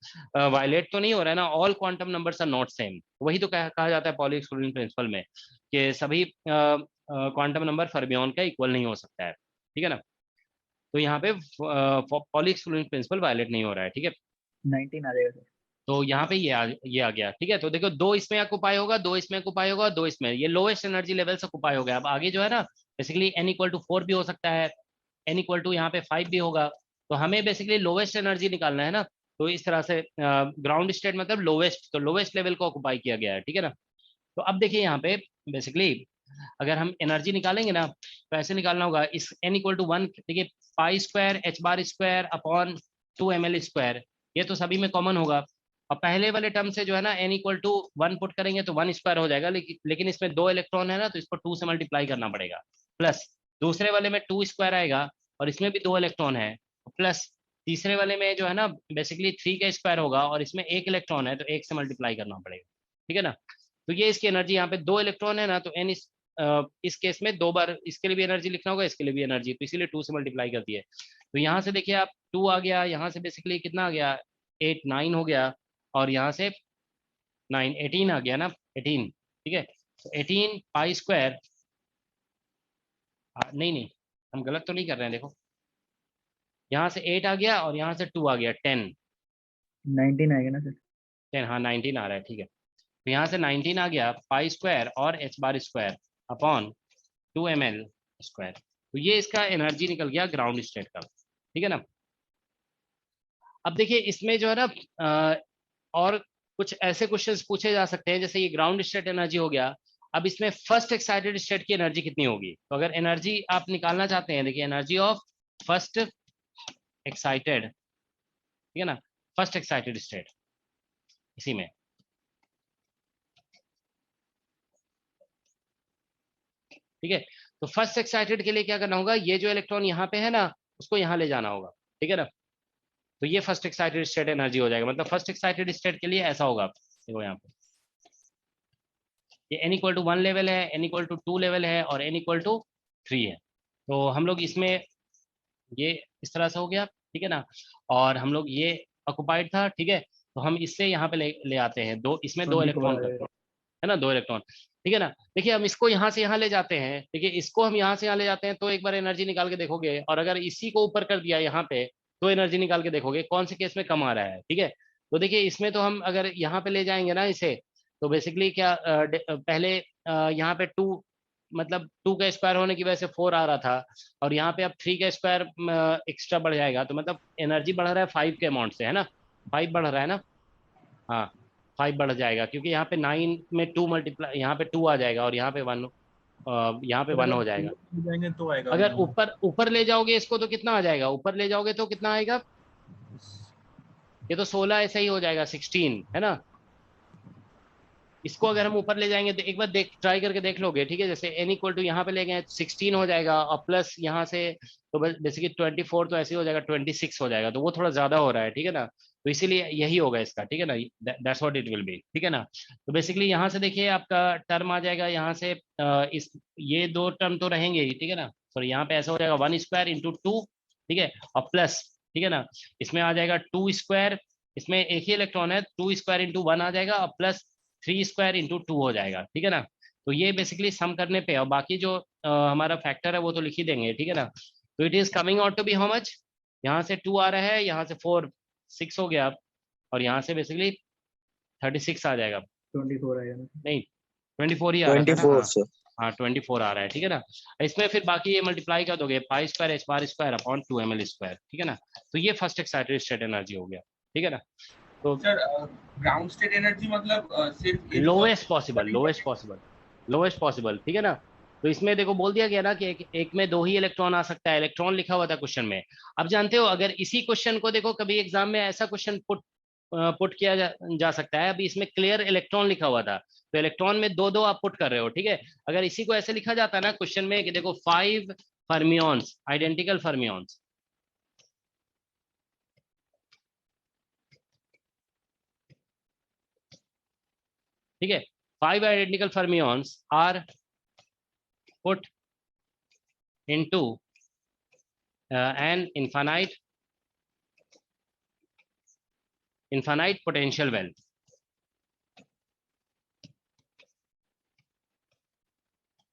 वायलेट तो नहीं हो रहा है ना, all quantum numbers are not same. वही तो कहा जाता है पॉली एक्सक्लूजन प्रिंसिपल में कि सभी क्वांटम नंबर फर्मियन का इक्वल नहीं हो सकता है, ठीक है ना। तो यहाँ पे पॉली एक्सक्लूजन प्रिंसिपल वायलेट नहीं हो रहा है, ठीक है। 19 आ जाएगा सर। तो यहाँ पे ये आ गया, ठीक है। तो देखो 2 इसमें ऑक्युपाई होगा, 2 इसमें ऑक्युपाई होगा, 2 इसमें, ये लोएस्ट एनर्जी लेवल से ऑक्युपाई हो गया। अब आगे जो है ना बेसिकली n इक्वल टू 4 भी हो सकता है, n इक्वल टू यहाँ पे 5 भी होगा। तो हमें बेसिकली लोवेस्ट एनर्जी निकालना है ना, तो इस तरह से ग्राउंड स्टेट मतलब लोवेस्ट, तो लोवेस्ट लेवल को ऑक्युपाई किया गया है, ठीक है ना। तो अब देखिए यहाँ पे बेसिकली अगर हम एनर्जी निकालेंगे ना तो ऐसे निकालना होगा, इस n इक्वल टू 1, देखिए पाई square h bar square upon 2 ml square, ये तो सभी में कॉमन होगा। और पहले वाले टर्म से जो है ना n इक्वल टू 1 पुट करेंगे तो 1 स्क्वायर हो जाएगा, लेकिन इसमें 2 इलेक्ट्रॉन है ना तो इसको 2 से मल्टीप्लाई करना पड़ेगा, प्लस दूसरे वाले में 2 स्क्वायर आएगा और इसमें भी 2 इलेक्ट्रॉन है, प्लस तीसरे वाले में जो है ना बेसिकली 3 का स्क्वायर होगा और इसमें 1 इलेक्ट्रॉन है तो 1 से मल्टीप्लाई करना पड़ेगा, ठीक है ना। तो ये इसकी एनर्जी, यहाँ पे 2 इलेक्ट्रॉन है ना तो n इस केस में 2 बार इसके लिए भी एनर्जी लिखना होगा, इसके लिए भी एनर्जी, तो इसीलिए 2 से मल्टीप्लाई कर दिए। तो यहाँ से देखिए आप 2 आ गया, यहाँ से बेसिकली कितना आ गया 8 9 हो गया, और यहाँ से 9 18 आ गया ना 18, ठीक है। तो 18 पाई स्क्वायर, नहीं हम गलत तो नहीं कर रहे हैं, देखो यहाँ से 8 आ गया और यहाँ से 2 आ गया 10, 19 आएगा ना सर। 10 हाँ 19 आ रहा है, ठीक है। तो यहाँ से 19 आ गया पाई स्क्वायर और h bar square upon 2 ml square. तो ये इसका एनर्जी निकल गया ग्राउंड स्टेट का, ठीक है ना। अब देखिए इसमें जो है ना और कुछ ऐसे क्वेश्चंस पूछे जा सकते हैं, जैसे ये ग्राउंड स्टेट एनर्जी हो गया, अब इसमें फर्स्ट एक्साइटेड स्टेट की एनर्जी कितनी होगी। तो अगर एनर्जी आप निकालना चाहते हैं, देखिए एनर्जी ऑफ फर्स्ट एक्साइटेड, ठीक है ना, फर्स्ट एक्साइटेड स्टेट, इसी में ठीक है। तो फर्स्ट एक्साइटेड के लिए क्या करना होगा, ये जो इलेक्ट्रॉन यहाँ पे है ना उसको यहाँ ले जाना होगा, ठीक है ना। तो ये फर्स्ट एक्साइटेड स्टेट एनर्जी हो जाएगा। मतलब फर्स्ट एक्साइटेड स्टेट के लिए ऐसा होगा, देखो यहाँ पे ये n=1 लेवल है, n=2 लेवल है और n=3 है। तो हम लोग इसमें ये इस तरह से हो गया, ठीक है ना। और हम लोग ये ऑक्युपाइड था, ठीक है। तो हम इससे यहाँ पे ले आते हैं दो, इसमें 2 इलेक्ट्रॉन है ना, 2 इलेक्ट्रॉन, ठीक है ना। देखिए हम इसको यहाँ से यहाँ ले जाते हैं, देखिए इसको हम यहाँ से यहाँ ले जाते हैं तो एक बार एनर्जी निकाल के देखोगे, और अगर इसी को ऊपर कर दिया यहाँ पे तो एनर्जी निकाल के देखोगे कौन से केस में कम आ रहा है, ठीक है। तो देखिए इसमें तो हम अगर यहाँ पे ले जाएंगे ना इसे, तो बेसिकली क्या पहले यहाँ पे 2 मतलब 2 का स्क्वायर होने की वजह से 4 आ रहा था, और यहाँ पे अब 3 का स्क्वायर एक्स्ट्रा बढ़ जाएगा, तो मतलब एनर्जी बढ़ रहा है 5 के अमाउंट से, है ना, 5 बढ़ रहा है ना, हाँ 5 बढ़ जाएगा, क्योंकि यहाँ पे 9 में 2 मल्टीप्लाई, यहाँ पे 2 आ जाएगा और यहाँ पे 1 यहाँ पे 1 हो जाएगा। तो आएगा, अगर ऊपर ले जाओगे इसको तो कितना आ जाएगा, ऊपर ले जाओगे तो कितना आएगा, ये तो 16 ऐसा ही हो जाएगा, 16 है ना। इसको अगर हम ऊपर ले जाएंगे तो एक बार ट्राई करके देख लोगे, ठीक है। जैसे n= यहाँ पे ले गए 16 हो जाएगा, और प्लस यहाँ से तो बेसिकली 24 तो ऐसे हो जाएगा, 26 हो जाएगा, तो वो थोड़ा ज्यादा हो रहा है, ठीक है ना। तो इसीलिए यही होगा इसका, ठीक है ना, that's what it will be, ठीक है ना। तो बेसिकली यहाँ से देखिए आपका टर्म आ जाएगा, यहाँ से इस ये 2 टर्म तो रहेंगे ही, ठीक है ना। सॉरी यहाँ पे ऐसा हो जाएगा 1 स्क्वायर इंटू 2, ठीक है, और प्लस, ठीक है ना, इसमें आ जाएगा 2 स्क्वायर, इसमें एक ही इलेक्ट्रॉन है, 2 स्क्वायर इंटू 1 आ जाएगा, और प्लस 3 स्क्वायर इंटू 2 हो जाएगा, ठीक है ना। तो ये बेसिकली सम करने पे, और बाकी जो हमारा फैक्टर है वो तो लिख ही देंगे, ठीक है ना। तो it is coming out to be how much, यहाँ से 2 आ रहा है, यहाँ से 4 6 हो गया, और यहाँ से बेसिकली 36 आ जाएगा, 24 आएगा ना, नहीं 24 ही आ रहा है, 24 हाँ 24 आ रहा है, ठीक है ना। इसमें फिर बाकी ये मल्टीप्लाई कर दोगे, पाई square h bar square upon 2 ml square, ठीक है ना। तो ये फर्स्ट एक्साइटेड स्टेट एनर्जी हो गया, ठीक है ना। तो सर ग्राउंड स्टेट एनर्जी मतलब सिर्फ लोएस्ट पॉसिबल, ठीक है ना। तो इसमें देखो बोल दिया गया ना कि एक में 2 ही इलेक्ट्रॉन आ सकता है, इलेक्ट्रॉन लिखा हुआ था क्वेश्चन में। अब जानते हो अगर इसी क्वेश्चन को देखो कभी एग्जाम में ऐसा क्वेश्चन पुट किया जा सकता है, अभी इसमें क्लियर इलेक्ट्रॉन लिखा हुआ था, तो इलेक्ट्रॉन में 2 आप पुट कर रहे हो, ठीक है। अगर इसी को ऐसे लिखा जाता है ना क्वेश्चन में कि देखो 5 फर्मियॉन्स, आइडेंटिकल फर्मियॉन्स, ठीक है, 5 identical fermions are put into an infinite potential well,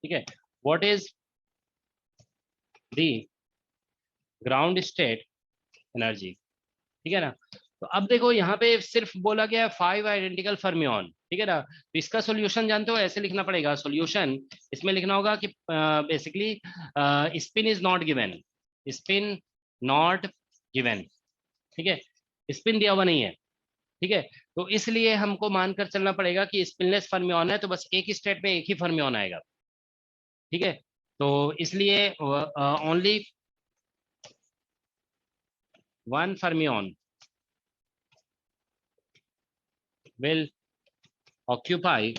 ठीक है। what is the ground state energy, ठीक है ना। तो अब देखो यहाँ पे सिर्फ बोला गया है 5 आइडेंटिकल फर्मियन, ठीक है ना। तो इसका सॉल्यूशन जानते हो ऐसे लिखना पड़ेगा, सॉल्यूशन इसमें लिखना होगा कि basically spin is not given, spin not given, ठीक है, स्पिन दिया हुआ नहीं है, ठीक है। तो इसलिए हमको मानकर चलना पड़ेगा कि स्पिनलेस फर्मियन है, तो बस एक ही स्टेट में एक ही फर्मियन आएगा, ठीक है। तो इसलिए only 1 fermion will occupy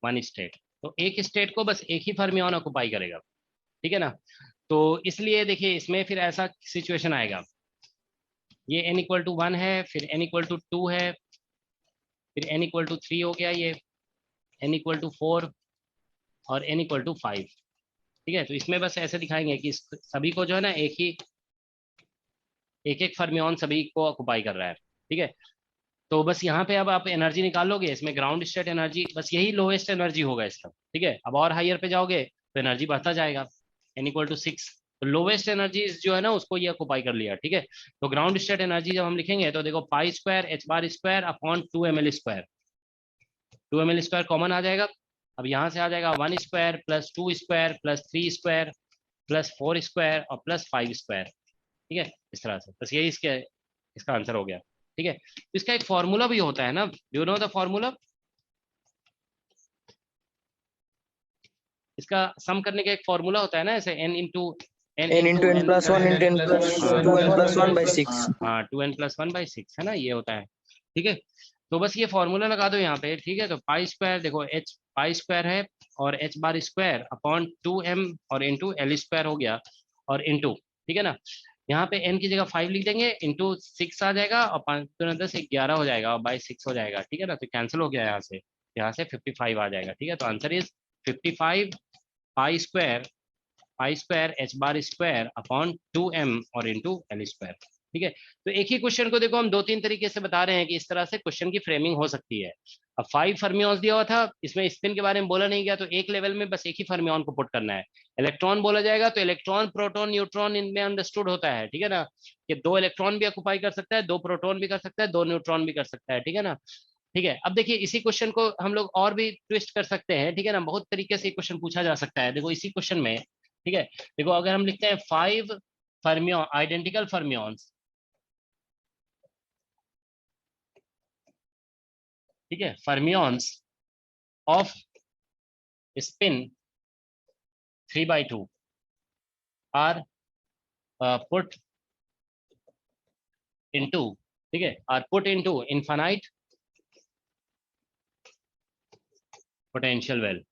1 state, तो एक स्टेट को बस एक ही फर्मियन ऑक्युपाई करेगा, ठीक है ना। तो इसलिए देखिए इसमें फिर ऐसा सिचुएशन आएगा, ये n=1 है, फिर n=2 है, फिर n=3 हो गया, ये n=4 और n=5, ठीक है। तो इसमें बस ऐसे दिखाएंगे कि सभी को जो है ना एक फर्मियन सभी को ऑक्युपाई कर रहा है, ठीक है। तो बस यहाँ पे अब आप एनर्जी निकालोगे, इसमें ग्राउंड स्टेट एनर्जी बस यही लोएस्ट एनर्जी होगा इसका, ठीक है। अब और हायर पे जाओगे तो एनर्जी बढ़ता जाएगा, n=6, तो लोएस्ट एनर्जी जो है ना उसको ये ऑक्युपाई कर लिया, ठीक है। तो ग्राउंड स्टेट एनर्जी जब हम लिखेंगे तो देखो pi square h bar square upon 2 ml square, 2 ml square common आ जाएगा। अब यहाँ से आ जाएगा 1 square plus 2 square plus 3 square plus 4 square और प्लस 5 स्क्वायर, ठीक है। इस तरह से बस यही इसका आंसर हो गया, ठीक है। तो इसका एक फॉर्मूला भी होता है ना, do you know the formula, इसका सम करने का एक फॉर्मूला होता है ना, ऐसे n into n+1 into n+2n+1/6, हाँ 2n+1/6 है ना, ये होता है, ठीक है। तो बस ये फॉर्मूला लगा दो यहाँ पे, ठीक है। तो पाई स्क्वायर देखो एच पाई स्क्वायर है और एच बार स्क्वायर अपॉन 2m और इंटू एल स्क्वायर हो गया और इंटू, ठीक है ना। यहाँ पे n की जगह 5 लिख देंगे, इंटू 6 आ जाएगा और 5 दूना 10 11 हो जाएगा और बाई 6 हो जाएगा, ठीक है ना। तो कैंसिल हो गया यहाँ से 55 आ जाएगा, ठीक है। तो answer is 55 pi square H bar square upon 2m और इंटू एल स्क्वायर, ठीक है। तो एक ही क्वेश्चन को देखो हम 2-3 तरीके से बता रहे हैं कि इस तरह से क्वेश्चन की फ्रेमिंग हो सकती है। अब 5 फर्मियॉन्स दिया हुआ था, इसमें स्पिन के बारे में बोला नहीं गया, तो एक लेवल में बस एक ही फर्मियॉन को पुट करना है। इलेक्ट्रॉन बोला जाएगा तो इलेक्ट्रॉन प्रोटॉन न्यूट्रॉन इनमें अंडरस्टूड होता है, ठीक है ना, कि 2 इलेक्ट्रॉन भी ऑक्युपाई कर सकता है, 2 प्रोटॉन भी कर सकता है, 2 न्यूट्रॉन भी कर सकता है, ठीक है ना। ठीक है, अब देखिए इसी क्वेश्चन को हम लोग और भी ट्विस्ट कर सकते हैं, ठीक है ना, बहुत तरीके से क्वेश्चन पूछा जा सकता है। देखो इसी क्वेश्चन में, ठीक है, देखो अगर हम लिखते हैं 5 फर्मियॉन आइडेंटिकल फर्मियॉन्स, ठीक है, fermions of spin 3/2 are put into, ठीक है, are put into infinite potential well,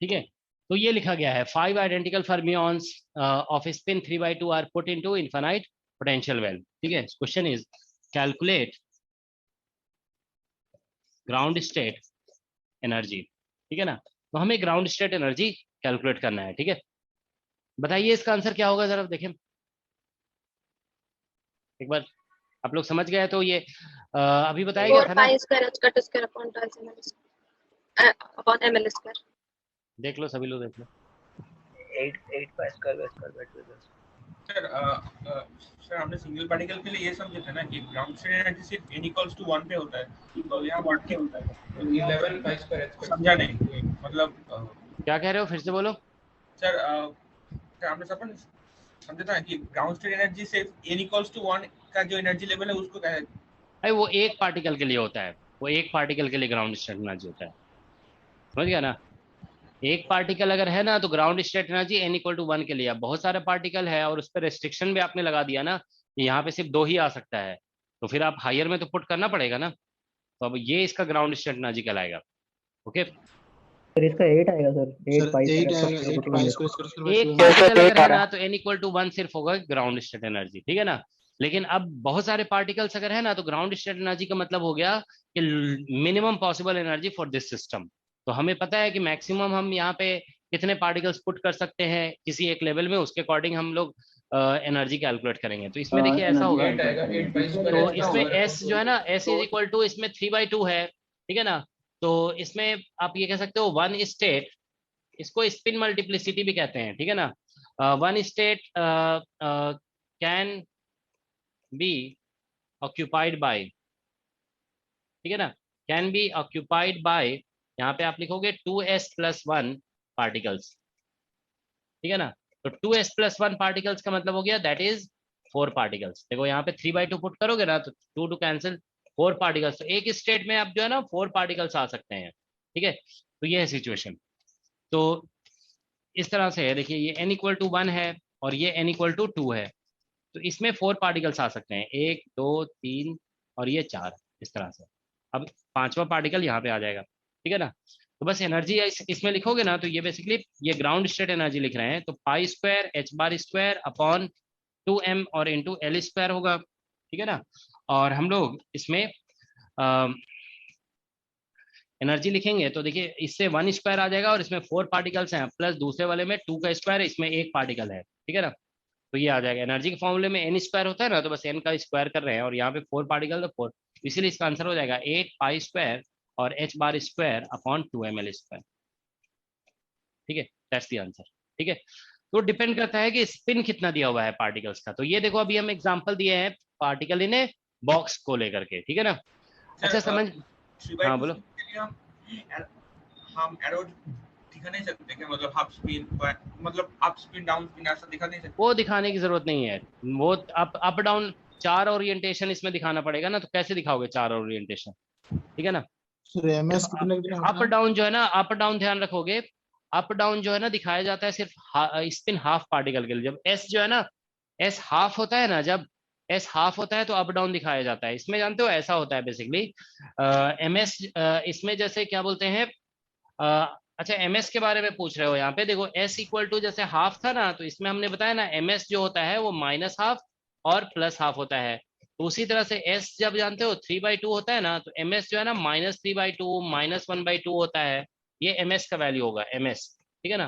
ठीक है। तो ये लिखा गया है 5 identical fermions of spin 3/2 are put into infinite potential well, ठीक है। Question is calculate ground state energy, ठीक है ना। तो हमें ग्राउंड स्टेट एनर्जी कैलकुलेट करना है, ठीक है। बताइए इसका आंसर क्या होगा, जरा देखें एक बार, आप लोग समझ गए तो ये अभी बताया गया था ना, देख लो सभी लोग देख लो। 8 पाई स्क्वायर सर हमने सिंगल पार्टिकल के लिए ये समझे थे ना कि ग्राउंड स्टेट एनर्जी सिर्फ n = 1 पे होता है, तो यहाँ 1 पे होता है, तो 11 पाई स्क्वायर समझा नहीं, मतलब क्या कह रहे हो, फिर से बोलो सर। हमने सब समझा था कि ग्राउंड स्टेट एनर्जी सिर्फ n = 1 का जो एनर्जी लेवल है उसको क्या है, भाई वो एक पार्टिकल के लिए होता है, वो एक पार्टिकल के लिए ग्राउंड स्टेट एनर्जी होता है, समझ गया ना। एक पार्टिकल अगर है ना तो ग्राउंड स्टेट एनर्जी n = 1 के लिए। अब बहुत सारे पार्टिकल है और उस पर रेस्ट्रिक्शन भी आपने लगा दिया ना, यहाँ पे सिर्फ 2 ही आ सकता है, तो फिर आप हायर में तो पुट करना पड़ेगा ना। तो अब ये इसका ग्राउंड स्टेट एनर्जी कहलाएगा, ओके। सर इसका 8 आएगा सर, 8 पाई एक पार्टिकल अगर है ना तो n = 1 सिर्फ होगा ग्राउंड स्टेट एनर्जी, ठीक है ना। लेकिन अब बहुत सारे पार्टिकल्स अगर है ना तो ग्राउंड स्टेट एनर्जी का मतलब हो गया कि minimum possible energy for this system. तो हमें पता है कि मैक्सिमम हम यहाँ पे कितने पार्टिकल्स पुट कर सकते हैं किसी एक लेवल में, उसके अकॉर्डिंग हम लोग एनर्जी कैलकुलेट करेंगे। तो इसमें देखिए ऐसा होगा, तो इसमें s जो है ना s = इसमें 3/2 है, ठीक है ना। तो इसमें आप ये कह सकते हो 1 स्टेट, इसको स्पिन मल्टीप्लिसिटी भी कहते हैं, ठीक है ना। 1 state can be occupied by, ठीक है ना, कैन बी ऑक्यूपाइड बाय, यहाँ पे आप लिखोगे 2s+1 पार्टिकल्स, ठीक है ना। तो 2s+1 पार्टिकल्स का मतलब हो गया दैट इज 4 पार्टिकल्स। देखो यहाँ पे 3/2 पुट करोगे ना तो 2 कैंसिल, 4 पार्टिकल्स। तो एक स्टेट में आप जो है ना 4 पार्टिकल्स आ सकते हैं, ठीक है। तो ये है सिचुएशन। तो इस तरह से है, देखिए ये n = 1 है और ये n = 2 है, तो इसमें 4 पार्टिकल्स आ सकते हैं, 1 2 3 और ये 4, इस तरह से। अब 5वां पार्टिकल यहाँ पे आ जाएगा, ठीक है ना। तो बस एनर्जी इसमें लिखोगे ना तो ये बेसिकली ये ग्राउंड स्टेट एनर्जी लिख रहे हैं, तो पाई square h bar square upon 2m और इंटू एल स्क्वायर होगा, ठीक है ना। और हम लोग इसमें एनर्जी लिखेंगे तो देखिए इससे 1 स्क्वायर आ जाएगा और इसमें 4 पार्टिकल्स हैं, प्लस दूसरे वाले में 2 का स्क्वायर, इसमें 1 पार्टिकल है, ठीक है ना। तो ये आ जाएगा, एनर्जी के फॉर्मूले में n स्क्वायर होता है ना, तो बस n का स्क्वायर कर रहे हैं और यहाँ पे 4 पार्टिकल, तो 4, इसीलिए इसका आंसर हो जाएगा 8 पाई स्क्वायर और h bar square upon 2m L square, ठीक है, दैट्स द आंसर, ठीक है। तो डिपेंड करता है कि स्पिन कितना दिया हुआ है पार्टिकल्स का। तो ये देखो अभी हम एग्जांपल दिए हैं पार्टिकल इन ए बॉक्स को लेकर के, ठीक है ना। अच्छा समझ, हाँ बोलो। हम एरो दिखा नहीं सकते क्या, मतलब हाफ स्पिन, मतलब अप स्पिन डाउन स्पिन ऐसा दिखा नहीं सकते? वो दिखाने की जरूरत नहीं है, वो अप डाउन 4 ओरिएंटेशन इसमें दिखाना पड़ेगा ना, तो कैसे दिखाओगे 4 ओरिएंटेशन, ठीक है ना। अप डाउन जो है ना, अप डाउन ध्यान रखोगे, अप डाउन जो है ना दिखाया जाता है सिर्फ स्पिन हाफ पार्टिकल के लिए। जब एस जो है ना, एस हाफ होता है ना, जब एस हाफ होता है तो अप डाउन दिखाया जाता है। इसमें जानते हो ऐसा होता है बेसिकली एमएस, इसमें जैसे क्या बोलते हैं, अच्छा एमएस के बारे में पूछ रहे हो यहाँ पे, देखो एस इक्वल टू जैसे हाफ था ना, तो इसमें हमने बताया ना एमएस जो होता है वो माइनस हाफ और प्लस हाफ होता है। तो उसी तरह से एस जब जानते हो 3/2 होता है ना, तो एमएस जो है ना -3/2 -1/2 होता है। ये एमएस का वैल्यू होगा एमएस, ठीक है ना।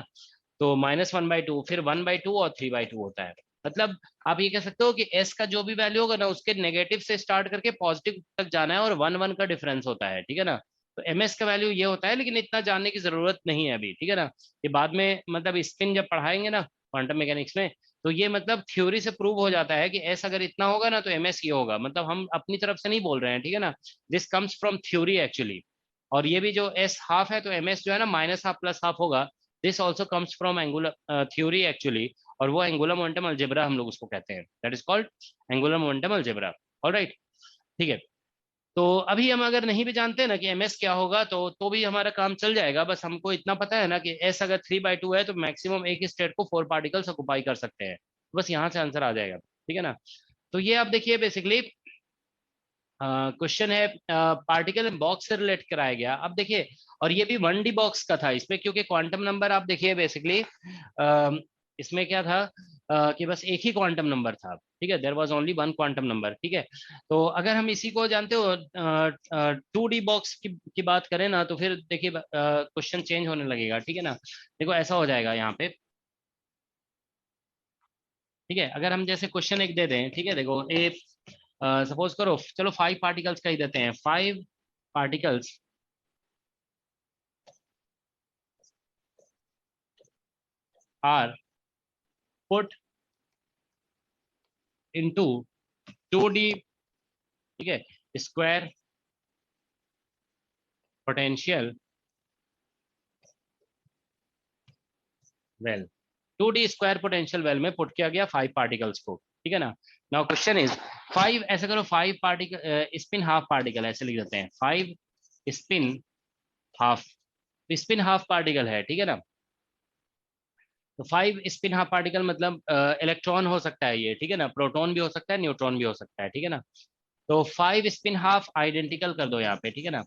तो -1/2 फिर 1/2 और 3/2 होता है। मतलब आप ये कह सकते हो कि एस का जो भी वैल्यू होगा ना उसके नेगेटिव से स्टार्ट करके पॉजिटिव तक जाना है और 1 1 का डिफरेंस होता है, ठीक है ना। तो एमएस का वैल्यू ये होता है, लेकिन इतना जानने की जरूरत नहीं है अभी, ठीक है ना। ये बाद में मतलब स्पिन जब पढ़ाएंगे ना क्वांटम मैकेनिक्स में, तो ये मतलब थ्योरी से प्रूव हो जाता है कि एस अगर इतना होगा ना तो एमएस ये होगा। मतलब हम अपनी तरफ से नहीं बोल रहे हैं, ठीक है ना। This comes from theory actually. और ये भी जो एस हाफ है तो एमएस जो है ना माइनस हाफ प्लस हाफ होगा। This also comes from angular theory actually. और वो एंगुलर मोमेंटम अलजेब्रा हम लोग उसको कहते हैं, that is called angular momentum algebra. Alright, ठीक है। तो अभी हम अगर नहीं भी जानते ना कि एमएस क्या होगा तो भी हमारा काम चल जाएगा। बस हमको इतना पता है ना कि एस अगर 3/2 है तो मैक्सिमम एक ही स्टेट को 4 पार्टिकल्स ऑक्युपाई कर सकते हैं। बस यहाँ से आंसर आ जाएगा, ठीक है ना। तो ये आप देखिए बेसिकली क्वेश्चन है पार्टिकल इन बॉक्स से रिलेट कराया गया। अब देखिए, और ये भी 1D बॉक्स का था इसमें, क्योंकि क्वांटम नंबर आप देखिए बेसिकली इसमें क्या था कि बस एक ही क्वांटम नंबर था, ठीक है। There was only one quantum number, ठीक है। तो अगर हम इसी को जानते हो 2D बॉक्स की बात करें ना, तो फिर देखिए क्वेश्चन चेंज होने लगेगा, ठीक है ना। देखो ऐसा हो जाएगा यहाँ पे, ठीक है। अगर हम जैसे क्वेश्चन एक दे दें, ठीक है, देखो ए सपोज करो, चलो 5 पार्टिकल्स का ही देते हैं। 5 particles are put into 2D, ठीक है, square potential well. 2D square potential well में पुट किया गया 5 पार्टिकल्स को, ठीक है ना। नाउ क्वेश्चन इज 5, ऐसे करो 5 पार्टिकल स्पिन हाफ पार्टिकल ऐसे लिख देते हैं, 5 spin half. Spin half particle है, ठीक है ना। तो 5 स्पिन हाफ पार्टिकल मतलब इलेक्ट्रॉन हो सकता है ये, ठीक है ना। प्रोटॉन भी हो सकता है, न्यूट्रॉन भी हो सकता है, ठीक है ना। तो 5 स्पिन हाफ आइडेंटिकल कर दो यहाँ पे, ठीक है ना।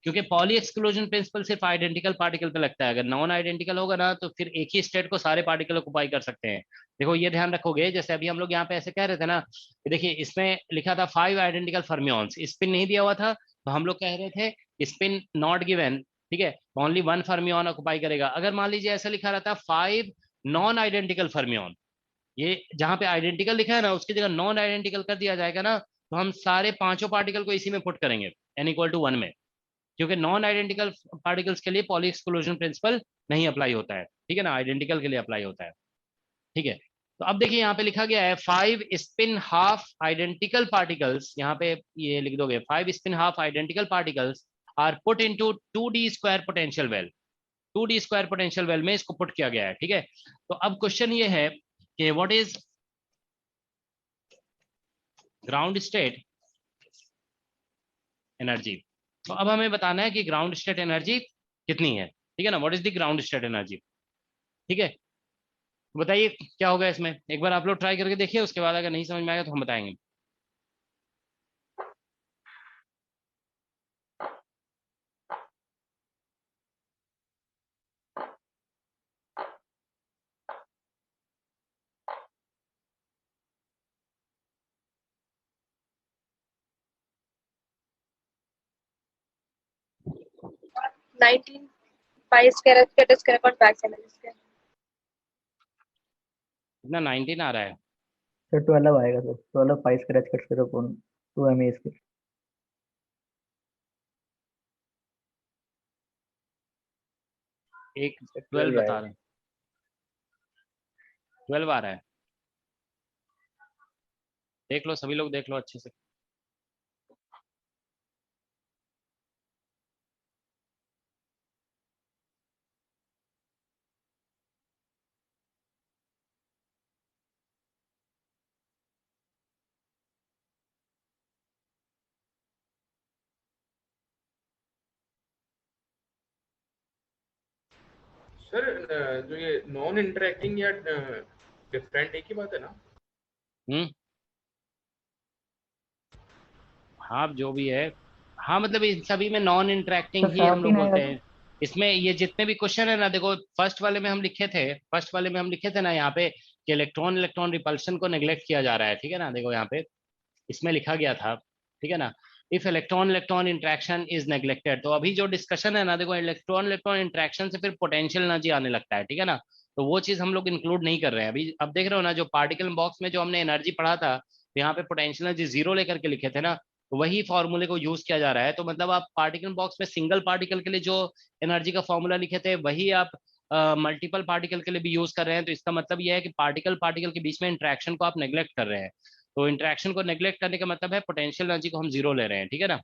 क्योंकि पॉली एक्सक्लूजन प्रिंसिपल सिर्फ आइडेंटिकल पार्टिकल पे लगता है। अगर नॉन आइडेंटिकल होगा ना तो फिर एक ही स्टेट को सारे पार्टिकल ऑक्युपाई कर सकते हैं। देखो ये ध्यान रखोगे, जैसे अभी हम लोग यहाँ पे ऐसे कह रहे थे ना कि देखिए इसमें लिखा था 5 आइडेंटिकल फर्मियॉन्स, स्पिन नहीं दिया हुआ था, तो हम लोग कह रहे थे स्पिन नॉट गिवन, ठीक है, ओनली 1 फर्मियॉन ऑक्युपाई करेगा। अगर मान लीजिए ऐसा लिखा रहता 5 नॉन आइडेंटिकल फर्मियॉन, ये जहां पे आइडेंटिकल लिखा है ना उसकी जगह नॉन आइडेंटिकल कर दिया जाएगा ना, तो हम सारे पांचों पार्टिकल को इसी में पुट करेंगे n=1 में। क्योंकि नॉन आइडेंटिकल पार्टिकल्स के लिए पॉली एक्सक्लूजन प्रिंसिपल नहीं अप्लाई होता है, ठीक है ना, आइडेंटिकल के लिए अप्लाई होता है, ठीक है। तो अब देखिए यहाँ पे लिखा गया है 5 स्पिन हाफ आइडेंटिकल पार्टिकल्स, यहाँ पे ये लिख दोगे 5 spin half identical particles are put into 2D square potential well. 2D square potential well में इसको पुट किया गया है, ठीक है। तो अब क्वेश्चन ये है कि what is ground state energy. तो अब हमें बताना है कि ग्राउंड स्टेट एनर्जी कितनी है, ठीक है ना। What is the ground state energy, ठीक है। बताइए क्या होगा इसमें, एक बार आप लोग ट्राई करके देखिए, उसके बाद अगर नहीं समझ में आएगा तो हम बताएंगे। कितना 19 आ रहा है? सर 12 आएगा सर, 12 5 स्क्रैच कट करो 2 MA इसके। एक 12 बता रहे हैं, 12 आ रहा है। देख लो सभी लोग, देख लो अच्छे से। सर जो ये नॉन इंटरेक्टिंग या डिफरेंट एक ही बात है ना? हाफ जो भी है, हाँ मतलब इन सभी में नॉन इंटरेक्टिंग तो ही हम साफ ही लोग नहीं बोलते आएगा हैं। इसमें ये जितने भी क्वेश्चन है ना, देखो फर्स्ट वाले में हम लिखे थे ना यहाँ पे कि इलेक्ट्रॉन इलेक्ट्रॉन रिपल्शन को नेग्लेक्ट किया जा रहा है, ठीक है ना। देखो यहाँ पे इसमें लिखा गया था, ठीक है ना, if electron electron interaction is neglected. तो अभी जो डिस्कशन है ना, देखो इलेक्ट्रॉन इलेक्ट्रॉन इंट्रैक्शन से फिर पोटेंशियल एनर्जी आने लगता है, ठीक है ना। तो वो चीज हम लोग इंक्लूड नहीं कर रहे हैं अभी। अब देख रहे हो ना, जो पार्टिकल बॉक्स में जो हमने एनर्जी पढ़ा था, तो यहाँ पे पोटेंशियल एनर्जी 0 लेकर के लिखे थे ना, तो वही फॉर्मूले को यूज किया जा रहा है। तो मतलब आप पार्टिकल बॉक्स में सिंगल पार्टिकल के लिए जो एनर्जी का फॉर्मूला लिखे थे, वही आप मल्टीपल पार्टिकल के लिए भी यूज कर रहे हैं। तो इसका मतलब यह है कि पार्टिकल पार्टिकल के बीच में इंट्रैक्शन को आप नेग्लेक्ट कर रहे हैं। तो इंटरेक्शन को नेग्लेक्ट करने का मतलब है पोटेंशियल एनर्जी को हम 0 ले रहे हैं, ठीक है ना।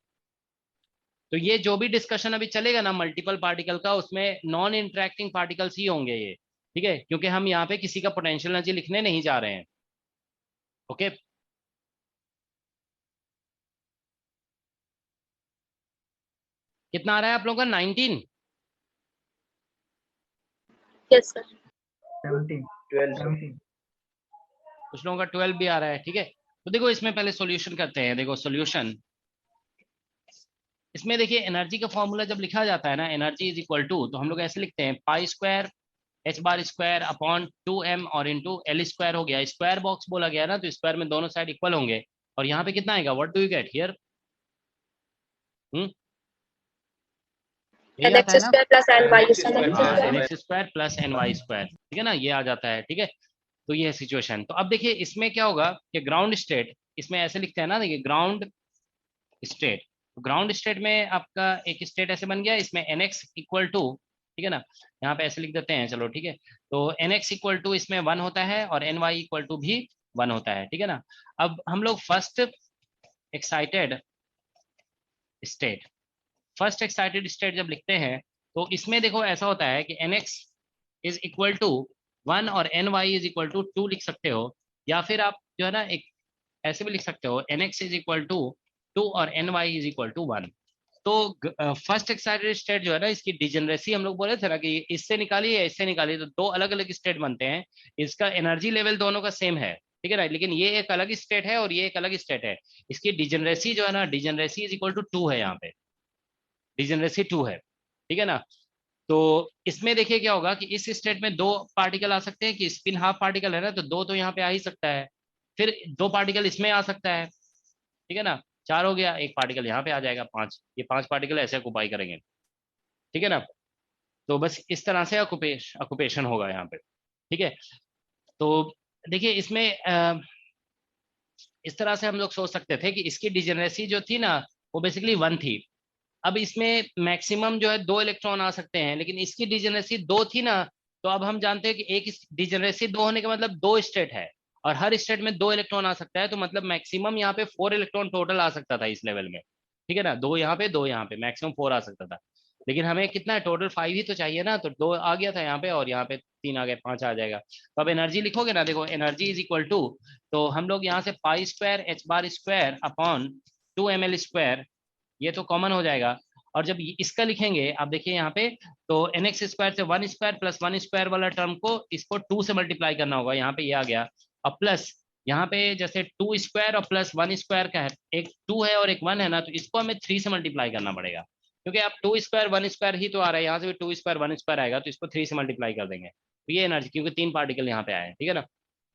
तो ये जो भी डिस्कशन अभी चलेगा ना मल्टीपल पार्टिकल का, उसमें नॉन इंटरेक्टिंग पार्टिकल्स ही होंगे ये, ठीक है, क्योंकि हम यहाँ पे किसी का पोटेंशियल एनर्जी लिखने नहीं जा रहे हैं। ओके, कितना आ रहा है आप लोगों का? 19? Yes sir. 17 कुछ लोगों का 12 भी आ रहा है, ठीक है। तो देखो इसमें पहले सॉल्यूशन करते हैं। देखो सॉल्यूशन, इसमें देखिए एनर्जी का फॉर्मूला जब लिखा जाता है ना, एनर्जी इज इक्वल टू, तो हम लोग ऐसे लिखते हैं पाई स्क्वायर एच बार स्क्वायर अपॉन 2m और इंटू एल स्क्वायर हो गया। स्क्वायर बॉक्स बोला गया ना, तो स्क्वायर में दोनों साइड इक्वल होंगे। और यहाँ पे कितना आएगा? What do you get here? ये आता है ना, nx square plus ny square, ठीक है ना, ये आ जाता है, ठीक है। तो ये है सिचुएशन। तो अब देखिए इसमें क्या होगा कि ग्राउंड स्टेट, इसमें ऐसे लिखते हैं ना, देखिए ग्राउंड स्टेट। ग्राउंड स्टेट में आपका एक स्टेट ऐसे बन गया, इसमें nx इक्वल टू, ठीक है ना, यहाँ पे ऐसे लिख देते हैं, चलो ठीक है। तो nx इक्वल टू इसमें 1 होता है और ny इक्वल टू भी 1 होता है, ठीक है ना। अब हम लोग फर्स्ट एक्साइटेड स्टेट जब लिखते हैं, तो इसमें देखो ऐसा होता है कि nx इज इक्वल टू 1 और ny इज इक्वल टू 2 लिख सकते हो, या फिर आप जो है ना एक ऐसे भी लिख सकते हो, nx इज इक्वल टू 2 और ny इज इक्वल टू 1। तो फर्स्ट एक्साइटेड स्टेट जो है ना, इसकी डिजेनरेसी हम लोग बोले थे ना कि इससे निकाली या इससे निकाली, तो दो अलग अलग स्टेट बनते हैं। इसका एनर्जी लेवल दोनों का सेम है, ठीक है ना, लेकिन ये एक अलग स्टेट है और ये एक अलग स्टेट है। इसकी डिजेनरेसी जो है ना, डिजेनरेसी इज इक्वल टू 2 है, यहाँ पे डिजेनरेसी 2 है, ठीक है ना। तो इसमें देखिए क्या होगा कि इस स्टेट में दो पार्टिकल आ सकते हैं, कि स्पिन हाफ पार्टिकल है ना, तो दो तो यहाँ पे आ ही सकता है, फिर दो पार्टिकल इसमें आ सकता है, ठीक है ना, 4 हो गया, एक पार्टिकल यहाँ पे आ जाएगा 5, ये 5 पार्टिकल ऐसे ऑक्युपाई करेंगे, ठीक है ना। तो बस इस तरह से ऑक्युपेशन होगा यहाँ पे, ठीक है। तो देखिए इसमें इस तरह से हम लोग सोच सकते थे कि इसकी डिजेनरेसी जो थी ना, वो बेसिकली 1 थी। अब इसमें मैक्सिमम जो है 2 इलेक्ट्रॉन आ सकते हैं, लेकिन इसकी डिजेनरेसी 2 थी ना, तो अब हम जानते हैं कि एक डिजेनरेसी 2 होने का मतलब 2 स्टेट है, और हर स्टेट में 2 इलेक्ट्रॉन आ सकता है, तो मतलब मैक्सिमम यहाँ पे 4 इलेक्ट्रॉन टोटल आ सकता था इस लेवल में, ठीक है ना। 2 यहाँ पे 2 यहाँ पे, मैक्सिमम 4 आ सकता था, लेकिन हमें कितना है टोटल 5 ही तो चाहिए ना, तो 2 आ गया था यहाँ पे और यहाँ पे 3 आ गए, 5 आ जाएगा। तो अब एनर्जी लिखोगे ना, देखो एनर्जी इज इक्वल टू, तो हम लोग यहाँ से पाई स्क्वायर एच बार स्क्वायर अपॉन 2ml स्क्वायर, ये तो कॉमन हो जाएगा। और जब इसका लिखेंगे आप देखिए यहाँ पे, तो nx स्क्वायर से 1 स्क्वायर प्लस 1 स्क्वायर वाला टर्म को इसको 2 से मल्टीप्लाई करना होगा, यहाँ पे ये आ गया। और प्लस यहाँ पे जैसे 2 स्क्वायर और प्लस 1 स्क्वायर का है, एक 2 है और एक 1 है ना, तो इसको हमें 3 से मल्टीप्लाई करना पड़ेगा, क्योंकि आप 2 स्क्वायर 1 स्क्वायर ही तो आ रहा है, यहाँ से भी 2 स्क्वायर 1 स्क्वायर आएगा, तो इसको 3 से मल्टीप्लाई कर देंगे, तो ये एनर्जी, क्योंकि 3 पार्टिकल यहाँ पे आए हैं, ठीक है ना।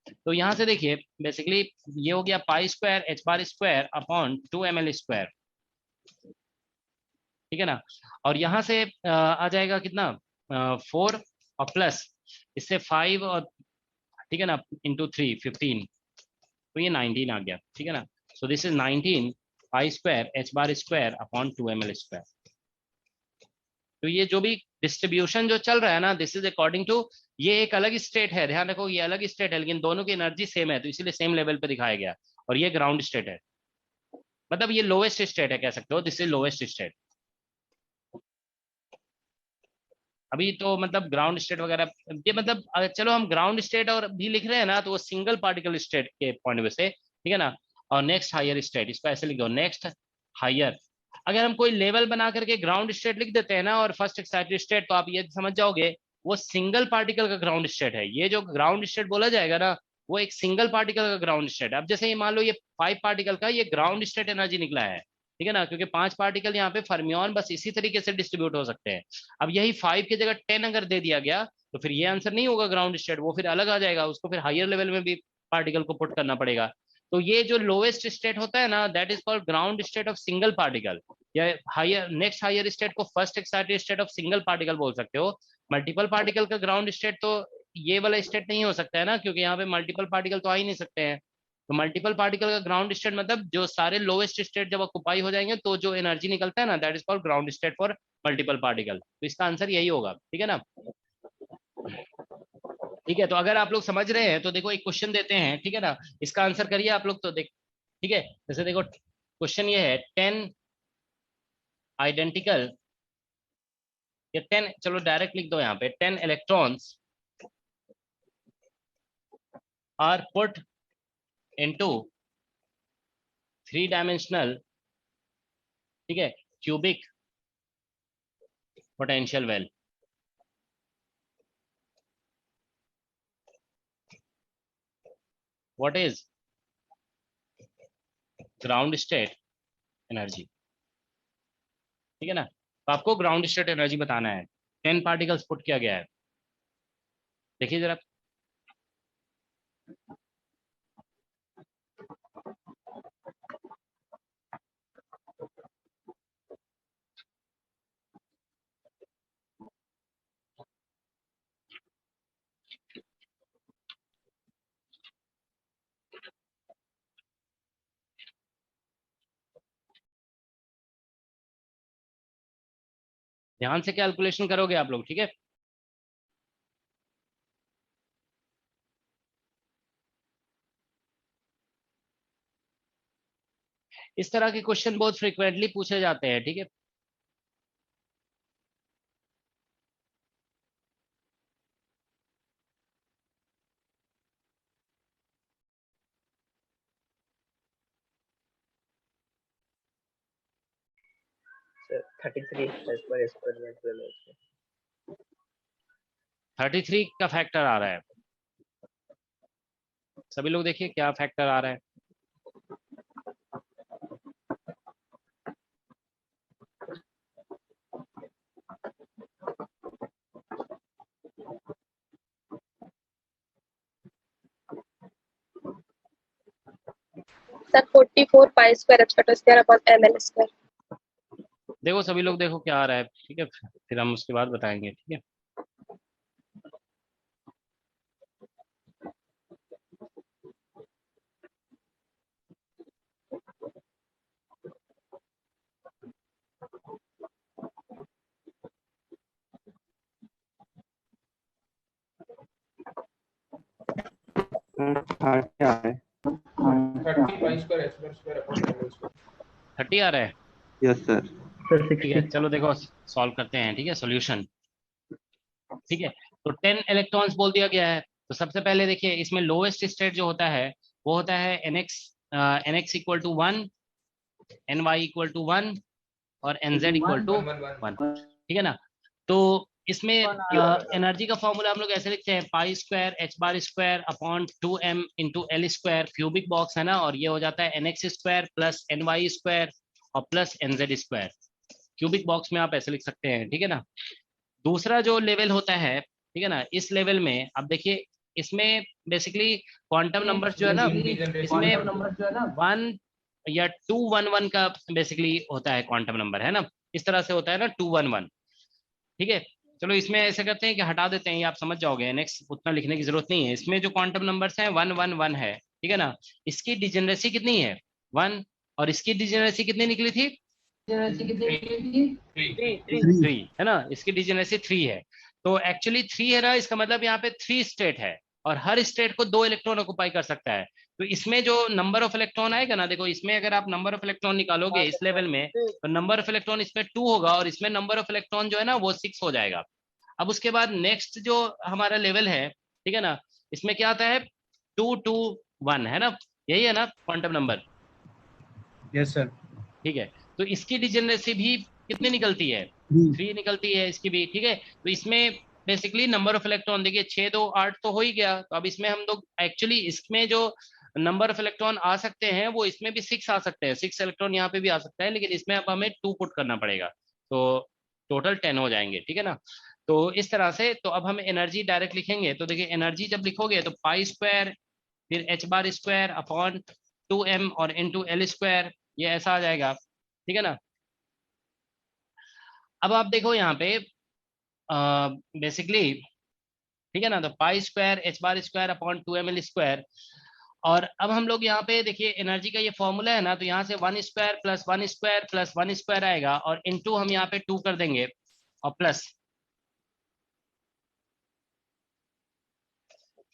तो यहाँ से देखिए बेसिकली ये हो गया पाई स्क्वायर एच बार स्क्वायर अपॉन 2ml स्क्वायर, ठीक है ना। और यहाँ से आ जाएगा कितना, 4 और प्लस इससे 5 और, ठीक है ना, इंटू 3 15, तो ये 19 आ गया, ठीक है ना। So this is 19 pi square H bar square upon 2ml square. तो ये जो भी डिस्ट्रीब्यूशन जो चल रहा है ना, दिस इज अकॉर्डिंग टू, ये एक अलग स्टेट है, ध्यान रखो ये अलग स्टेट है, लेकिन दोनों की एनर्जी सेम है, तो इसीलिए सेम लेवल पे दिखाया गया। और ये ग्राउंड स्टेट है, मतलब ये लोवेस्ट स्टेट है, कह सकते हो, दिस इज लोवेस्ट स्टेट। अभी तो मतलब ग्राउंड स्टेट वगैरह ये मतलब चलो हम ग्राउंड स्टेट और भी लिख रहे हैं ना, तो वो सिंगल पार्टिकल स्टेट के पॉइंट ऑफ व्यू से, ठीक है ना। और नेक्स्ट हायर स्टेट, इसको ऐसे लिख दो, नेक्स्ट हायर। अगर हम कोई लेवल बना करके ग्राउंड स्टेट लिख देते हैं ना और फर्स्ट एक्साइटेड स्टेट, तो आप ये समझ जाओगे वो सिंगल पार्टिकल का ग्राउंड स्टेट है। ये जो ग्राउंड स्टेट बोला जाएगा ना, वो एक सिंगल पार्टिकल का ग्राउंड स्टेट है। अब जैसे ये मान लो ये 5 पार्टिकल का ये ग्राउंड स्टेट एनर्जी निकला है, ठीक है ना, क्योंकि 5 पार्टिकल यहाँ पे फर्मियन बस इसी तरीके से डिस्ट्रीब्यूट हो सकते हैं। अब यही 5 की जगह 10 अगर दे दिया गया तो फिर ये आंसर नहीं होगा ग्राउंड स्टेट, वो फिर अलग आ जाएगा, उसको फिर हायर लेवल में भी पार्टिकल को पुट करना पड़ेगा। तो ये जो लोएस्ट स्टेट होता है ना, that is called ground state of single particle, या हायर नेक्स्ट हायर स्टेट को first excited state of single particle बोल सकते हो। मल्टीपल पार्टिकल का ग्राउंड स्टेट तो ये वाला स्टेट नहीं हो सकता है ना, क्योंकि यहाँ पे मल्टीपल पार्टिकल तो आ ही नहीं सकते हैं। तो मल्टीपल पार्टिकल का ग्राउंड स्टेट मतलब जो सारे लोएस्ट स्टेट जब ऑक्युपाई हो जाएंगे तो जो एनर्जी निकलता है ना, that is called ground state for multiple particle. तो इसका आंसर यही होगा, ठीक है ना। ठीक है, तो अगर आप लोग समझ रहे हैं तो देखो एक क्वेश्चन देते हैं, ठीक है ना, इसका आंसर करिए आप लोग। तो देख, ठीक है, जैसे देखो क्वेश्चन ये है 10 आइडेंटिकल, या 10, चलो डायरेक्ट लिख दो यहाँ पे, 10 electrons are put into 3-dimensional, ठीक है, cubic potential well. What is ground state energy, ठीक है ना। तो आपको ग्राउंड स्टेट एनर्जी बताना है। 10 पार्टिकल्स पुट किया गया है, देखिए जरा। ध्यान से कैलकुलेशन करोगे आप लोग, ठीक है। इस तरह के क्वेश्चन बहुत फ्रीक्वेंटली पूछे जाते हैं, ठीक है। Sir 33 as per experiment well also। 33 का फैक्टर आ रहा है, सभी लोग देखिए क्या फैक्टर आ रहा है। सर 44 पाई square h cut square upon ml square. देखो सभी लोग देखो क्या आ रहा है, ठीक है, फिर हम उसके बाद बताएंगे, ठीक है। क्या है 30 आ रहा है। Yes sir. ठीक है, चलो देखो सॉल्व करते हैं, ठीक है, सॉल्यूशन। ठीक है, तो 10 इलेक्ट्रॉन्स बोल दिया गया है। तो सबसे पहले देखिए इसमें लोएस्ट स्टेट जो होता है वो होता है nx equal to 1, ny equal to 1 और nz इक्वल टू 1, ठीक है ना। तो इसमें एनर्जी का फॉर्मूला हम लोग ऐसे लिखते हैं, pi square h bar square upon 2m into L square, cubic box है ना, और ये हो जाता है nx square plus ny square और plus nz square. Cubic box में आप ऐसे लिख सकते हैं, ठीक है ना। दूसरा जो लेवल होता है, ठीक है ना, इस लेवल में अब देखिए इसमें बेसिकली क्वांटम नंबर्स जो है ना, इसमें 1 या 211 का बेसिकली होता है क्वांटम नंबर, है ना, इस तरह से होता है ना 211, ठीक है। चलो इसमें ऐसे करते हैं कि हटा देते हैं, ये आप समझ जाओगे, नेक्स्ट उतना लिखने की जरूरत नहीं है। इसमें जो क्वांटम नंबर्स हैं 111 है, ठीक है ना। इसकी डिजेनरेसी कितनी है 1, और इसकी डिजेनरेसी कितनी निकली थी 3 है ना, इसकी डिजेनरेसी 3 है। तो एक्चुअली 3 है ना, इसका मतलब यहाँ पे 3 स्टेट है और हर स्टेट को 2 इलेक्ट्रॉन ऑक्युपाई कर सकता है। तो इसमें जो नंबर ऑफ इलेक्ट्रॉन आएगा ना, देखो इसमें अगर आप नंबर ऑफ इलेक्ट्रॉन निकालोगे इस लेवल में, तो नंबर ऑफ इलेक्ट्रॉन इसमें 2 होगा और इसमें नंबर ऑफ इलेक्ट्रॉन जो है ना वो 6 हो जाएगा। अब उसके बाद नेक्स्ट जो हमारा लेवल है, ठीक है ना, इसमें क्या आता है 221 है ना, यही है ना क्वांटम नंबर। Yes sir. ठीक है, तो इसकी डिजेनरेसी भी कितनी निकलती है 3 निकलती है इसकी भी, ठीक है। तो इसमें बेसिकली नंबर ऑफ इलेक्ट्रॉन देखिए 6 2 8 तो हो ही गया। तो अब इसमें हम लोग एक्चुअली इसमें जो नंबर ऑफ इलेक्ट्रॉन आ सकते हैं वो इसमें भी 6 आ सकते हैं, 6 इलेक्ट्रॉन यहाँ पे भी आ सकता है, लेकिन इसमें अब हमें 2 पुट करना पड़ेगा, तो टोटल 10 हो जाएंगे, ठीक है ना। तो इस तरह से, तो अब हम एनर्जी डायरेक्ट लिखेंगे, तो देखिए एनर्जी जब लिखोगे तो पाई स्क्वायर फिर h bar square upon 2m और इंटू एल स्क्वायर, ये ऐसा आ जाएगा, ठीक है ना। अब आप देखो यहाँ पे बेसिकली, ठीक है ना, तो पाई square h bar square upon 2ml square, और अब हम लोग यहाँ पे देखिए एनर्जी का ये फॉर्मूला है ना, तो यहाँ से 1 square plus 1 square plus 1 square आएगा, और इनटू हम यहाँ पे 2 कर देंगे और प्लस,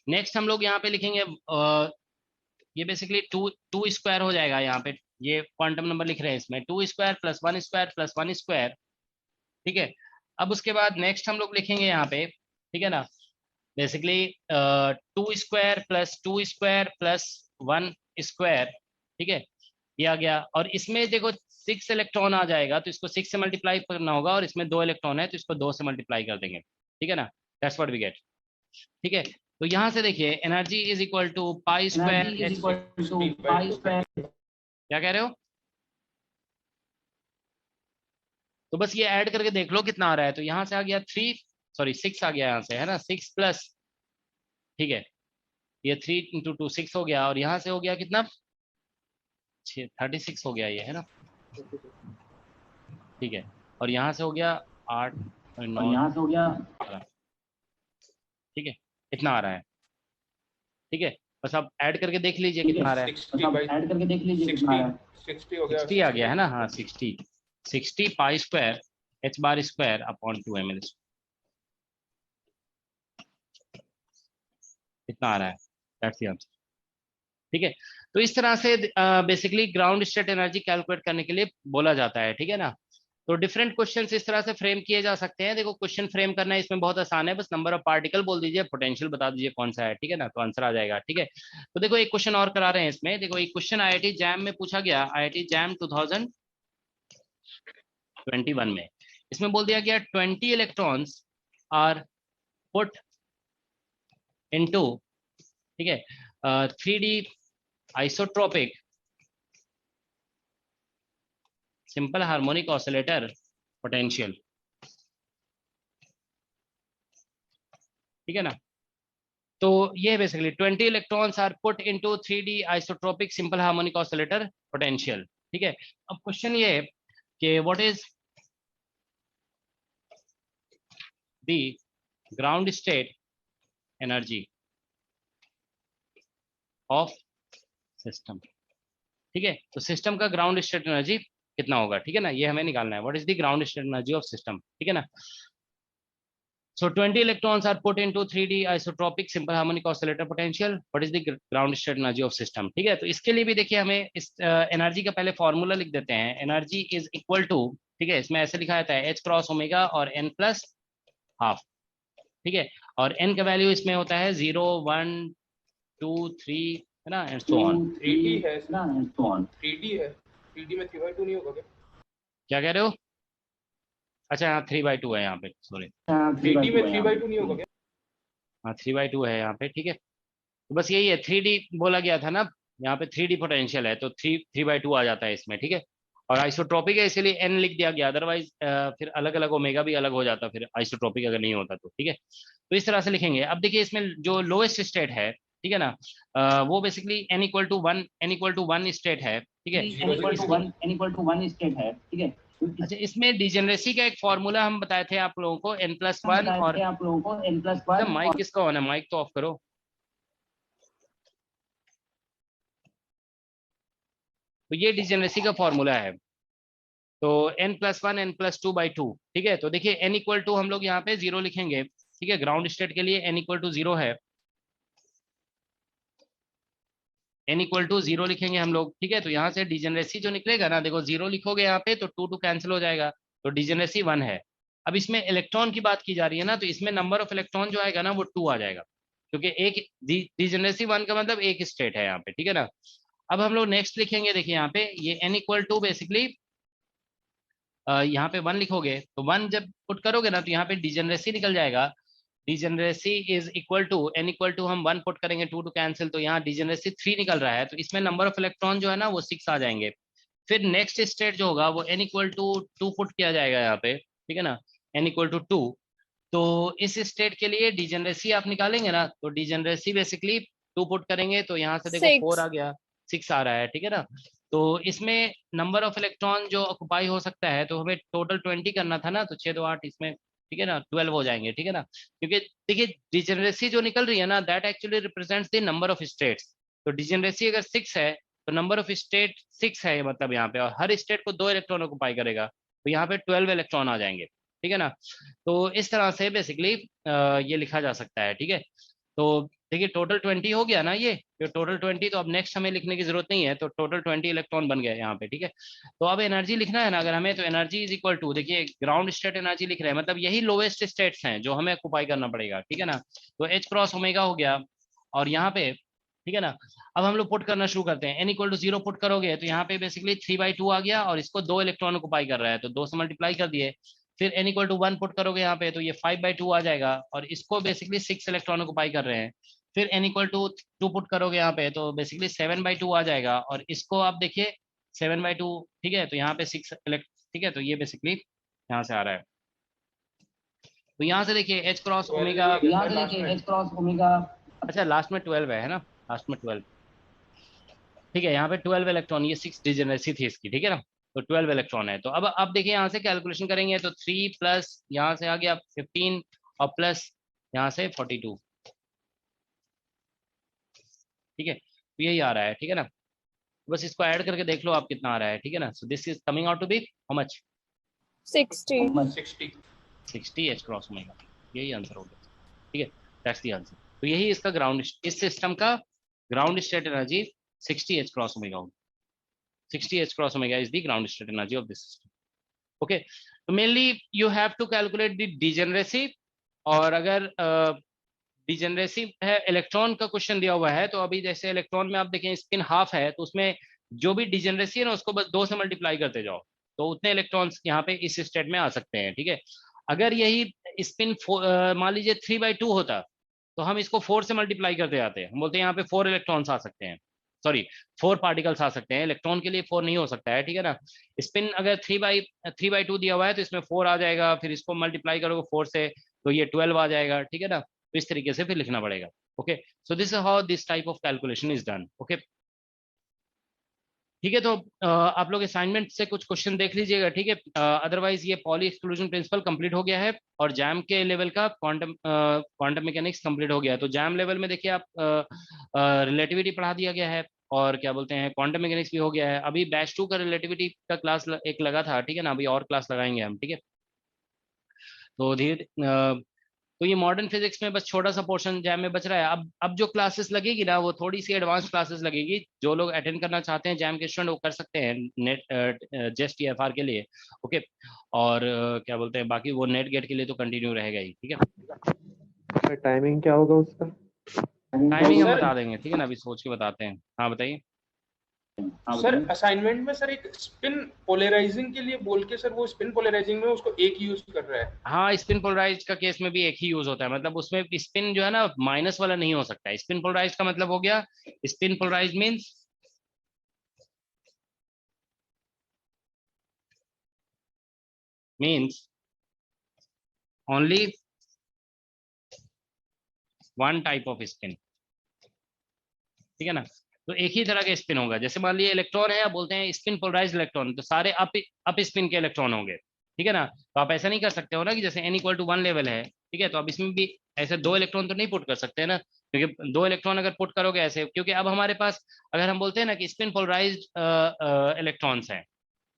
नेक्स्ट हम लोग यहाँ पे लिखेंगे ये बेसिकली 2 स्क्वायर हो जाएगा, यहाँ पे ये क्वांटम नंबर लिख रहे हैं इसमें, 2 square plus 1 square plus 1 square, ठीक है। अब उसके बाद नेक्स्ट हम लोग लिखेंगे यहाँ पे, ठीक है ना, basically 2 square plus 2 square plus 1 square, ठीक है, ये आ गया। और इसमें देखो 6 इलेक्ट्रॉन आ जाएगा, तो इसको 6 से मल्टीप्लाई करना होगा, और इसमें 2 इलेक्ट्रॉन है तो इसको 2 से मल्टीप्लाई कर देंगे, ठीक है ना, दैट्स व्हाट वी गेट, ठीक है। तो यहाँ से देखिए energy is equal to pi square, क्या कह रहे हो, तो बस ये ऐड करके देख लो कितना आ रहा है, तो यहाँ से आ गया 6 आ गया यहाँ से, है ना, 6 प्लस, ठीक है, ये 3 इंटू 2 6 हो गया, और यहाँ से हो गया कितना 36 हो गया ये, है ना, ठीक है, और यहाँ से हो गया 8 और 9, यहाँ से हो गया, ठीक है, इतना आ रहा है, ठीक है। बस आप ऐड करके देख लीजिए कितना आ रहा है, 60 हो गया, 60 आ गया है ना, हाँ 60 पाई square h bar square upon 2ml, इतना आ रहा है, दैट्स द आंसर, ठीक है। तो इस तरह से basically ground state energy calculate करने के लिए बोला जाता है, ठीक है ना। तो डिफरेंट क्वेश्चंस इस तरह से फ्रेम किए जा सकते हैं। देखो क्वेश्चन फ्रेम करना इसमें बहुत आसान है, बस नंबर ऑफ पार्टिकल बोल दीजिए, पोटेंशियल बता दीजिए कौन सा है, ठीक है ना, तो आंसर आ जाएगा, ठीक है। तो देखो एक क्वेश्चन और करा रहे हैं इसमें, देखो एक क्वेश्चन IIT जैम में पूछा गया, IIT जैम 2021 में, इसमें बोल दिया गया 20 इलेक्ट्रॉन्स आर पुट इनटू, ठीक है, 3D isotropic simple harmonic oscillator potential, ठीक है ना। तो ये basically 20 electrons are put into 3D isotropic simple harmonic oscillator potential, ठीक है। अब क्वेश्चन ये है कि what is the ground state energy of system, ठीक है। तो सिस्टम का ग्राउंड स्टेट एनर्जी कितना होगा, ठीक है ना, ये हमें निकालना है, what is the ground state energy of system, ठीक है ना। So 20 electrons are put into 3D isotropic simple harmonic oscillator potential. What is the ground state energy of system? ठीक है, तो इसके लिए भी देखिए हमें इस एनर्जी का पहले फॉर्मूला लिख देते हैं, एनर्जी इज इक्वल टू, ठीक है, इसमें ऐसे लिखा जाता है H क्रॉस ओमेगा और n प्लस हाफ, ठीक है, और n का वैल्यू इसमें होता है 0 1 2 3, है ना, एंड सो ऑन, 3D है ना, एंड सो ऑन, 3D है, 3D में 3/2 नहीं होगा क्या कह रहे हो, अच्छा हाँ 3/2 है यहाँ पे, सॉरी 3D में 3/2 नहीं होगा क्या, हाँ 3/2 है यहाँ पे, ठीक है। तो बस यही है, 3D बोला गया था ना, यहाँ पे 3D पोटेंशियल है, तो 3/2 आ जाता है इसमें, ठीक है। और आइसोट्रोपिक है इसीलिए n लिख दिया गया, अदरवाइज फिर अलग अलग ओमेगा भी अलग हो जाता फिर आइसोट्रोपिक अगर नहीं होता तो, ठीक है। तो इस तरह से लिखेंगे। अब देखिए इसमें जो लोएस्ट स्टेट है, ठीक है ना, वो बेसिकली n = 1 स्टेट है, ठीक है, n = 1 स्टेट है, ठीक है। अच्छा, इसमें डिजेनरेसी का एक फॉर्मूला हम बताए थे आप लोगों को, n+1 और आप लोगों को n+1, माइक किसका ऑन है, माइक तो ऑफ करो। तो ये डिजेनरेसी का फॉर्मूला है, तो n+1 n+2/2, ठीक है। तो देखिए n = हम लोग यहाँ पे 0 लिखेंगे, ठीक है, ग्राउंड स्टेट के लिए n = 0 है, n = 0 लिखेंगे हम लोग, ठीक है। तो यहाँ से डिजेनरेसी जो निकलेगा ना, देखो 0 लिखोगे यहाँ पे तो 2 कैंसिल हो जाएगा, तो डिजेनरेसी 1 है। अब इसमें इलेक्ट्रॉन की बात की जा रही है ना, तो इसमें नंबर ऑफ इलेक्ट्रॉन जो आएगा ना वो 2 आ जाएगा, क्योंकि एक डिजेनरेसी 1 का मतलब एक स्टेट है यहाँ पे, ठीक है ना। अब हम लोग नेक्स्ट लिखेंगे, देखिए यहाँ पे ये n = बेसिकली यहाँ पे 1 लिखोगे, तो 1 जब पुट करोगे ना तो यहाँ पे डिजेनरेसी निकल जाएगा, degeneracy is equal to n equal to हम 1 पुट करेंगे, 2 टू कैंसिल, तो यहाँ डिजेनरेसी 3 निकल रहा है, तो इसमें नंबर ऑफ इलेक्ट्रॉन जो है ना वो 6 आ जाएंगे। फिर नेक्स्ट स्टेट जो होगा वो n इक्वल टू 2 पुट किया जाएगा यहाँ पे, ठीक है ना, n इक्वल टू 2। तो इस स्टेट के लिए डिजेनरेसी आप निकालेंगे ना, तो डिजेनरेसी बेसिकली 2 पुट करेंगे तो यहाँ से देखो 4 आ गया, 6 आ रहा है, ठीक है ना। तो इसमें नंबर ऑफ इलेक्ट्रॉन जो ऑक्युपाई हो सकता है, तो हमें टोटल 20 करना था ना, तो 6 2 8 इसमें, ठीक है ना, 12 हो जाएंगे, ठीक है ना। क्योंकि देखिए डिजेनरेसी जो निकल रही है ना, that actually represents the number of states. तो डिजेनरेसी अगर 6 है तो नंबर ऑफ स्टेट 6 है मतलब यहाँ पे, और हर स्टेट को 2 इलेक्ट्रॉन ऑक्युपाई करेगा, तो यहाँ पे 12 इलेक्ट्रॉन आ जाएंगे, ठीक है ना। तो इस तरह से बेसिकली ये लिखा जा सकता है, ठीक है। तो देखिए टोटल 20 हो गया ना, ये टोटल 20, तो अब नेक्स्ट हमें लिखने की जरूरत नहीं है, तो टोटल 20 इलेक्ट्रॉन बन गए यहाँ पे, ठीक है। तो अब एनर्जी लिखना है ना अगर हमें, तो एनर्जी इज इक्वल टू, देखिए ग्राउंड स्टेट एनर्जी लिख रहे हैं, मतलब यही लोवेस्ट स्टेट्स हैं जो हमें ऑक्युपाई करना पड़ेगा, ठीक है ना। तो H क्रॉस ओमेगा हो गया, और यहाँ पे, ठीक है ना, अब हम लोग पुट करना शुरू करते हैं। n इक्वल टू 0 पुट करोगे तो यहाँ पे बेसिकली 3/2 आ गया, और इसको 2 इलेक्ट्रॉन ऑक्युपाई कर रहा है, तो 2 से मल्टीप्लाई कर दिए। फिर n इक्वल टू 1 पुट करोगे यहाँ पे, तो ये 5/2 आ जाएगा, और इसको बेसिकली 6 इलेक्ट्रॉन ऑक्युपाई कर रहे हैं। फिर n इक्वल टू 2 पुट करोगे यहाँ पे, तो बेसिकली 7/2 आ जाएगा, और इसको आप देखिए 7/2, ठीक है, तो यहाँ पे 6 ठीक है, तो ये बेसिकली यहाँ से आ रहा है। तो यहाँ से देखिए H क्रॉस ओमेगा, अच्छा लास्ट में 12 है ना, लास्ट में 12, ठीक है, यहाँ पे 12 इलेक्ट्रॉन, ये 6 डिजेनरेसी थी इसकी, ठीक है ना, तो 12 इलेक्ट्रॉन है। तो अब देखिए यहाँ से कैलकुलेशन करेंगे, तो 3 प्लस यहाँ से आ गया 15, और प्लस यहाँ से 42, ठीक है, तो यही आ रहा है, ठीक है ना। बस इसको ऐड करके देख लो आप कितना आ रहा है, ठीक है ना। So this is coming out to be how much, 60 H cross omega, यही आंसर हो गया, ठीक है, दैट्स द आंसर। तो यही इसका ग्राउंड, इस सिस्टम का ground state energy 60 H cross omega होगी। 60 H cross omega is the ground state energy of this system. Okay, तो mainly you have to calculate the degeneracy, और अगर डिजेनरेसी है, इलेक्ट्रॉन का क्वेश्चन दिया हुआ है, तो अभी जैसे इलेक्ट्रॉन में आप देखें स्पिन हाफ है, तो उसमें जो भी डिजेनरेसी है ना उसको बस 2 से मल्टीप्लाई करते जाओ, तो उतने इलेक्ट्रॉन्स यहाँ पे इस स्टेट में आ सकते हैं, ठीक है। अगर यही स्पिन मान लीजिए 3/2 होता, तो हम इसको 4 से मल्टीप्लाई करते जाते हैं, हम बोलते हैं यहाँ पे 4 इलेक्ट्रॉन्स आ सकते हैं, सॉरी 4 पार्टिकल्स आ सकते हैं, इलेक्ट्रॉन के लिए 4 नहीं हो सकता है, ठीक है ना। स्पिन अगर 3/2 दिया हुआ है, तो इसमें 4 आ जाएगा, फिर इसको मल्टीप्लाई करोगे 4 से, तो ये 12 आ जाएगा, ठीक है ना। तो इस तरीके से फिर लिखना पड़ेगा। Okay, so this is how this type of calculation is done. Okay, ठीक है, तो आप लोग असाइनमेंट से कुछ क्वेश्चन देख लीजिएगा, ठीक है। अदरवाइज ये पॉली एक्सक्लूजन प्रिंसिपल कंप्लीट हो गया है, और जैम के लेवल का क्वांटम मैकेनिक्स कंप्लीट हो गया है। तो जैम लेवल में देखिए आप रिलेटिविटी पढ़ा दिया गया है, और क्या बोलते हैं क्वांटम मैकेनिक्स भी हो गया है। अभी बैच 2 का रिलेटिविटी का क्लास एक लगा था, ठीक है ना, अभी और क्लास लगाएंगे हम, ठीक है। तो धीरे तो ये मॉडर्न फिजिक्स में बस छोटा सा पोर्शन जैम में बच रहा है। अब जो क्लासेस लगेगी ना, वो थोड़ी सी एडवांस क्लासेस लगेगी। जो लोग अटेंड करना चाहते हैं जैम के स्टूडेंट, वो कर सकते हैं नेट जेस्ट TFR के लिए। ओके, और क्या बोलते हैं बाकी वो नेट गेट के लिए तो कंटिन्यू रहेगा ही, ठीक है। टाइमिंग क्या होगा उसका? टाइमिंग हम बता देंगे, ठीक है ना, अभी सोच के बताते हैं। हाँ बताइए सर। असाइनमेंट में सर एक स्पिन पोलराइजिंग के लिए बोल के सर, वो स्पिन पोलराइजिंग में उसको एक यूज कर रहा है। हाँ, स्पिन पोलराइज का केस में भी एक ही यूज होता है, मतलब उसमें स्पिन जो है ना माइनस वाला नहीं हो सकता है। स्पिन पोलराइज का मतलब हो गया, spin polarize means only one type of spin, ठीक है ना। तो एक ही तरह के स्पिन होगा। जैसे मान लीजिए इलेक्ट्रॉन है, आप बोलते हैं स्पिन पोलराइज इलेक्ट्रॉन, तो सारे अप स्पिन के इलेक्ट्रॉन होंगे, ठीक है ना। तो आप ऐसा नहीं कर सकते हो ना कि जैसे n = 1 लेवल है, ठीक है, तो अब इसमें भी ऐसे 2 इलेक्ट्रॉन तो नहीं पुट कर सकते हैं ना, क्योंकि 2 इलेक्ट्रॉन अगर पुट करोगे ऐसे, क्योंकि अब हमारे पास अगर हम बोलते हैं ना कि स्पिन पोलराइज इलेक्ट्रॉन्स हैं,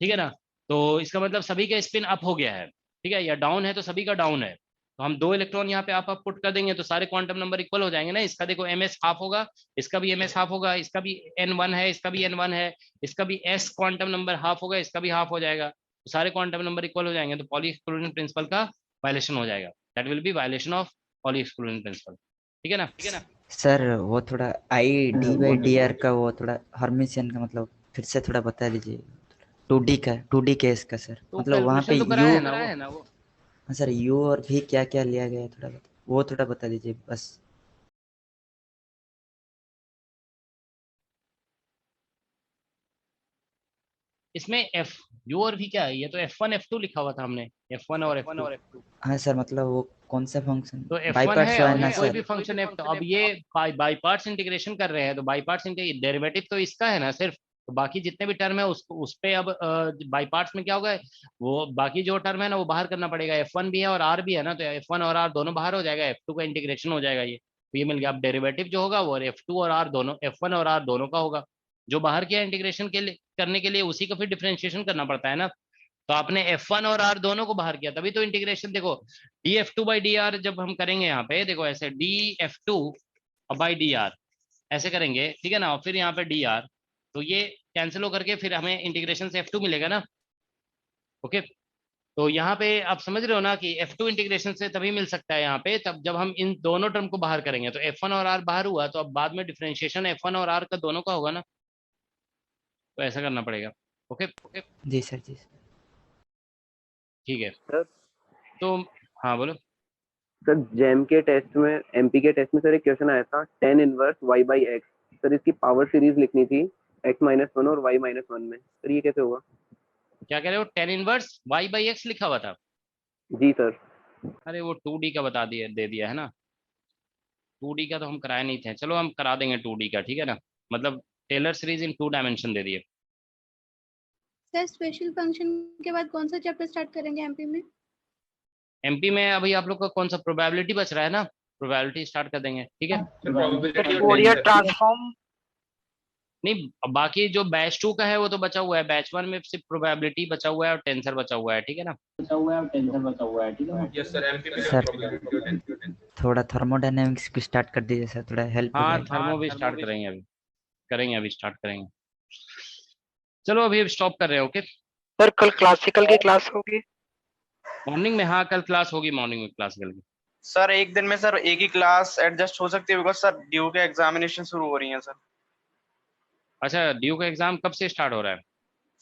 ठीक है ना, तो इसका मतलब सभी का स्पिन अप हो गया है, ठीक है, या डाउन है तो सभी का डाउन है। तो हम 2 इलेक्ट्रॉन यहाँ पे आप पुट कर देंगे तो सारे क्वांटम नंबर इक्वल हो जाएंगे ना। इसका देखो ms हाफ होगा, इसका भी ms हाफ होगा, इसका भी n1 है, इसका भी n1 है, इसका भी s क्वांटम नंबर हाफ होगा, इसका भी हाफ हो जाएगा, तो सारे क्वांटम नंबर इक्वल हो जाएंगे। तो पॉली एक्सक्लूजन प्रिंसिपल का वायलेशन हो जाएगा, that will be violation of poly exclusion principal, ठीक है ना, ठीक है ना। सर वो थोड़ा IDR का वो थोड़ा हर्मिशियन का मतलब फिर से थोड़ा बता दीजिए। 2D केस का सर, तो मतलब वहाँ पे तो U है ना वो। हाँ सर, U और V क्या क्या लिया गया है थोड़ा बता। वो थोड़ा बता दीजिए बस। इसमें एफ यू और भी क्या है, ये तो F1 F2 लिखा हुआ था हमने, F1 और F2। हाँ सर, मतलब वो कौन सा फंक्शन तो बाई F1 पार्ट्स है वाला और ना ये कोई सर? भी फंक्शन है, तो अब ये बाई पार्ट्स इंटीग्रेशन कर रहे हैं, तो बाई पार्ट्स डेरिवेटिव तो इसका है ना सिर्फ, तो बाकी जितने भी टर्म है उस पे अब बाई पार्ट्स में क्या होगा, वो बाकी जो टर्म है ना वो बाहर करना पड़ेगा। F1 भी है और R भी है ना, तो F1 और R दोनों बाहर हो जाएगा, F2 का इंटीग्रेशन हो जाएगा ये, तो ये मिल गया। अब डेरिवेटिव जो होगा वो F2 और R दोनों, F1 और R दोनों का होगा। जो बाहर किया इंटीग्रेशन के लिए करने के लिए उसी का फिर डिफरेंशिएशन करना पड़ता है ना, तो आपने F1 और R दोनों को बाहर किया, तभी तो इंटीग्रेशन देखो dF2/dr जब हम करेंगे यहाँ पे देखो ऐसे dF2/dr ऐसे करेंगे, ठीक है ना, और फिर यहाँ पे dr, तो ये कैंसिल हो करके फिर हमें इंटीग्रेशन से F2 मिलेगा ना। ओके, तो यहाँ पे आप समझ रहे हो ना कि F2 इंटीग्रेशन से तभी मिल सकता है यहाँ पे, तब जब हम इन दोनों टर्म को बाहर करेंगे, तो F1 और R बाहर हुआ, तो अब बाद में डिफरेंशिएशन F1 और R का दोनों का होगा ना, तो ऐसा करना पड़ेगा। ओके जी सर, जी सर। ठीक है, सर तो हाँ बोलो। सर जेम के टेस्ट में, एमपी के टेस्ट में सर एक क्वेश्चन आया था tan इनवर्स y/x। सर इसकी पावर सीरीज लिखनी थी x-1 और y-1 में, सर ये कैसे होगा? क्या कह रहे हो, tan इनवर्स y/x लिखा हुआ था? जी सर। अरे वो 2D का बता दिया, दे दिया है ना, 2D का तो हम कराए नहीं थे, चलो हम करा देंगे 2D का, ठीक है ना, मतलब टेलर सीरीज इन 2 डायमेंशन दे दिए। सर स्पेशल फंक्शन के बाद कौन सा चैप्टर स्टार्ट करेंगे एमपी में? एमपी में अभी आप लोग का कौन सा प्रोबेबिलिटी बच रहा है ना, प्रोबेबिलिटी स्टार्ट कर देंगे, ठीक है। फोरियर ट्रांसफॉर्म नहीं, बाकी जो बैच 2 का है वो तो बचा हुआ है, बैच 1 में सिर्फ प्रोबेबिलिटी बचा हुआ है और टेंसर बचा हुआ है, ठीक है ना। यस सर, एमपी में सर probability और tensor। थोड़ा थर्मोडायनेमिक्स भी स्टार्ट कर दीजिए सर, थोड़ा हेल्प हो हाँ जाएगी। थर्मो भी स्टार्ट करेंगे, अभी स्टार्ट करेंगे। चलो अभी स्टॉप कर रहे हैं। ओके सर, कल क्लासिकल की क्लास होगी मॉर्निंग में? हाँ कल क्लास होगी मॉर्निंग में क्लासिकल की। सर एक दिन में सर एक ही क्लास एडजस्ट हो सकती है, बिकॉज सर ड्यू के एग्जामिनेशन शुरू हो रही हैं सर। अच्छा, ड्यू का एग्जाम कब से स्टार्ट हो रहा है?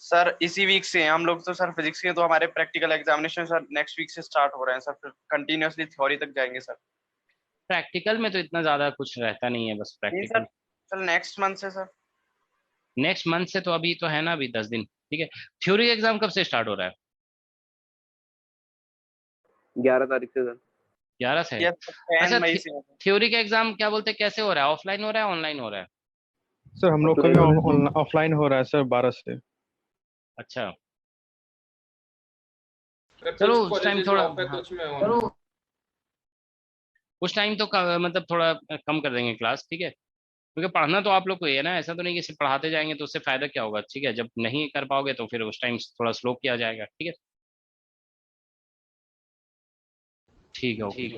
सर इसी वीक से हम लोग तो सर फिजिक्स के, तो हमारे practical examination sir next week से स्टार्ट हो रहे हैं सर, फिर कंटिन्यूअसली थ्योरी तक जाएंगे सर। प्रैक्टिकल में तो इतना ज्यादा कुछ रहता नहीं है, बस नहीं प्रैक्टिकल। सर नेक्स्ट मंथ से सर। नेक्स्ट मंथ से तो अभी तो है ना, अभी 10 दिन, ठीक है। थ्योरी एग्जाम कब से स्टार्ट हो रहा है? 11 तारीख से सर। 11 से? अच्छा, थ्योरी का एग्जाम क्या बोलते हैं, कैसे हो रहा है, ऑफलाइन हो रहा है ऑनलाइन हो रहा है? सर हम लोग का भी ऑफलाइन हो रहा है सर, 12 से। अच्छा चलो उस टाइम थोड़ा, उस टाइम तो मतलब थोड़ा कम कर देंगे क्लास, ठीक है, क्योंकि पढ़ना तो आप लोग को ही है ना, ऐसा तो नहीं कि सिर्फ पढ़ाते जाएंगे तो उससे फायदा क्या होगा, ठीक है। जब नहीं कर पाओगे तो फिर उस टाइम थोड़ा स्लो किया जाएगा, ठीक है। ठीक है, ओके।